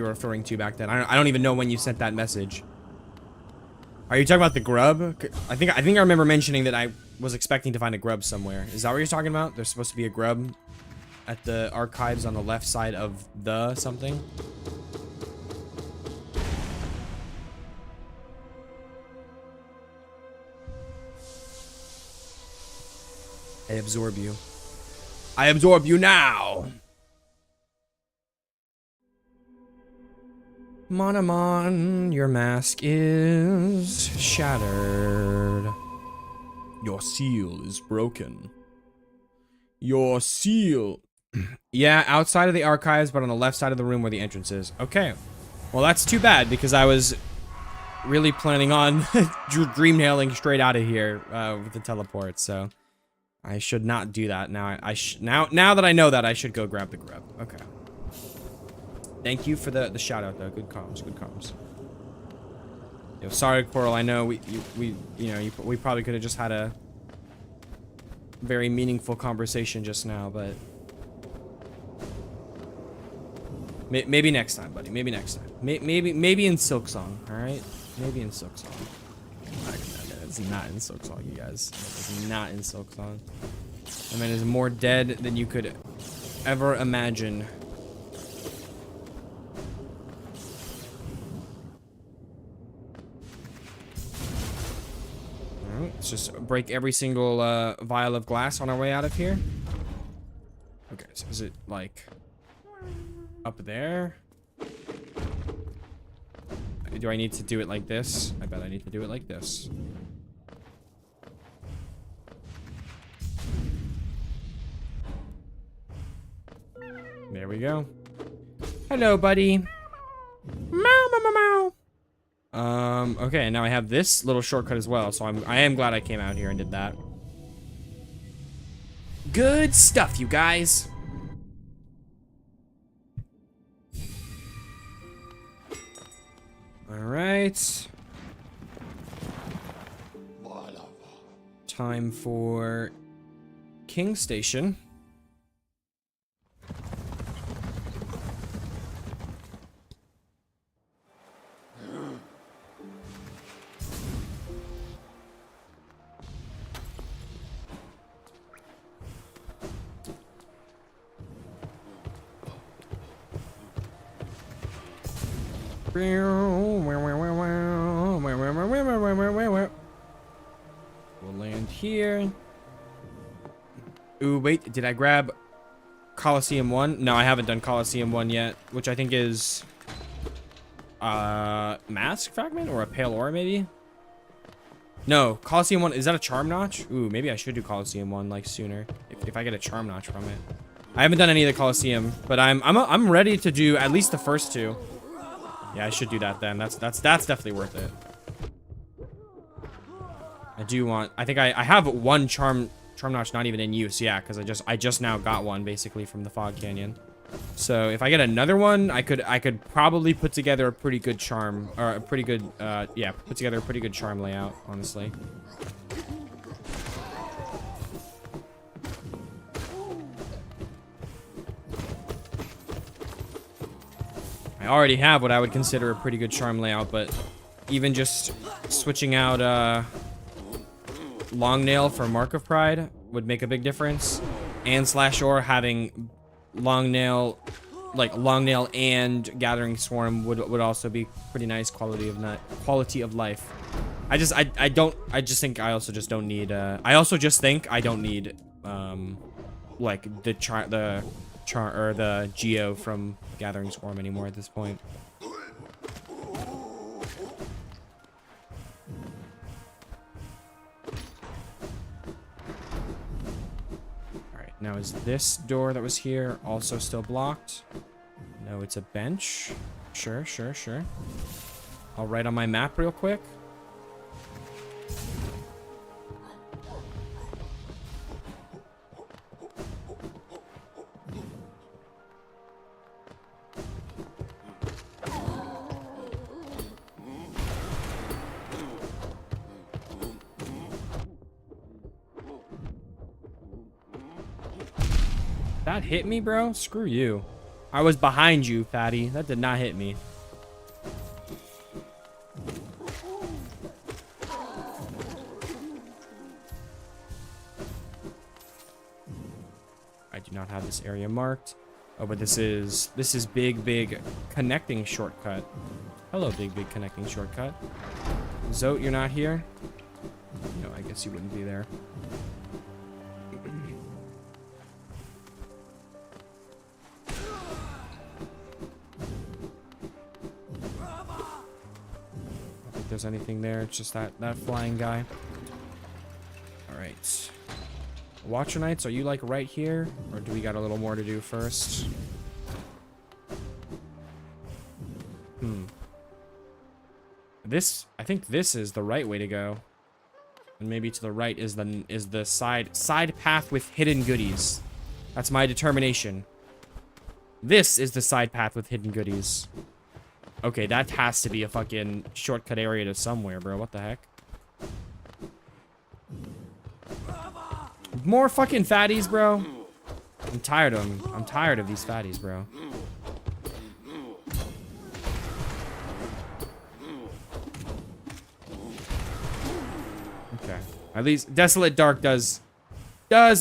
referring to back then. I don't even know when you sent that message. Are you talking about the grub? I think I remember mentioning that I was expecting to find a grub somewhere. Is that what you're talking about? There's supposed to be a grub at the archives on the left side of the something? I absorb you. I absorb you now! Monomon, your mask is shattered. Your seal is broken. Your seal... Yeah, outside of the archives, but on the left side of the room where the entrance is. Okay. Well, that's too bad, because I was really planning on dream nailing straight out of here with the teleport, so... I should not do that. Now now that I know that, I should go grab the grub. Okay. Thank you for the shout out though. Good comms. Good comms. Yo, sorry, Coral. I know we probably could have just had a very meaningful conversation just now, but maybe next time, buddy. Maybe next time. Maybe in Silksong. All right. Maybe in Silksong. It's not in Silksong, you guys. It's not in Silksong. I mean, it's more dead than you could ever imagine. Alright, let's just break every single vial of glass on our way out of here. Okay, so is it like up there? Do I need to do it like this? I bet I need to do it like this. There we go. Hello, buddy. Meow, meow, meow, meow. Okay, now I have this little shortcut as well, so I am glad I came out here and did that. Good stuff, you guys. All right. Time for King Station. We'll land here. Ooh, wait, did I grab Coliseum 1? No, I haven't done Coliseum 1 yet, which I think is Mask Fragment or a Pale Ore, maybe? No, Coliseum 1, is that a Charm Notch? Ooh, maybe I should do Coliseum 1 like sooner if I get a Charm Notch from it. I haven't done any of the Coliseum, but I'm ready to do at least the first 2. Yeah, I should do that then. That's definitely worth it. I do want... I think I have one charm notch not even in use. Yeah, because I just now got one basically from the Fog Canyon. So if I get another one, I could probably put together a pretty good charm, or a pretty good yeah, put together a pretty good charm layout, honestly. already have what I would consider a pretty good charm layout, but even just switching out Long Nail for Mark of Pride would make a big difference. And /or having Long Nail, like Long Nail and Gathering Swarm would also be pretty nice quality of life. I just think I also just don't need like the Geo from Gathering Swarm anymore at this point. Alright, now is this door that was here also still blocked? No, it's a bench. Sure. I'll write on my map real quick. That hit me, bro? Screw you. I was behind you, fatty. That did not hit me. I do not have this area marked. Oh, but this is big connecting shortcut. Hello, big connecting shortcut. Zote, you're not here? No, I guess you wouldn't be there. There's anything there. It's just that flying guy. All right, Watcher Knights, are you like right here, or do we got a little more to do first? I think this is the right way to go, and maybe to the right is the side path with hidden goodies. That's my determination. This is the side path with hidden goodies. Okay, that has to be a fucking shortcut area to somewhere, bro. What the heck? More fucking fatties, bro. I'm tired of them. I'm tired of these fatties, bro. Okay. At least Desolate Dark does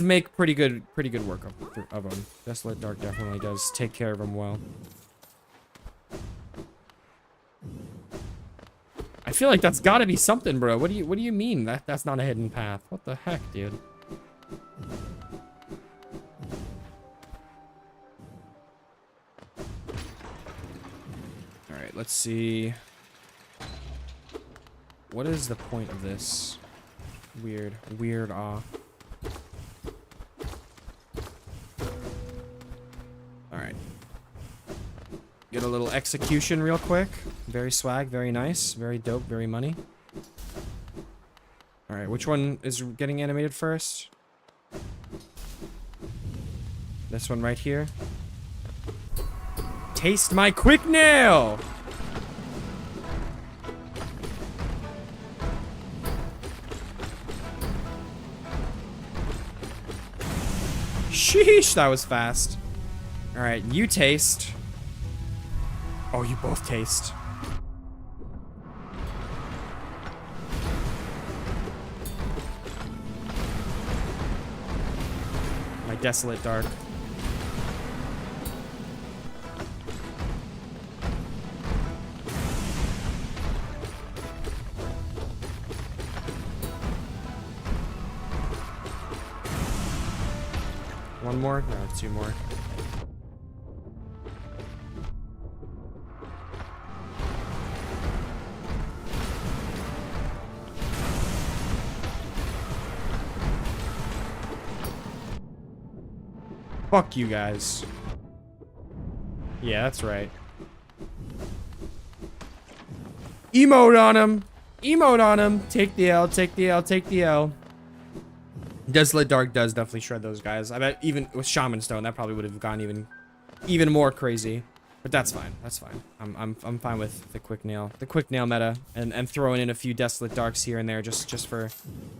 make pretty good work of them. Desolate Dark definitely does take care of them well. I feel like that's gotta be something, bro. What do you mean that's not a hidden path? What the heck, dude? Alright, let's see. What is the point of this? Weird. Alright. Get a little execution real quick. Very swag, very nice, very dope, very money. Alright, which one is getting animated first? This one right here. Taste my quick nail! Sheesh, that was fast. Alright, you taste. Oh, you both taste. My Desolate Dark. One more? No, two more. Fuck you guys. Yeah, that's right. Emote on him. Emote on him. Take the L, take the L, take the L. Desolate Dark does definitely shred those guys. I bet even with Shaman Stone, that probably would have gone even more crazy. But that's fine. That's fine. I'm fine with the quick nail meta, and throwing in a few Desolate Darks here and there just for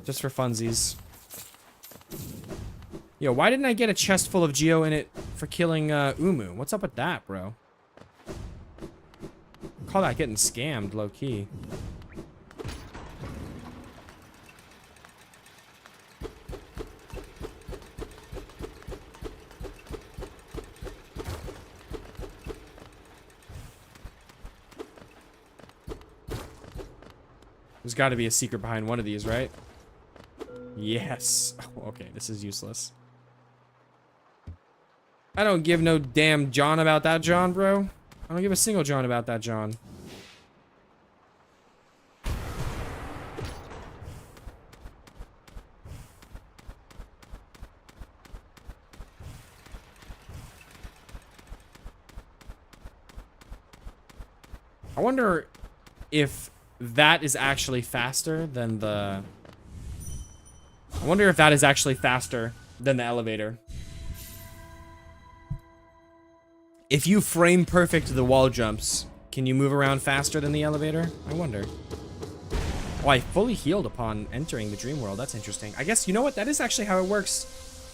funsies. Yo, why didn't I get a chest full of Geo in it for killing Umu? What's up with that, bro? call that getting scammed, low key. There's got to be a secret behind one of these, right? Yes. Oh, okay, this is useless. I don't give no damn John about that John, bro. I don't give a single John about that John. I wonder if that is actually faster than the... I wonder if that is actually faster than the elevator. If you frame perfect the wall jumps, can you move around faster than the elevator? I wonder. Oh, I fully healed upon entering the dream world. That's interesting. I guess, you know what? That is actually how it works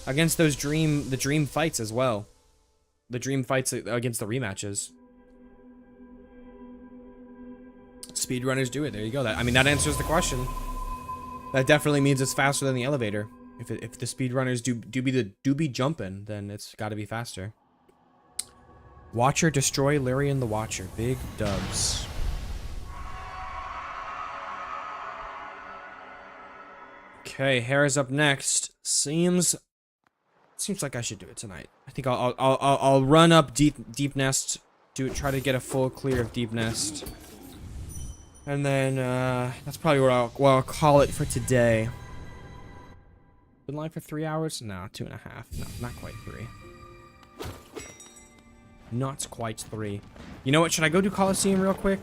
against those the dream fights as well. The dream fights against the rematches. Speedrunners do it. There you go. I mean, that answers the question. That definitely means it's faster than the elevator. If the speedrunners do be jumping, then it's got to be faster. Watcher destroy Lyrian the Watcher. Big dubs. Okay, Hera's up next. Seems like I should do it tonight. I think I'll run up deep nest. Try to get a full clear of deep nest. And then, that's probably what I'll call it for today. Been live for 3 hours? No, 2.5. No, not quite 3. Not quite 3. You know what? Should I go do Coliseum real quick?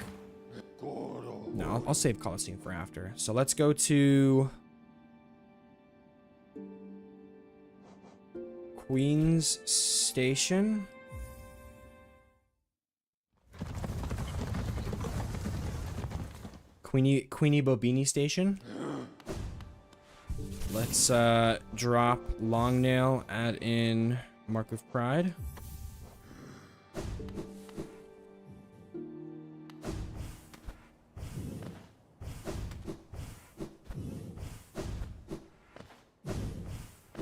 No, I'll save Coliseum for after. So let's go to... Queen's Station. Queenie Bobini Station. Let's drop Longnail, add in Mark of Pride.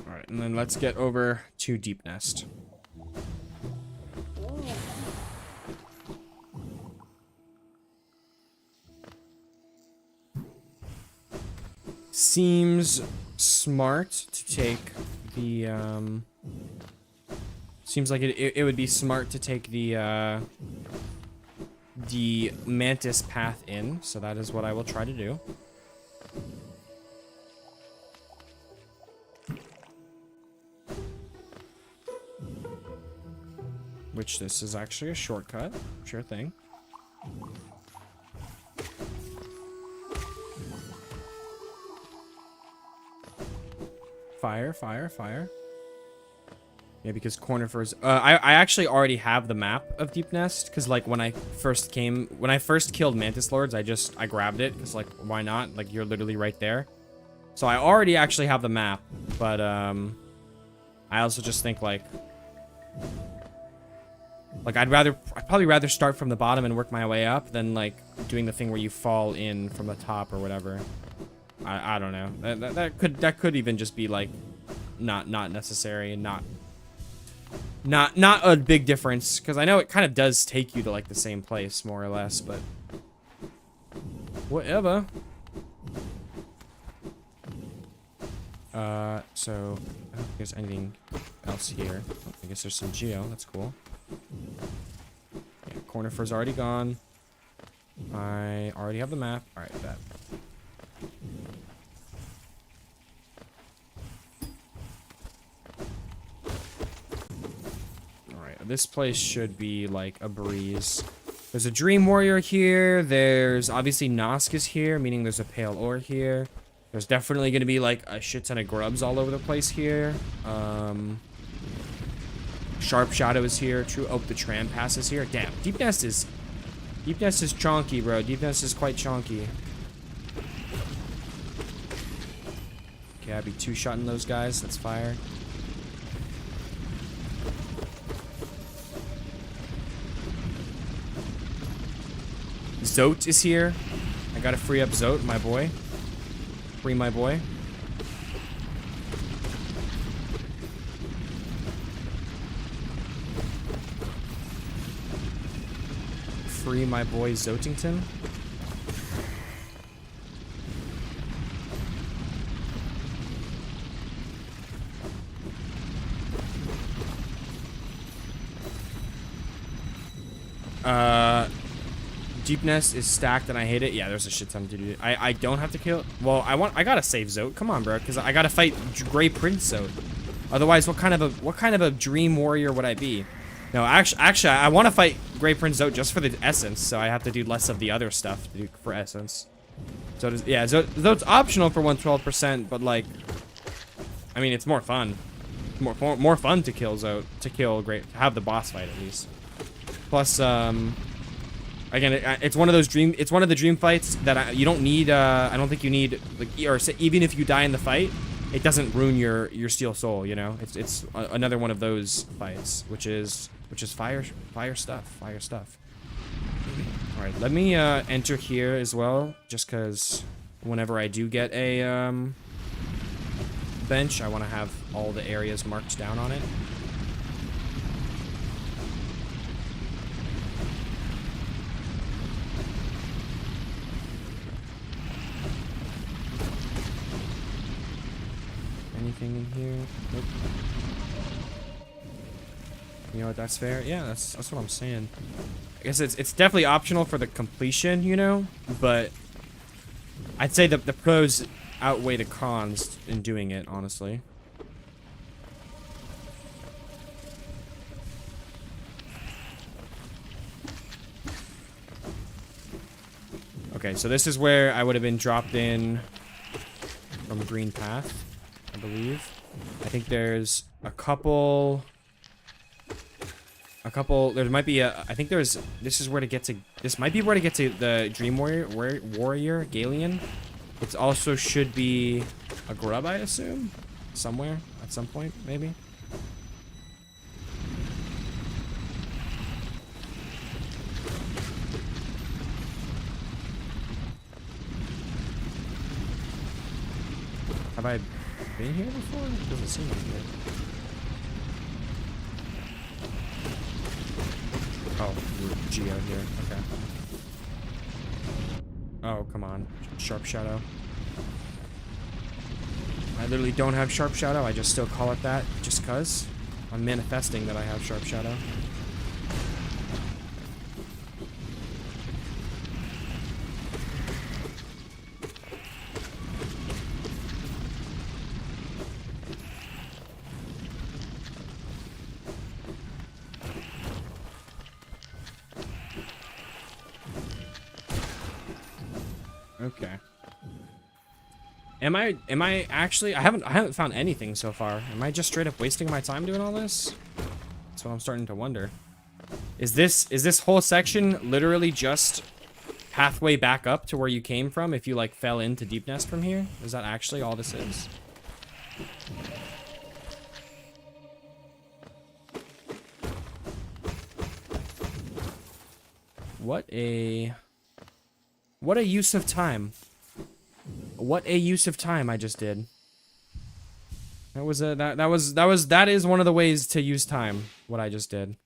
Alright, and then let's get over to Deep Nest. Seems smart to take the seems like it would be smart to take the Mantis path in, so that is what I will try to do. Which this is actually a shortcut, sure thing. Fire, fire, fire. Yeah, because Cornifer's... I actually already have the map of Deep Nest, because, like, when I first killed Mantis Lords, I grabbed it, because, like, why not? Like, you're literally right there. So I already actually have the map, but, I also just think, like, I'd probably rather start from the bottom and work my way up than, like, doing the thing where you fall in from the top or whatever. I don't know. That could even just be like not necessary and not a big difference, because I know it kind of does take you to like the same place more or less, but whatever. So I don't think there's anything else here. I guess there's some Geo. That's cool. Yeah, Cornifer's already gone. I already have the map. All right, bet. This place should be like a breeze. There's a Dream Warrior here. There's obviously Nosk is here, meaning there's a Pale Ore here. There's definitely going to be like a shit ton of grubs all over the place here. Sharp Shadow is here. True. Oh, the tram pass is here. Damn. Deep Nest is chonky, bro. Deep Nest is quite chonky. Okay, I'd be two-shotting those guys. That's fire. Zote is here. I gotta free up Zote, my boy. Free my boy. Free my boy Zotington. Deepness is stacked and I hate it. Yeah, there's a shit ton to do. I don't have to kill. Well, I gotta save Zote. Come on, bro, because I gotta fight Grey Prince Zote. Otherwise, what kind of a dream warrior would I be? No, actually, I want to fight Grey Prince Zote just for the essence, so I have to do less of the other stuff to do for essence. So yeah, Zote's optional for 112%, but like, I mean, it's more fun. More fun to kill Zote, to have the boss fight at least. Plus, again, it's one of the dream fights that you don't need. I don't think you need, like, or even if you die in the fight, it doesn't ruin your steel soul. You know, it's another one of those fights, which is fire stuff. All right, let me enter here as well, just because whenever I do get a bench, I want to have all the areas marked down on it. Anything in here? Nope. You know what, that's fair. Yeah, that's what I'm saying. I guess it's definitely optional for the completion, you know, but I'd say the pros outweigh the cons in doing it, honestly. Okay, so this is where I would have been dropped in from Green Path, I believe. I think there's a couple, there might be a, I think there's, this is where to get to, this might be where to get to the Dream Warrior, Galeon. It also should be a grub, I assume, somewhere, at some point, maybe. Have I been here before? It doesn't seem like it. Oh, Geo here. Okay. Oh, come on. Sharp Shadow. I literally don't have Sharp Shadow. I just still call it that just because I'm manifesting that I have Sharp Shadow. Okay. Am I actually, I haven't found anything so far. Am I just straight up wasting my time doing all this? That's what I'm starting to wonder. Is this whole section literally just pathway back up to where you came from if you like fell into Deep Nest from here? Is that actually all this is? What a use of time. What a use of time I just did. That is one of the ways to use time, what I just did.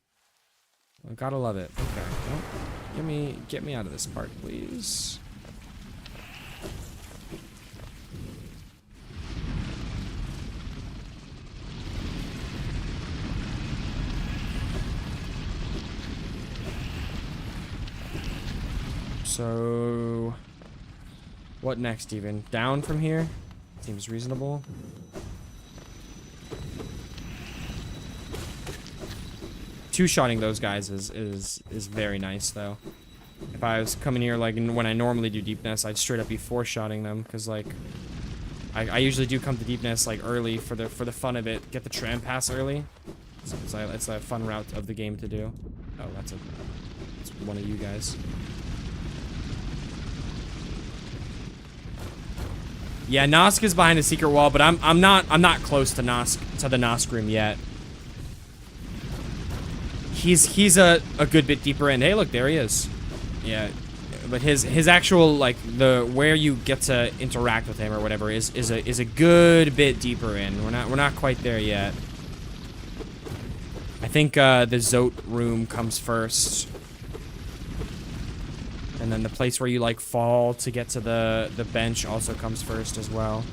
I gotta love it. Okay. Well, get me out of this part, please. So, what next even? Down from here? Seems reasonable. Two-shotting those guys is very nice though. If I was coming here like when I normally do Deep Nest, I'd straight up be four-shotting them because like I usually do come to Deep Nest like early for the fun of it. Get the tram pass early. It's a fun route of the game to do. Oh, that's one of you guys. Yeah, Nosk is behind a secret wall, but I'm not close to the Nosk room yet. He's a good bit deeper in. Hey, look, there he is. Yeah, but his actual like the where you get to interact with him or whatever is a good bit deeper in. We're not quite there yet. I think the Zote room comes first. And then the place where you like fall to get to the bench also comes first as well.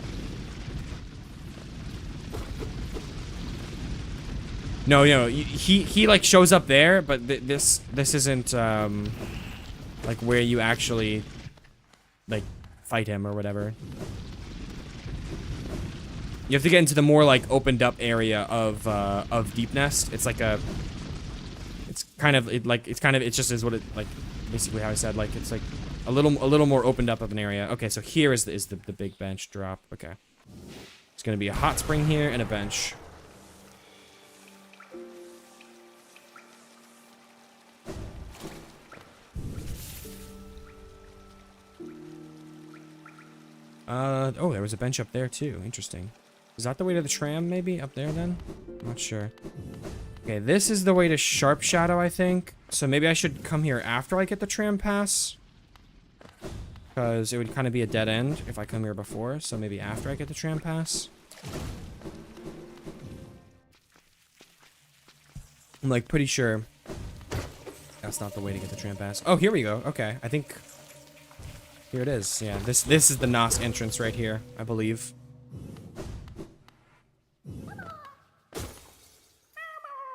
No, he like shows up there, but this isn't like where you actually like fight him or whatever. You have to get into the more like opened up area of Deep Nest. It's like it's just is what it like basically how I said, like it's like a little more opened up of an area. Okay, so here is the big bench drop. Okay, it's gonna be a hot spring here and a bench. Oh, there was a bench up there too. Interesting. Is that the way to the tram, maybe? Up there, then? I'm not sure. Okay, this is the way to Sharp Shadow, I think. So maybe I should come here after I get the tram pass. Because it would kind of be a dead end if I come here before. So maybe after I get the tram pass. I'm like pretty sure that's not the way to get the tram pass. Oh, here we go. Okay, I think... Here it is. Yeah, this is the NOS entrance right here, I believe.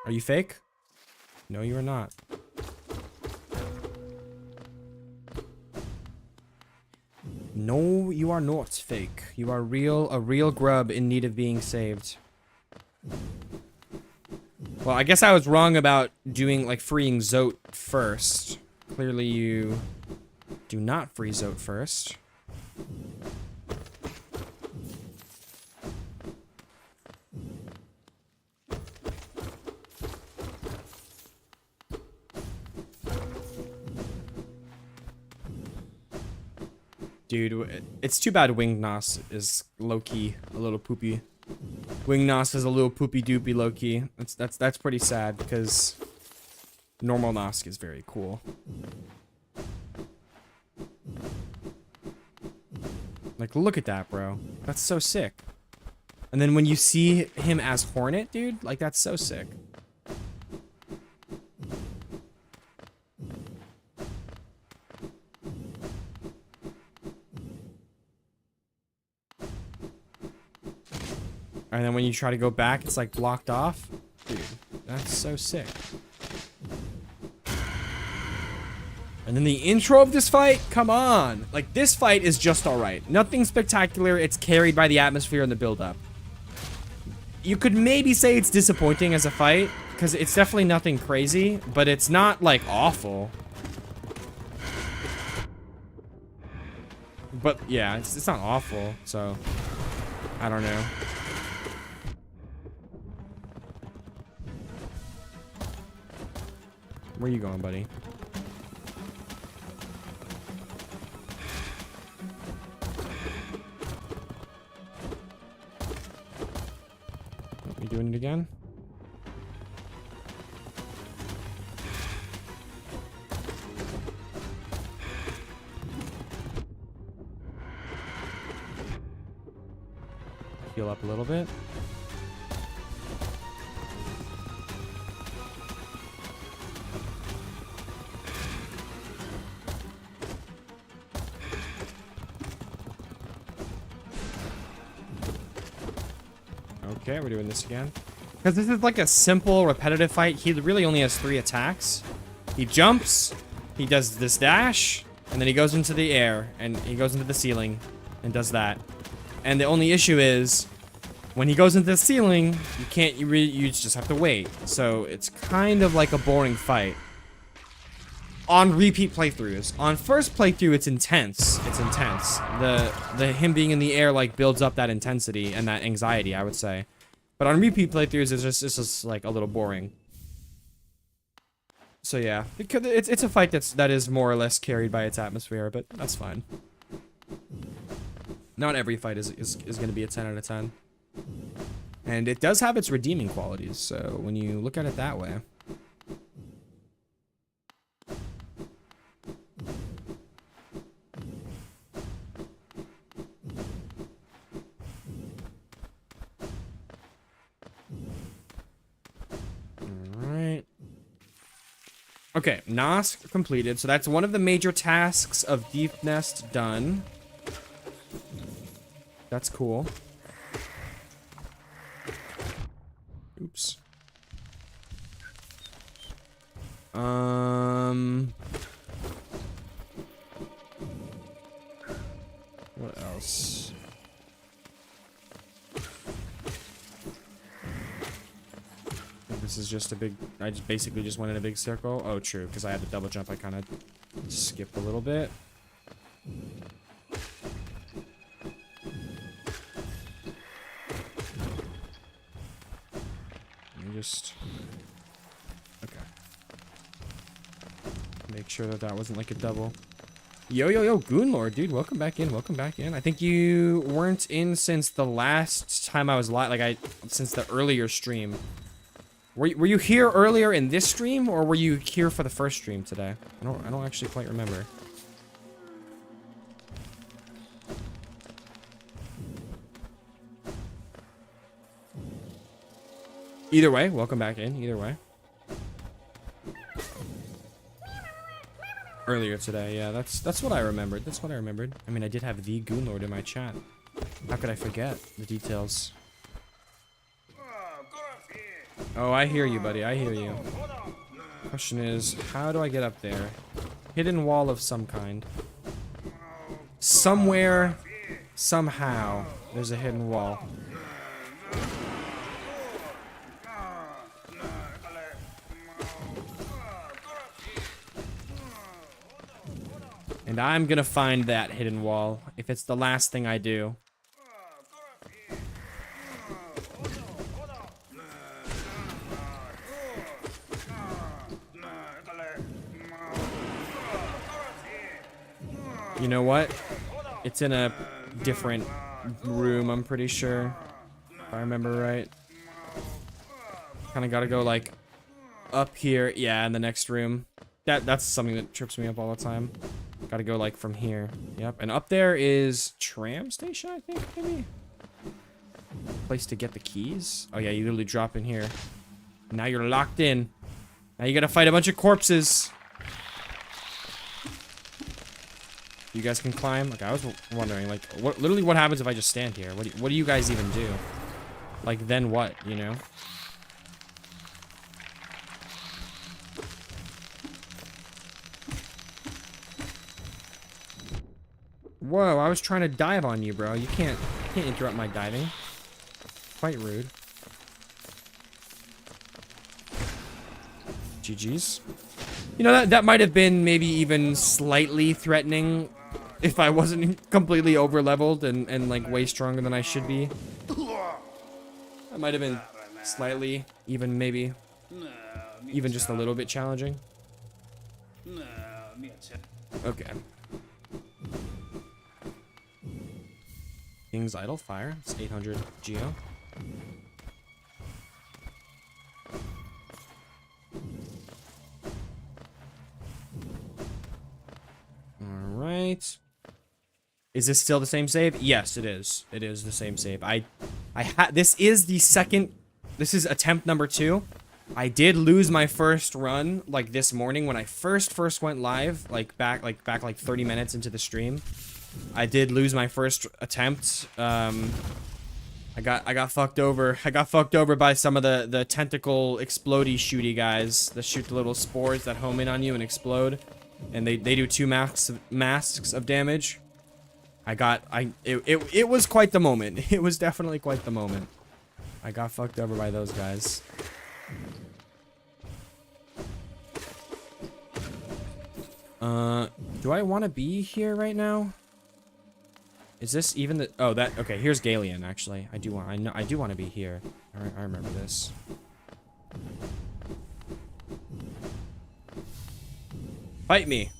Are you fake? No, you are not. No, you are not fake. You are a real grub in need of being saved. Well, I guess I was wrong about doing, like, freeing Zote first. Clearly you do not free Zote first. Dude, it's too bad Winged NOS is low-key a little poopy. Winged NOS is a little poopy doopy low-key. That's pretty sad because normal NOS is very cool. Like, look at that, bro. That's so sick. And then when you see him as Hornet, dude, like, that's so sick. And then when you try to go back, it's like blocked off. Dude, that's so sick. And then the intro of this fight, come on. Like, this fight is just alright. Nothing spectacular. It's carried by the atmosphere and the build-up. You could maybe say it's disappointing as a fight, because it's definitely nothing crazy, but it's not, like, awful. But, yeah, it's not awful, so... I don't know. Where are you going, buddy? You doing it again? Heal up a little bit. Okay, we're doing this again. Because this is like a simple, repetitive fight. He really only has 3 attacks. He jumps, he does this dash, and then he goes into the air, and he goes into the ceiling, and does that. And the only issue is, when he goes into the ceiling, you just have to wait. So it's kind of like a boring fight. On repeat playthroughs. On first playthrough, it's intense. It's intense. The him being in the air like builds up that intensity and that anxiety, I would say. But on repeat playthroughs, it's just like a little boring. So yeah, it's a fight that is more or less carried by its atmosphere, but that's fine. Not every fight is going to be a 10 out of 10. And it does have its redeeming qualities, so when you look at it that way. Okay, Nosk completed. So that's one of the major tasks of Deep Nest done. That's cool. Oops. What else? This is just a big... I just basically just went in a big circle. Oh, true, because I had the double jump. I kind of skipped a little bit. Let me just... Okay. Make sure that that wasn't like a double. Yo, yo, yo, Goonlord, dude, welcome back in, welcome back in. I think you weren't in since the last time I was live, like since the earlier stream. Were you here earlier in this stream, or were you here for the first stream today? I don't actually quite remember. Either way, welcome back in, either way. Earlier today, yeah, that's what I remembered. That's what I remembered. I mean, I did have the Goonlord in my chat. How could I forget the details? Oh, I hear you, buddy. I hear you. Question is, how do I get up there? Hidden wall of some kind. Somewhere, somehow, there's a hidden wall. And I'm gonna find that hidden wall, if it's the last thing I do. You know what? It's in a different room, I'm pretty sure. If I remember right. Kinda gotta go, like, up here. Yeah, in the next room. That's something that trips me up all the time. Gotta go, like, from here. Yep, and up there is tram station, I think, maybe? Place to get the keys? Oh, yeah, you literally drop in here. Now you're locked in. Now you gotta fight a bunch of corpses. You guys can climb? Like, I was wondering, like, literally what happens if I just stand here? What do you guys even do? Like, then what, you know? Whoa, I was trying to dive on you, bro. You can't interrupt my diving. Quite rude. GG's. You know, that might have been maybe even slightly threatening if I wasn't completely over-leveled and like way stronger than I should be. That might have been slightly, even maybe, even just a little bit challenging. Okay. King's Idol Fire. It's 800 Geo. Alright. Is this still the same save? Yes, it is. It is the same save. This is the second... This is attempt number 2. I did lose my first run, like, this morning when I first went live, back 30 minutes into the stream. I did lose my first attempt. I got fucked over. I got fucked over by some of the tentacle explodey shooty guys that shoot the little spores that home in on you and explode. And they do 2 masks of damage. It was quite the moment. It was definitely quite the moment. I got fucked over by those guys. Do I want to be here right now? Is this even the... Oh, that... Okay, here's Galeon, actually. I do want to be here. I remember this. Fight me.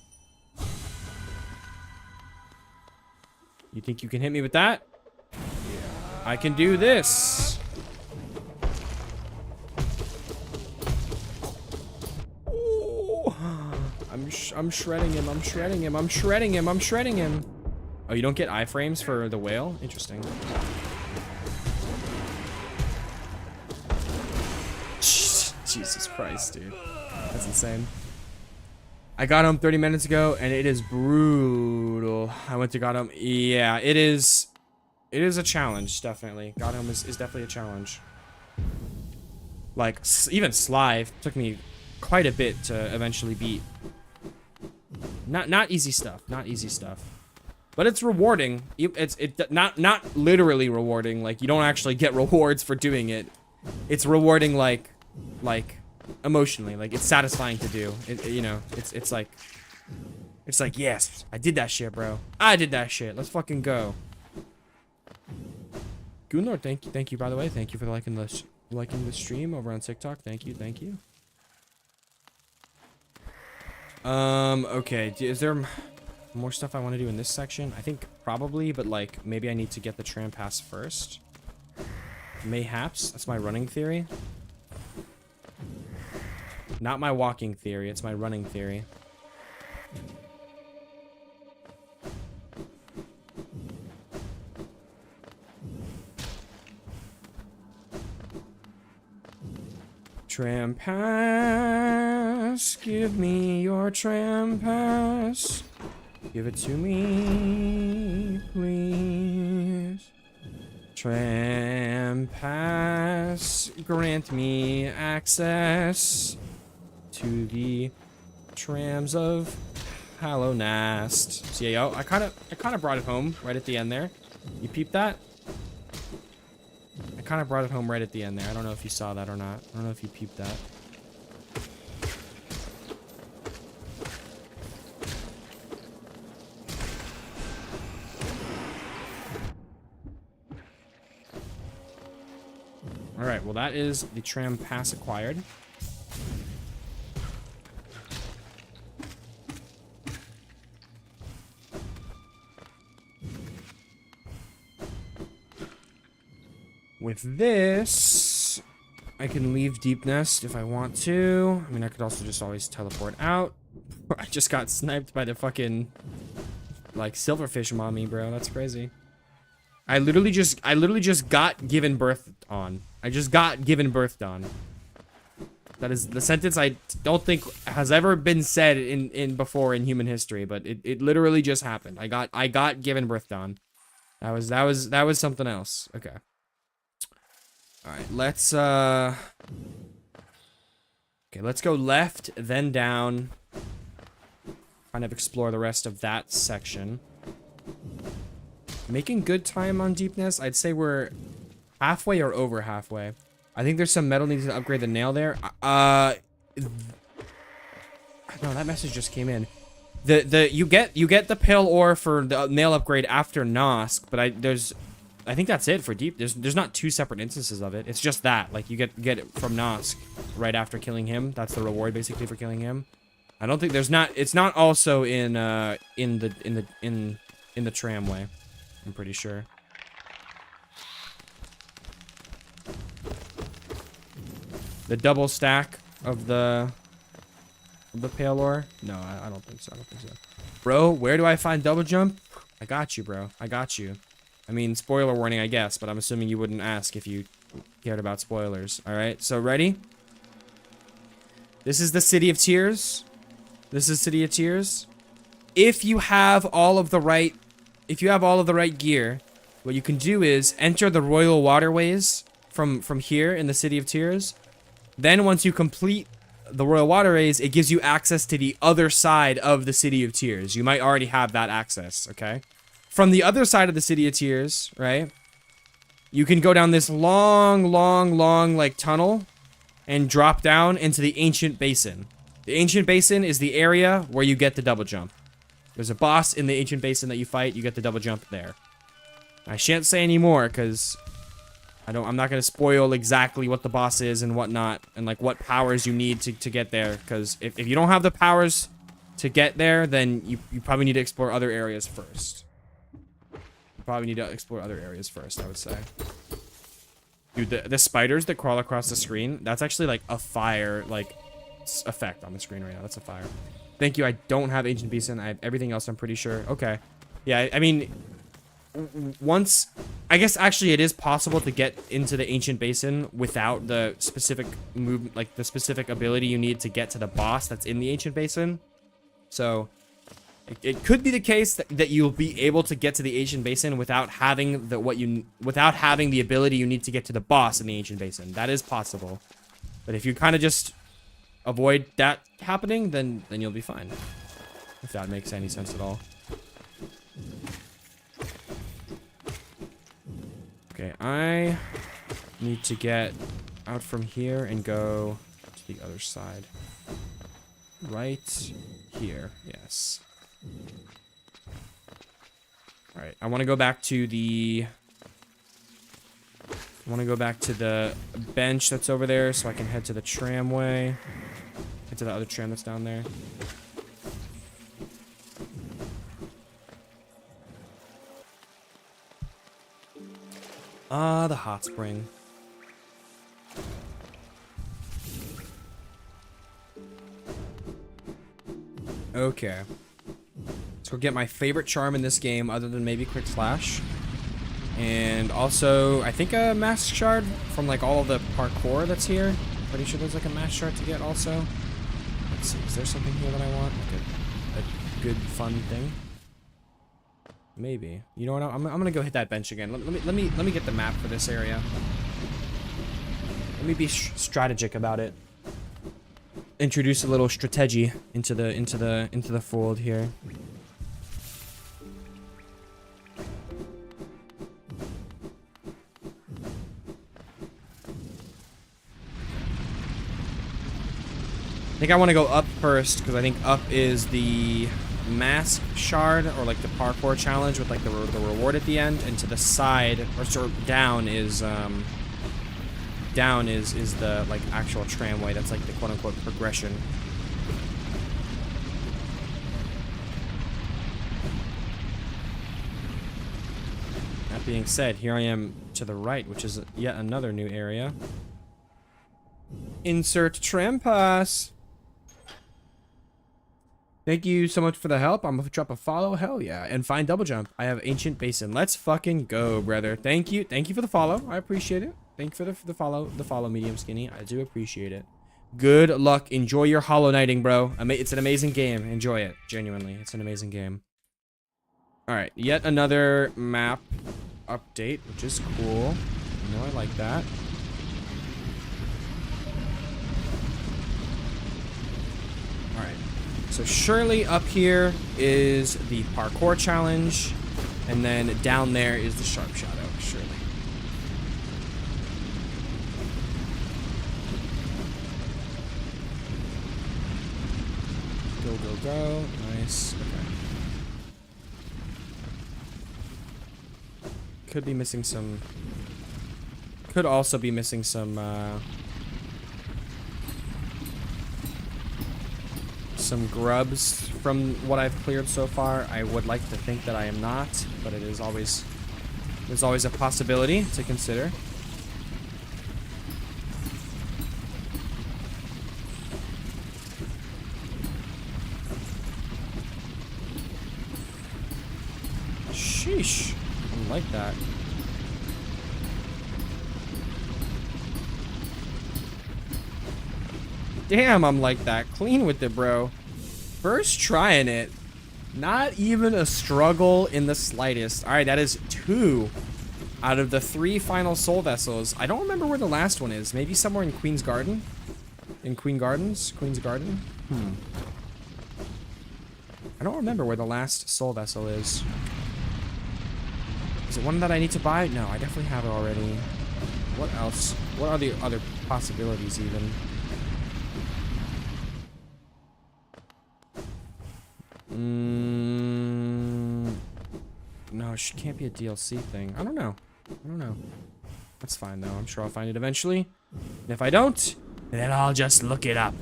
You think you can hit me with that? I can do this. Ooh. I'm shredding him. I'm shredding him. I'm shredding him. I'm shredding him. Oh, you don't get iframes for the whale? Interesting. Jesus Christ, dude. That's insane. I got home 30 minutes ago, and it is brutal. I went to got home. Yeah, it is. It is a challenge, definitely. Got home is definitely a challenge. Like, even Slive took me quite a bit to eventually beat. Not easy stuff. Not easy stuff. But it's rewarding. It's not literally rewarding. Like, you don't actually get rewards for doing it. It's rewarding, like emotionally. Like, it's satisfying to do. You know, it's like, yes, I did that shit, bro. I did that shit. Let's fucking go. Gunnar, thank you, by the way. Thank you for liking the stream over on TikTok. Thank you. Okay, is there more stuff I want to do in this section? I think probably, but like, maybe I need to get the tram pass first. Mayhaps. That's my running theory. Not my walking theory, it's my running theory. Tram pass, give me your tram pass. Give it to me, please. Tram pass, grant me access to the trams of Hallownest. So yeah, yo, I kind of brought it home right at the end there. You peeped that? I kind of brought it home right at the end there. I don't know if you saw that or not. I don't know if you peeped that. Alright, well that is the tram pass acquired. With this, I can leave Deep Nest if I want to. I mean, I could also just always teleport out. I just got sniped by the fucking, like, silverfish mommy, bro. That's crazy. I literally just got given birth on. I just got given birth on. That is the sentence I don't think has ever been said in before in human history, but it literally just happened. I got given birth on. That was something else. Okay. All right, let's go left, then down. Kind of explore the rest of that section. Making good time on Deep Nest. I'd say we're halfway or over halfway. I think there's some metal needs to upgrade the nail there. No, that message just came in. You get the pale ore for the nail upgrade after Nosk, but I think that's it for Deep. There's not two separate instances of it. It's just that, like, you get it from Nosk right after killing him. That's the reward basically for killing him. I don't think it's not also in the tramway. I'm pretty sure. The double stack of the pale ore? No, I don't think so. I don't think so. Bro, where do I find double jump? I got you, bro. I got you. I mean, spoiler warning, I guess, but I'm assuming you wouldn't ask if you cared about spoilers. All right, so ready? This is the City of Tears. This is City of Tears. If you have all of the right gear, what you can do is enter the royal waterways from here in the City of Tears. Then once you complete the royal waterways, it gives you access to the other side of the City of Tears. You might already have that access, okay? From the other side of the City of Tears, right? You can go down this long, like, tunnel and drop down into the Ancient Basin. The Ancient Basin is the area where you get the double jump. There's a boss in the Ancient Basin that you fight, you get the double jump there. I shan't say any more, because I'm not going to spoil exactly what the boss is and whatnot, and, like, what powers you need to get there, because if you don't have the powers to get there, then you probably need to explore other areas first. I would say. Dude, the spiders that crawl across the screen, that's actually like a fire, like, effect on the screen right now. That's a fire. Thank you. I don't have Ancient Basin. I have everything else, I'm pretty sure. Okay. Yeah, I mean, once, I guess actually it is possible to get into the Ancient Basin without the specific move, like the specific ability you need to get to the boss that's in the Ancient Basin. So it could be the case that you'll be able to get to the Ancient Basin without having the ability you need to get to the boss in the Ancient Basin. That is possible. But if you kind of just avoid that happening, then you'll be fine. If that makes any sense at all. Okay, I need to get out from here and go to the other side. Right here, yes. Alright, I want to go back to the bench that's over there so I can head to the tramway. Head to the other tram that's down there. Ah, the hot spring. Okay. Let's go get my favorite charm in this game, other than maybe Quick Slash. And also, I think a Mask Shard from like all of the parkour that's here. Pretty sure there's like a Mask Shard to get also. Let's see, is there something here that I want? Like a good, fun thing? Maybe. You know what? I'm gonna go hit that bench again. Let me get the map for this area. Let me be strategic about it. Introduce a little strategy into the fold here. I think I want to go up first because I think up is the Mask Shard, or like the parkour challenge with like the reward at the end, and to the side or sort of down is the like actual tramway. That's like the quote unquote progression. That being said, here I am to the right, which is yet another new area. Insert tram pass. Thank you so much for the help. I'm gonna drop a follow. Hell yeah. And find double jump. I have Ancient Basin. Let's fucking go, brother. Thank you. Thank you for the follow. I appreciate it. Thank you for the follow, medium skinny. I do appreciate it. Good luck. Enjoy your Hollow Knighting, bro. It's an amazing game. Enjoy it. Genuinely. It's an amazing game. Alright. Yet another map update, which is cool. You know, I like that. Alright. So surely up here is the parkour challenge, and then down there is the sharp shadow, surely. Go, go, go. Nice. Okay. Could be missing some... Could also be missing some grubs from what I've cleared so far. I would like to think that I am not, but it is always... There's always a possibility to consider. Sheesh. I like that. Damn, I'm like that. Clean with it, bro. First trying it. Not even a struggle in the slightest. Alright, that is 2 out of the 3 final soul vessels. I don't remember where the last one is. Maybe somewhere in Queen's Garden? In Queen's Garden? I don't remember where the last soul vessel is. Is it one that I need to buy? No, I definitely have it already. What else? What are the other possibilities even? No, it can't be a DLC thing. I don't know. That's fine though. I'm sure I'll find it eventually. And if I don't, then I'll just look it up.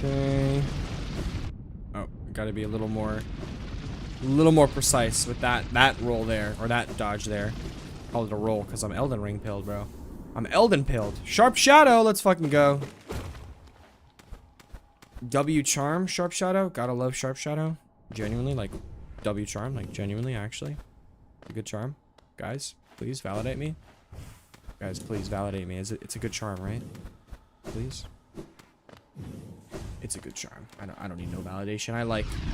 Okay. Oh, gotta be a little more precise with that roll there, or that dodge there. Call it a roll because I'm Elden Ring pilled, bro. I'm Elden pilled. Sharp shadow. Let's fucking go. W charm, sharp shadow. Gotta love sharp shadow. Genuinely, like W charm, like genuinely, actually, a good charm. Guys, please validate me. Guys, please validate me. It's a good charm, right? Please. It's a good charm. I don't need no validation.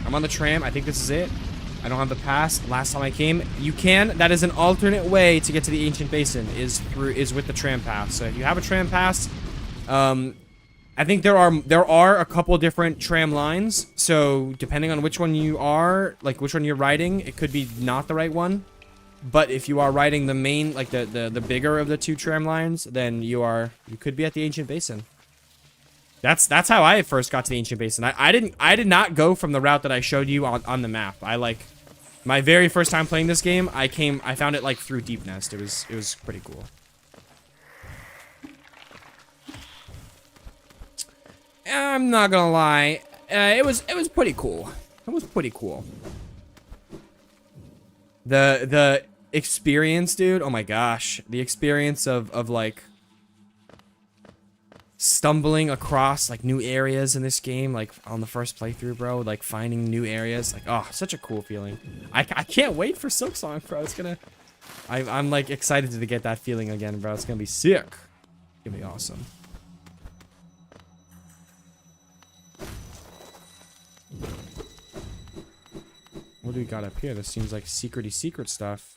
I'm on the tram. I think this is it. I don't have the pass. Last time I came, you can. That is an alternate way to get to the ancient basin. Is with the tram pass. So if you have a tram pass, I think there are a couple different tram lines. So depending on which one you are, like which one you're riding, it could be not the right one. But if you are riding the main, like the bigger of the two tram lines, then you could be at the ancient basin. That's how I first got to the ancient basin. I did not go from the route that I showed you on the map. My very first time playing this game, I found it like through Deep Nest. It was pretty cool. I'm not gonna lie, it was pretty cool. It was pretty cool. The experience, dude. Oh my gosh, the experience of like stumbling across like new areas in this game, like on the first playthrough, bro. Like finding new areas, like oh, such a cool feeling. I can't wait for Silksong, bro. It's gonna. I'm like excited to get that feeling again, bro. It's gonna be sick. It's gonna be awesome. What do we got up here? This seems like secret stuff.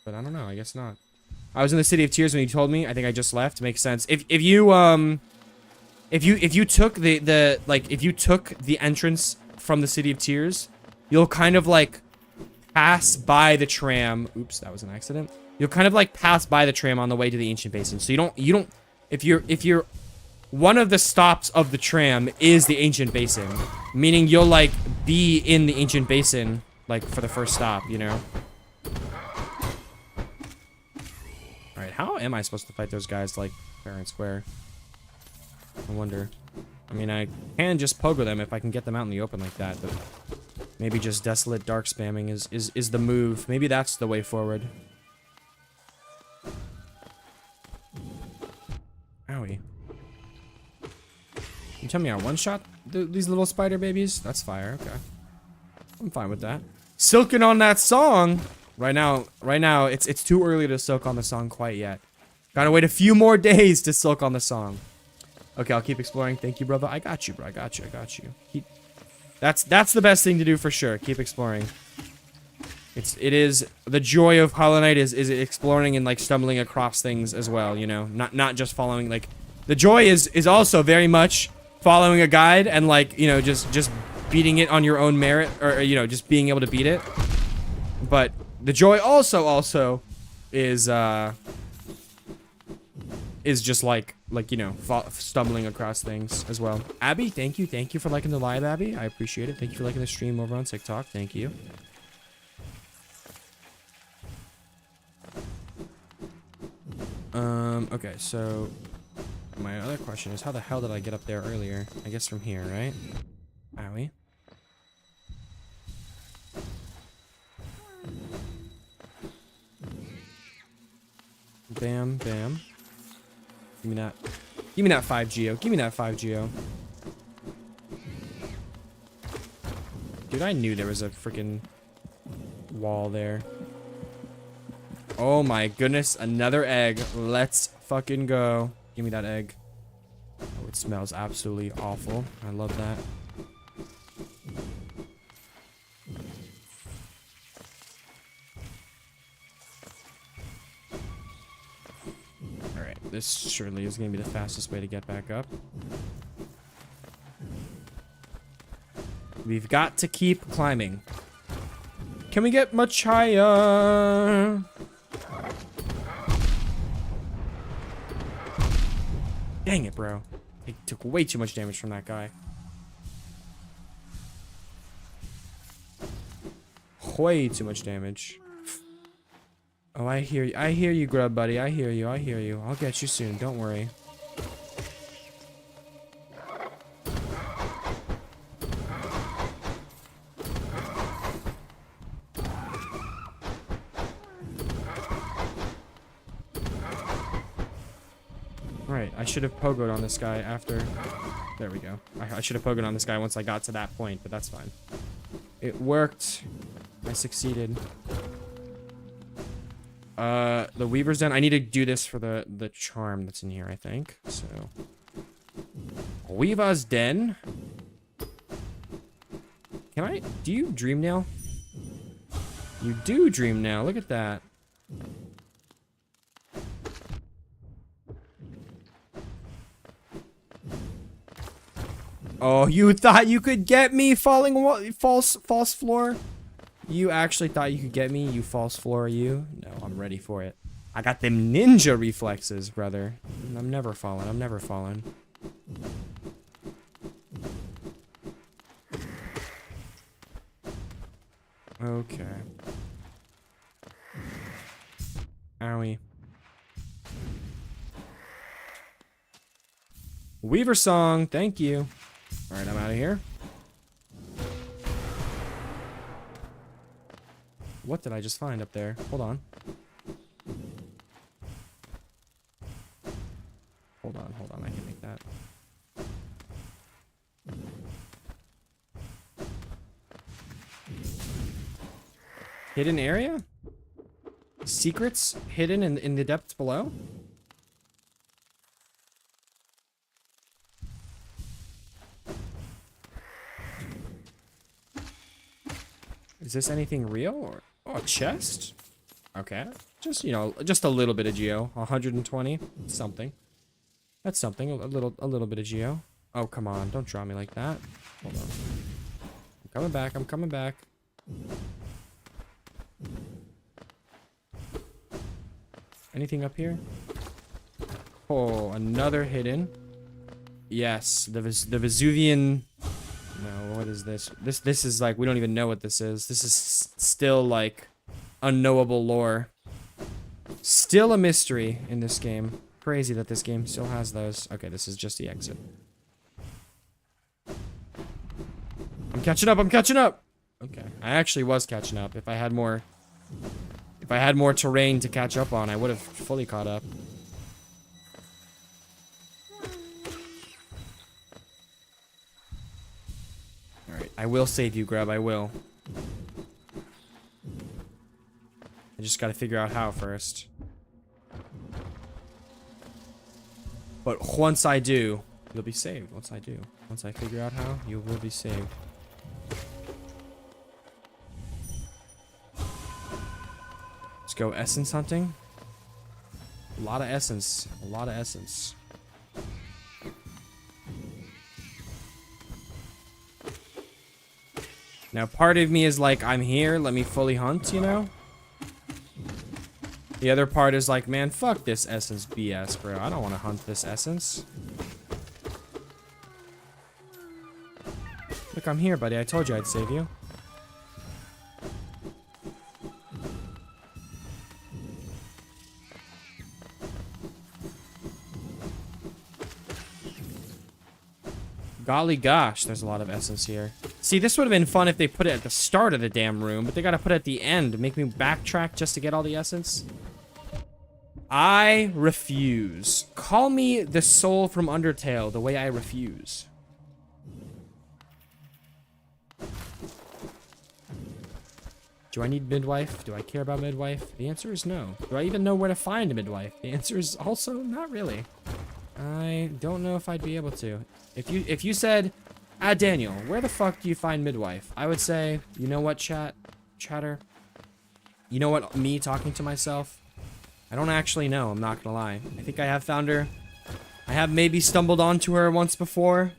But I don't know, I guess not. I was in the City of Tears when you told me. I think I just left. Makes sense. If you took if you took the entrance from the City of Tears, you'll kind of like pass by the tram. Oops, that was an accident. You'll kind of like pass by the tram on the way to the ancient basin. So you don't if you're one of the stops of the tram is the ancient basin, meaning you'll like be in the ancient basin like for the first stop, you know. All right, how am I supposed to fight those guys like fair and square? I wonder. I mean, I can just pogo them if I can get them out in the open like that, but maybe just desolate dark spamming is the move. Maybe that's the way forward. Owie. You tell me I one-shot these little spider babies? That's fire, okay. I'm fine with that. Silking on that song! Right now, it's too early to silk on the song quite yet. Gotta wait a few more days to silk on the song. Okay, I'll keep exploring. Thank you, brother. I got you, bro. I got you. That's the best thing to do for sure. Keep exploring. It is the joy of Hollow Knight is exploring and like stumbling across things as well, you know. Not just following like the joy is also very much following a guide and like, you know, just beating it on your own merit or you know, just being able to beat it. But the joy also is just like you know, stumbling across things as well. Abby, thank you for liking the live, Abby. I appreciate it. Thank you for liking the stream over on TikTok. Thank you. Okay, so my other question is how the hell did I get up there earlier? I guess from here, right? Owie. Bam, bam. Give me that. Give me that 5 Geo. Give me that 5 Geo. Dude, I knew there was a freaking wall there. Oh my goodness, another egg. Let's fucking go. Give me that egg. Oh, it smells absolutely awful. I love that. Alright, this surely is going to be the fastest way to get back up. We've got to keep climbing. Can we get much higher? Dang it, bro. It took way too much damage from that guy. Way too much damage. Oh, I hear you. I hear you, grub buddy. I hear you. I hear you. I'll get you soon. Don't worry. Alright, I should have pogoed on this guy after... There we go. I should have pogoed on this guy once I got to that point, but that's fine. It worked. I succeeded. The Weaver's Den. I need to do this for the charm that's in here, I think. So... Weaver's Den. Can I... Do you dream now? You do dream now. Look at that. Oh, you thought you could get me falling false floor? You actually thought you could get me, you false floor, you? No, I'm ready for it. I got them ninja reflexes, brother. I'm never falling. I'm never falling. Okay. Owie. Weaver song, thank you. Alright, I'm out of here. What did I just find up there? Hold on. Hold on, I can make that. Hidden area? Secrets hidden in the depths below? Is this anything real? Or oh, a chest? Okay. Just, you know, just a little bit of geo. 120. Something. That's something. A little bit of geo. Oh, come on. Don't draw me like that. Hold on. I'm coming back. I'm coming back. Anything up here? Oh, another hidden. Yes, the Vesuvian... No, what is this? This is like, we don't even know what this is. This is still like unknowable lore. Still a mystery in this game. Crazy that this game still has those. Okay, this is just the exit. I'm catching up, I'm catching up! Okay, I actually was catching up. If I had more terrain to catch up on, I would have fully caught up. Alright, I will save you, Grub, I will. I just gotta figure out how first. But once I do, you'll be saved. Once I do. Once I figure out how, you will be saved. Let's go essence hunting. A lot of essence. A lot of essence. Now, part of me is like, I'm here, let me fully hunt, you know? The other part is like, man, fuck this essence BS, bro. I don't want to hunt this essence. Look, I'm here, buddy. I told you I'd save you. Golly gosh, there's a lot of essence here. See, this would have been fun if they put it at the start of the damn room, but they gotta put it at the end to make me backtrack just to get all the essence. I refuse. Call me the soul from Undertale the way I refuse. Do I need midwife? Do I care about midwife? The answer is no. Do I even know where to find a midwife? The answer is also not really. I don't know if I'd be able to. If you said, Daniel, where the fuck do you find midwife? I would say, you know what, chatter? You know what, me talking to myself? I don't actually know, I'm not gonna lie. I think I have found her. I have maybe stumbled onto her once before.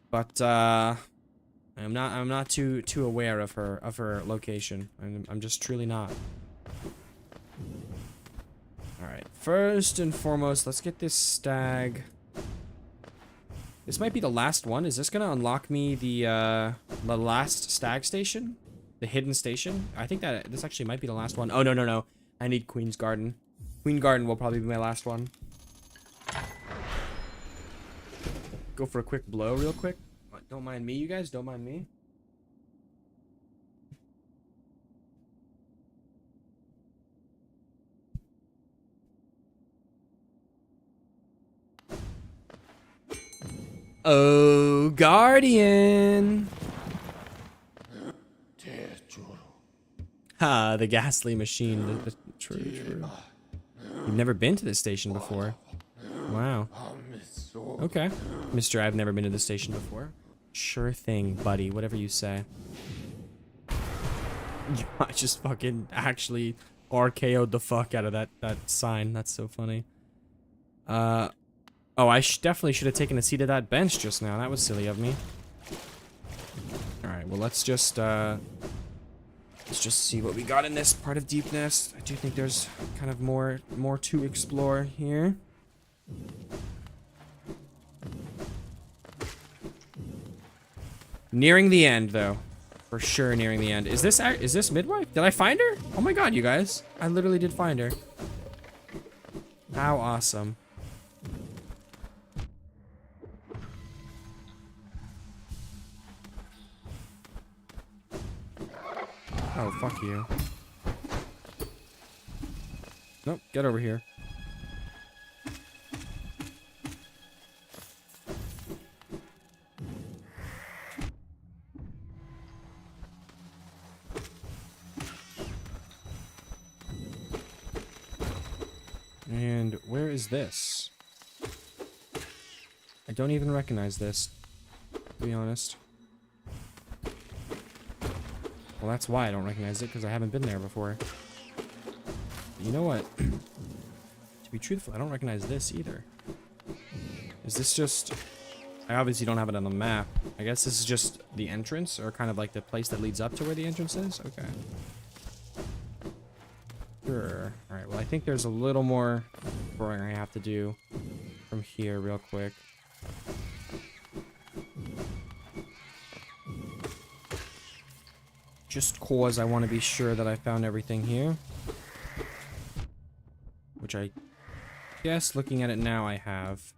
But, I'm not too aware of her location. I'm just truly not. Alright, first and foremost, let's get this stag. This might be the last one. Is this gonna unlock me the last stag station? The hidden station? I think that this actually might be the last one. Oh, no. I need Queen's Garden. Queen Garden will probably be my last one. Go for a quick blow real quick. Don't mind me, you guys. Don't mind me. Oh, Guardian. Ha, the ghastly machine. True. You've never been to this station before. Wow. Okay. Mister, I've never been to this station before. Sure thing, buddy. Whatever you say. I just fucking actually RKO'd the fuck out of that sign. That's so funny. Oh, I definitely should have taken a seat at that bench just now. That was silly of me. Alright, well, let's just see what we got in this part of Deep Nest. I do think there's kind of more to explore here. Nearing the end, though. For sure nearing the end. Is this Midwife? Did I find her? Oh my god, you guys. I literally did find her. How awesome. Oh, fuck you. Nope, get over here. And where is this? I don't even recognize this, to be honest. Well, that's why I don't recognize it, because I haven't been there before. You know what? To be truthful, I don't recognize this either. Is this just... I obviously don't have it on the map. I guess this is just the entrance, or kind of like the place that leads up to where the entrance is? Okay. Sure. Alright, well, I think there's a little more exploring I have to do from here real quick. Just cause I want to be sure that I found everything here. Which I guess, looking at it now, I have.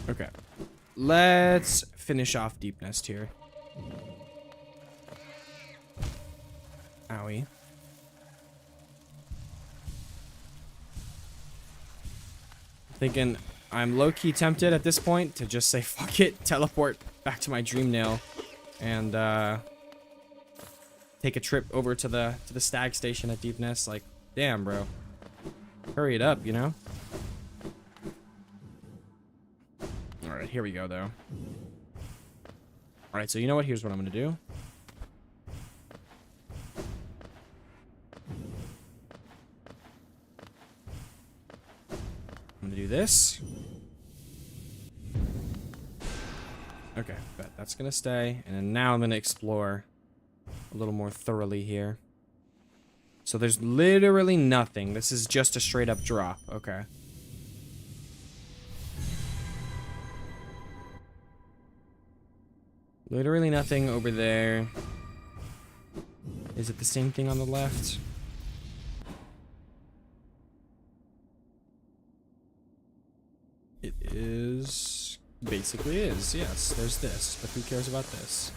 Okay. Let's finish off Deep Nest here. Owie. Thinking I'm low-key tempted at this point to just say fuck it, teleport back to my dream nail, and take a trip over to the stag station at Deep Nest. Like, damn, bro. Hurry it up, you know? Alright, here we go, though. Alright, so you know what? Here's what I'm gonna do. I'm gonna do this. Okay, bet that's gonna stay. And then now I'm gonna explore a little more thoroughly here. So there's literally nothing. This is just a straight up drop. Okay. Literally nothing over there. Is it the same thing on the left? It is... basically is, yes. There's this, but who cares about this?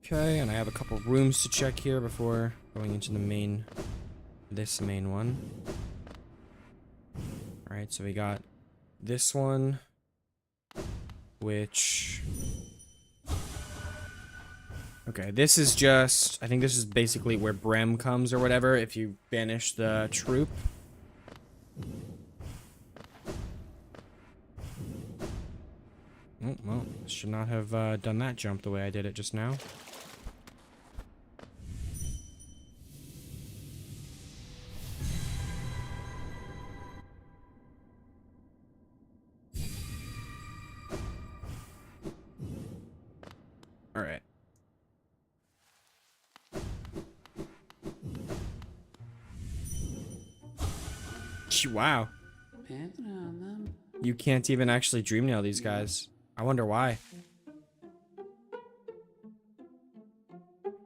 Okay, and I have a couple rooms to check here before going into the main... this main one. Alright, so we got this one, which... okay, this is just... I think this is basically where Brem comes or whatever, if you banish the troop. Oh, well, should not have done that jump the way I did it just now. Alright. Wow. You can't even actually dream nail these guys. I wonder why.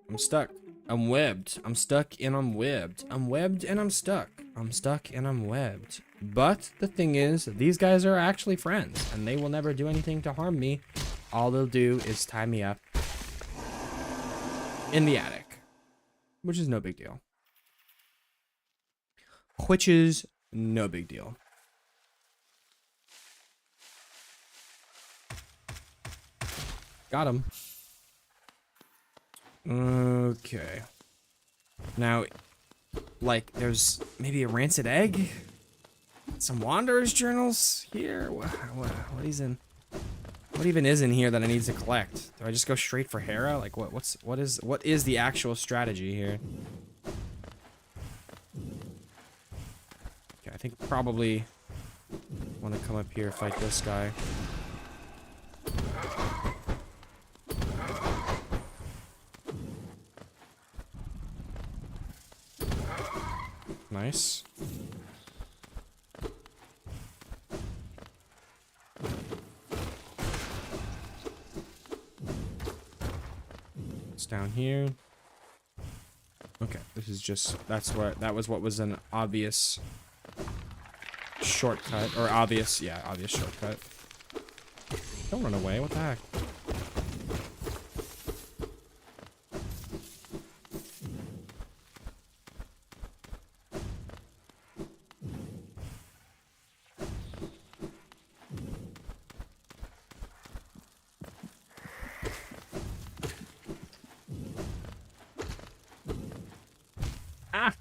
I'm stuck. I'm webbed. I'm stuck and I'm webbed. I'm webbed and I'm stuck. I'm stuck and I'm webbed. But the thing is, these guys are actually friends, and they will never do anything to harm me. All they'll do is tie me up in the attic, which is no big deal. Which is no big deal. Got him. Okay. Now, like, there's maybe a rancid egg? Some Wanderer's journals here? What even is in here that I need to collect? Do I just go straight for Hera? Like, what is the actual strategy here? Okay, I think probably want to come up here, fight this guy. Nice. It's down here. Okay, this is just, that was what was an obvious shortcut, or obvious shortcut. Don't run away, what the heck? Ah!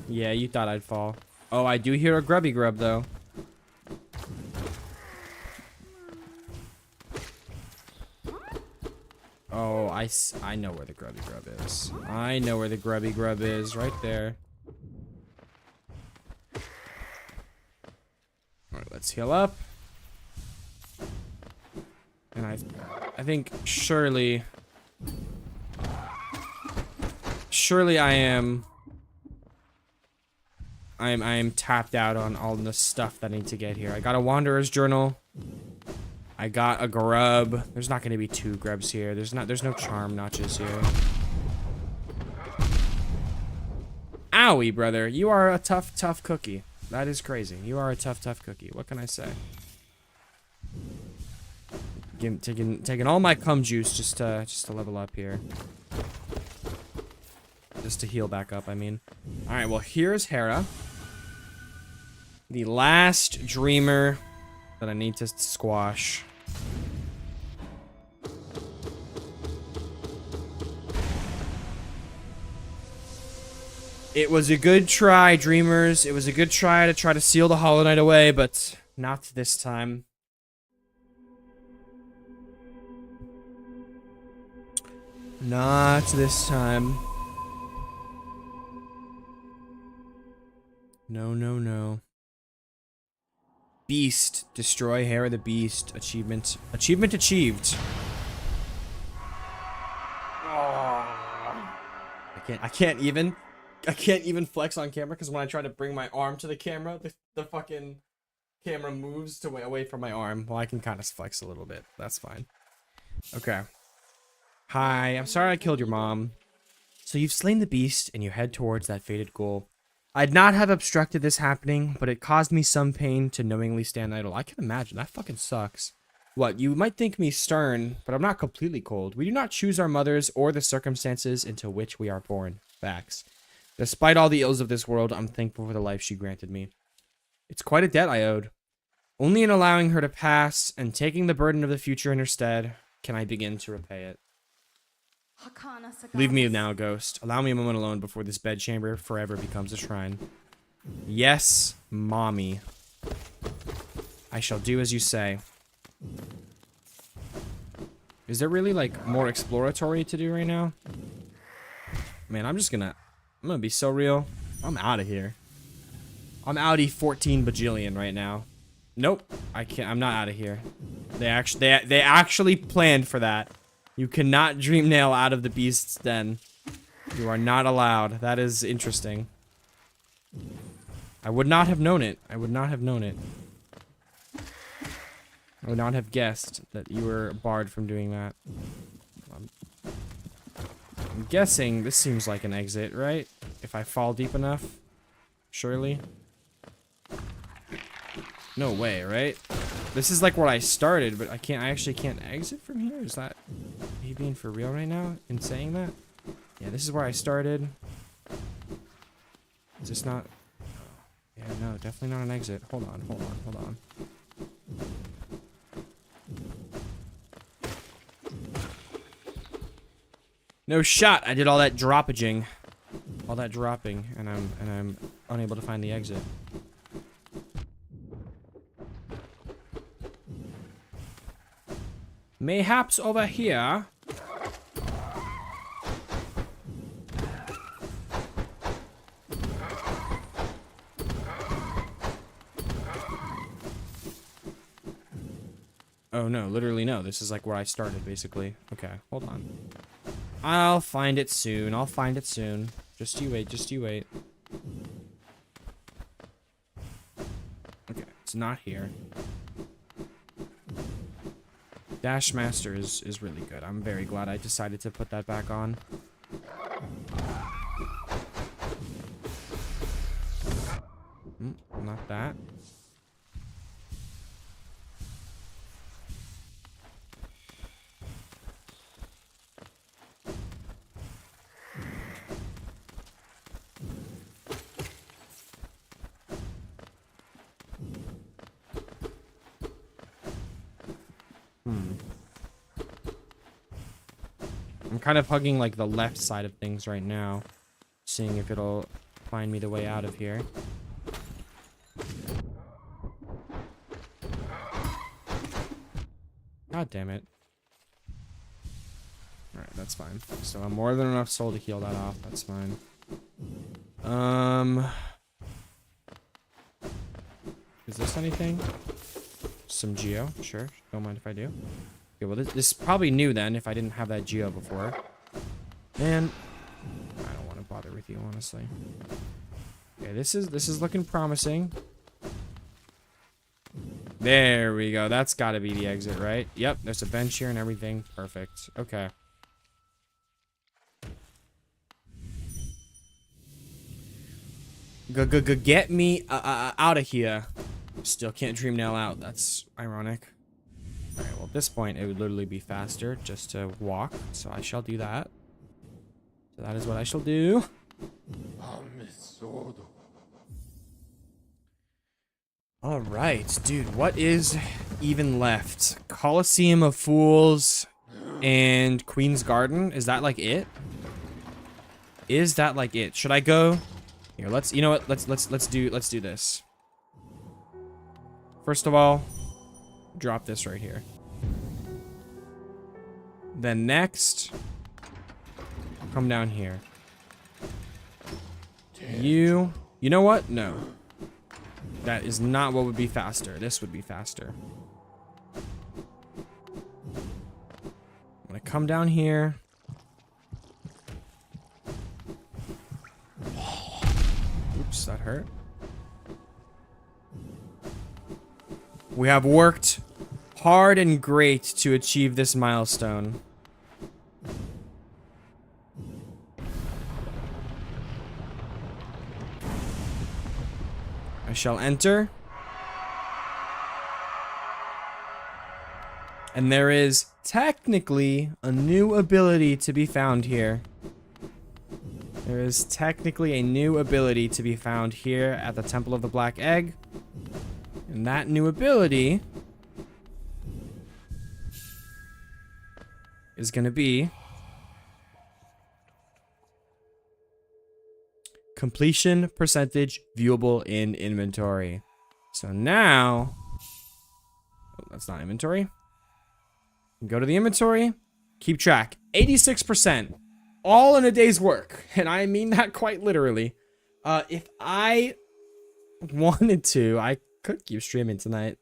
Yeah, you thought I'd fall. Oh, I do hear a grubby grub, though. Oh, I know where the grubby grub is. I know where the grubby grub is, right there. Alright, let's heal up. And I think surely I am tapped out on all the stuff that I need to get here. I got a Wanderer's journal. I got a grub. There's not going to be 2 grubs here. There's no charm notches here. Owie, brother. You are a tough cookie. That is crazy. You are a tough cookie. What can I say? Taking all my cum juice just to level up here. Just to heal back up, I mean. Alright, well, here's Hera. The last dreamer that I need to squash. It was a good try, dreamers. It was a good try to seal the Hollow Knight away, but not this time. Not this time. No. Beast. Destroy Hera the Beast. Achievement. Achievement achieved. I can't even flex on camera because when I try to bring my arm to the camera, the fucking camera moves away from my arm. Well, I can kind of flex a little bit. That's fine. Okay. Hi, I'm sorry I killed your mom. So you've slain the beast and you head towards that fated goal. I'd not have obstructed this happening, but it caused me some pain to knowingly stand idle. I can imagine. That fucking sucks. What, you might think me stern, but I'm not completely cold. We do not choose our mothers or the circumstances into which we are born. Facts. Despite all the ills of this world, I'm thankful for the life she granted me. It's quite a debt I owed. Only in allowing her to pass and taking the burden of the future in her stead can I begin to repay it. Leave me now, ghost. Allow me a moment alone before this bedchamber forever becomes a shrine. Yes, mommy. I shall do as you say. Is there really, like, more exploratory to do right now? Man, I'm gonna be so real. I'm out of here. I'm outie 14 bajillion right now. Nope, I can't. I'm not out of here. They actually planned for that. You cannot dream nail out of the beast's den. You are not allowed. That is interesting. I would not have known it. I would not have known it. I would not have guessed that you were barred from doing that. I'm guessing this seems like an exit, right? If I fall deep enough, surely. No way, right? This is like where I started, but I actually can't exit from here? Is that me being for real right now in saying that? Yeah, this is where I started. Is this not? Yeah, no, definitely not an exit. Hold on, hold on, hold on. No shot. I did all that droppaging. All that dropping, and I'm unable to find the exit. Mayhaps over here. Oh no, literally no. This is like where I started, basically. Okay, hold on. I'll find it soon. I'll find it soon. Just you wait, just you wait. Okay, it's not here. Dash Master is really good. I'm very glad I decided to put that back on. Not that. I'm kind of hugging like the left side of things right now, seeing if it'll find me the way out of here. God damn it. Alright, that's fine. So I'm more than enough soul to heal that off. That's fine. Is this anything? Some geo, sure. Don't mind if I do. Okay, well this is probably new then, if I didn't have that geo before. Man, I don't want to bother with you, honestly. Okay, this is looking promising. There we go. That's got to be the exit, right? Yep, there's a bench here and everything. Perfect. Okay. Get me out of here. Still can't dream nail out. That's ironic. Alright, well at this point it would literally be faster just to walk. So I shall do that. So that is what I shall do. Alright, dude, what is even left? Coliseum of Fools and Queen's Garden? Is that like it? Is that like it? Should I go? Here, let's, you know what? Let's do this. First of all, drop this right here. Then next, come down here. You know what? No. That is not what would be faster. This would be faster. I'm gonna come down here. Oops, that hurt. We have worked hard and great to achieve this milestone. I shall enter. And there is technically a new ability to be found here. There is technically a new ability to be found here at the Temple of the Black Egg. And that new ability is going to be completion percentage viewable in inventory. So now, oh, that's not inventory. Go to the inventory, keep track. 86%, all in a day's work. And I mean that quite literally. If I wanted to, I could keep streaming tonight.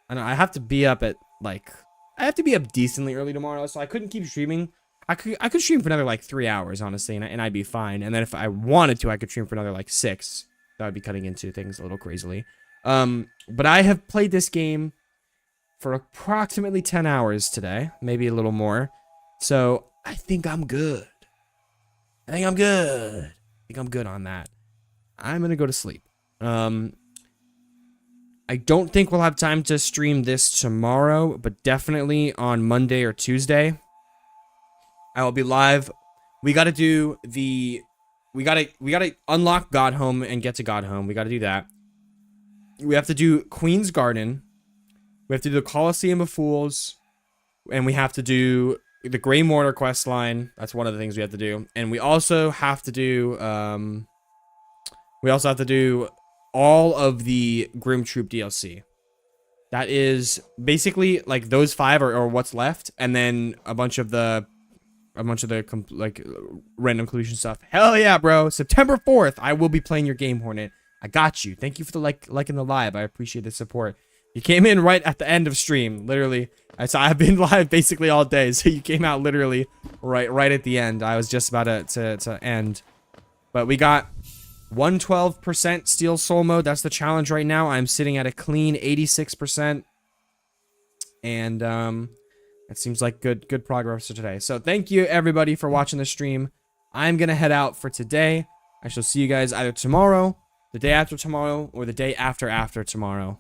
I know I have to be up at like, I have to be up decently early tomorrow, so I couldn't keep streaming. I could stream for another like 3 hours, honestly, and I'd be fine. And then if I wanted to, I could stream for another like 6. That would be cutting into things a little crazily. But I have played this game for approximately 10 hours today, maybe a little more. So I think I'm good. I think I'm good on that. I'm gonna go to sleep. I don't think we'll have time to stream this tomorrow, but definitely on Monday or Tuesday, I will be live. We gotta do the, we gotta unlock God Home and get to God Home. We gotta do that. We have to do Queen's Garden. We have to do the Coliseum of Fools, and we have to do the Grey Mortar quest line. That's one of the things we have to do, and we also have to do all of the Grim Troop DLC. That is basically like those 5 are what's left, and then a bunch of the like random conclusion stuff. Hell yeah, bro! September 4th, I will be playing your game, Hornet. I got you. Thank you for the liking the live. I appreciate the support. You came in right at the end of stream, literally. I've been live basically all day, so you came out literally right at the end. I was just about to end, but we got 112% Steel Soul mode. That's the challenge right now. I'm sitting at a clean 86%, and it seems like good progress for today. So thank you everybody for watching the stream. I'm gonna head out for today. I shall see you guys either tomorrow, the day after tomorrow, or the day after tomorrow.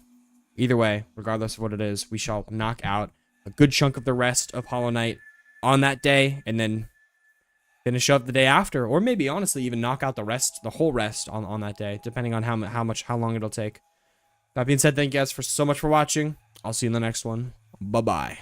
Either way, regardless of what it is, we shall knock out a good chunk of the rest of Hollow Knight on that day, and then finish up the day after, or maybe honestly even knock out the whole rest on that day, depending on how long it'll take. That being said, thank you guys so much for watching. I'll see you in the next one. Bye bye.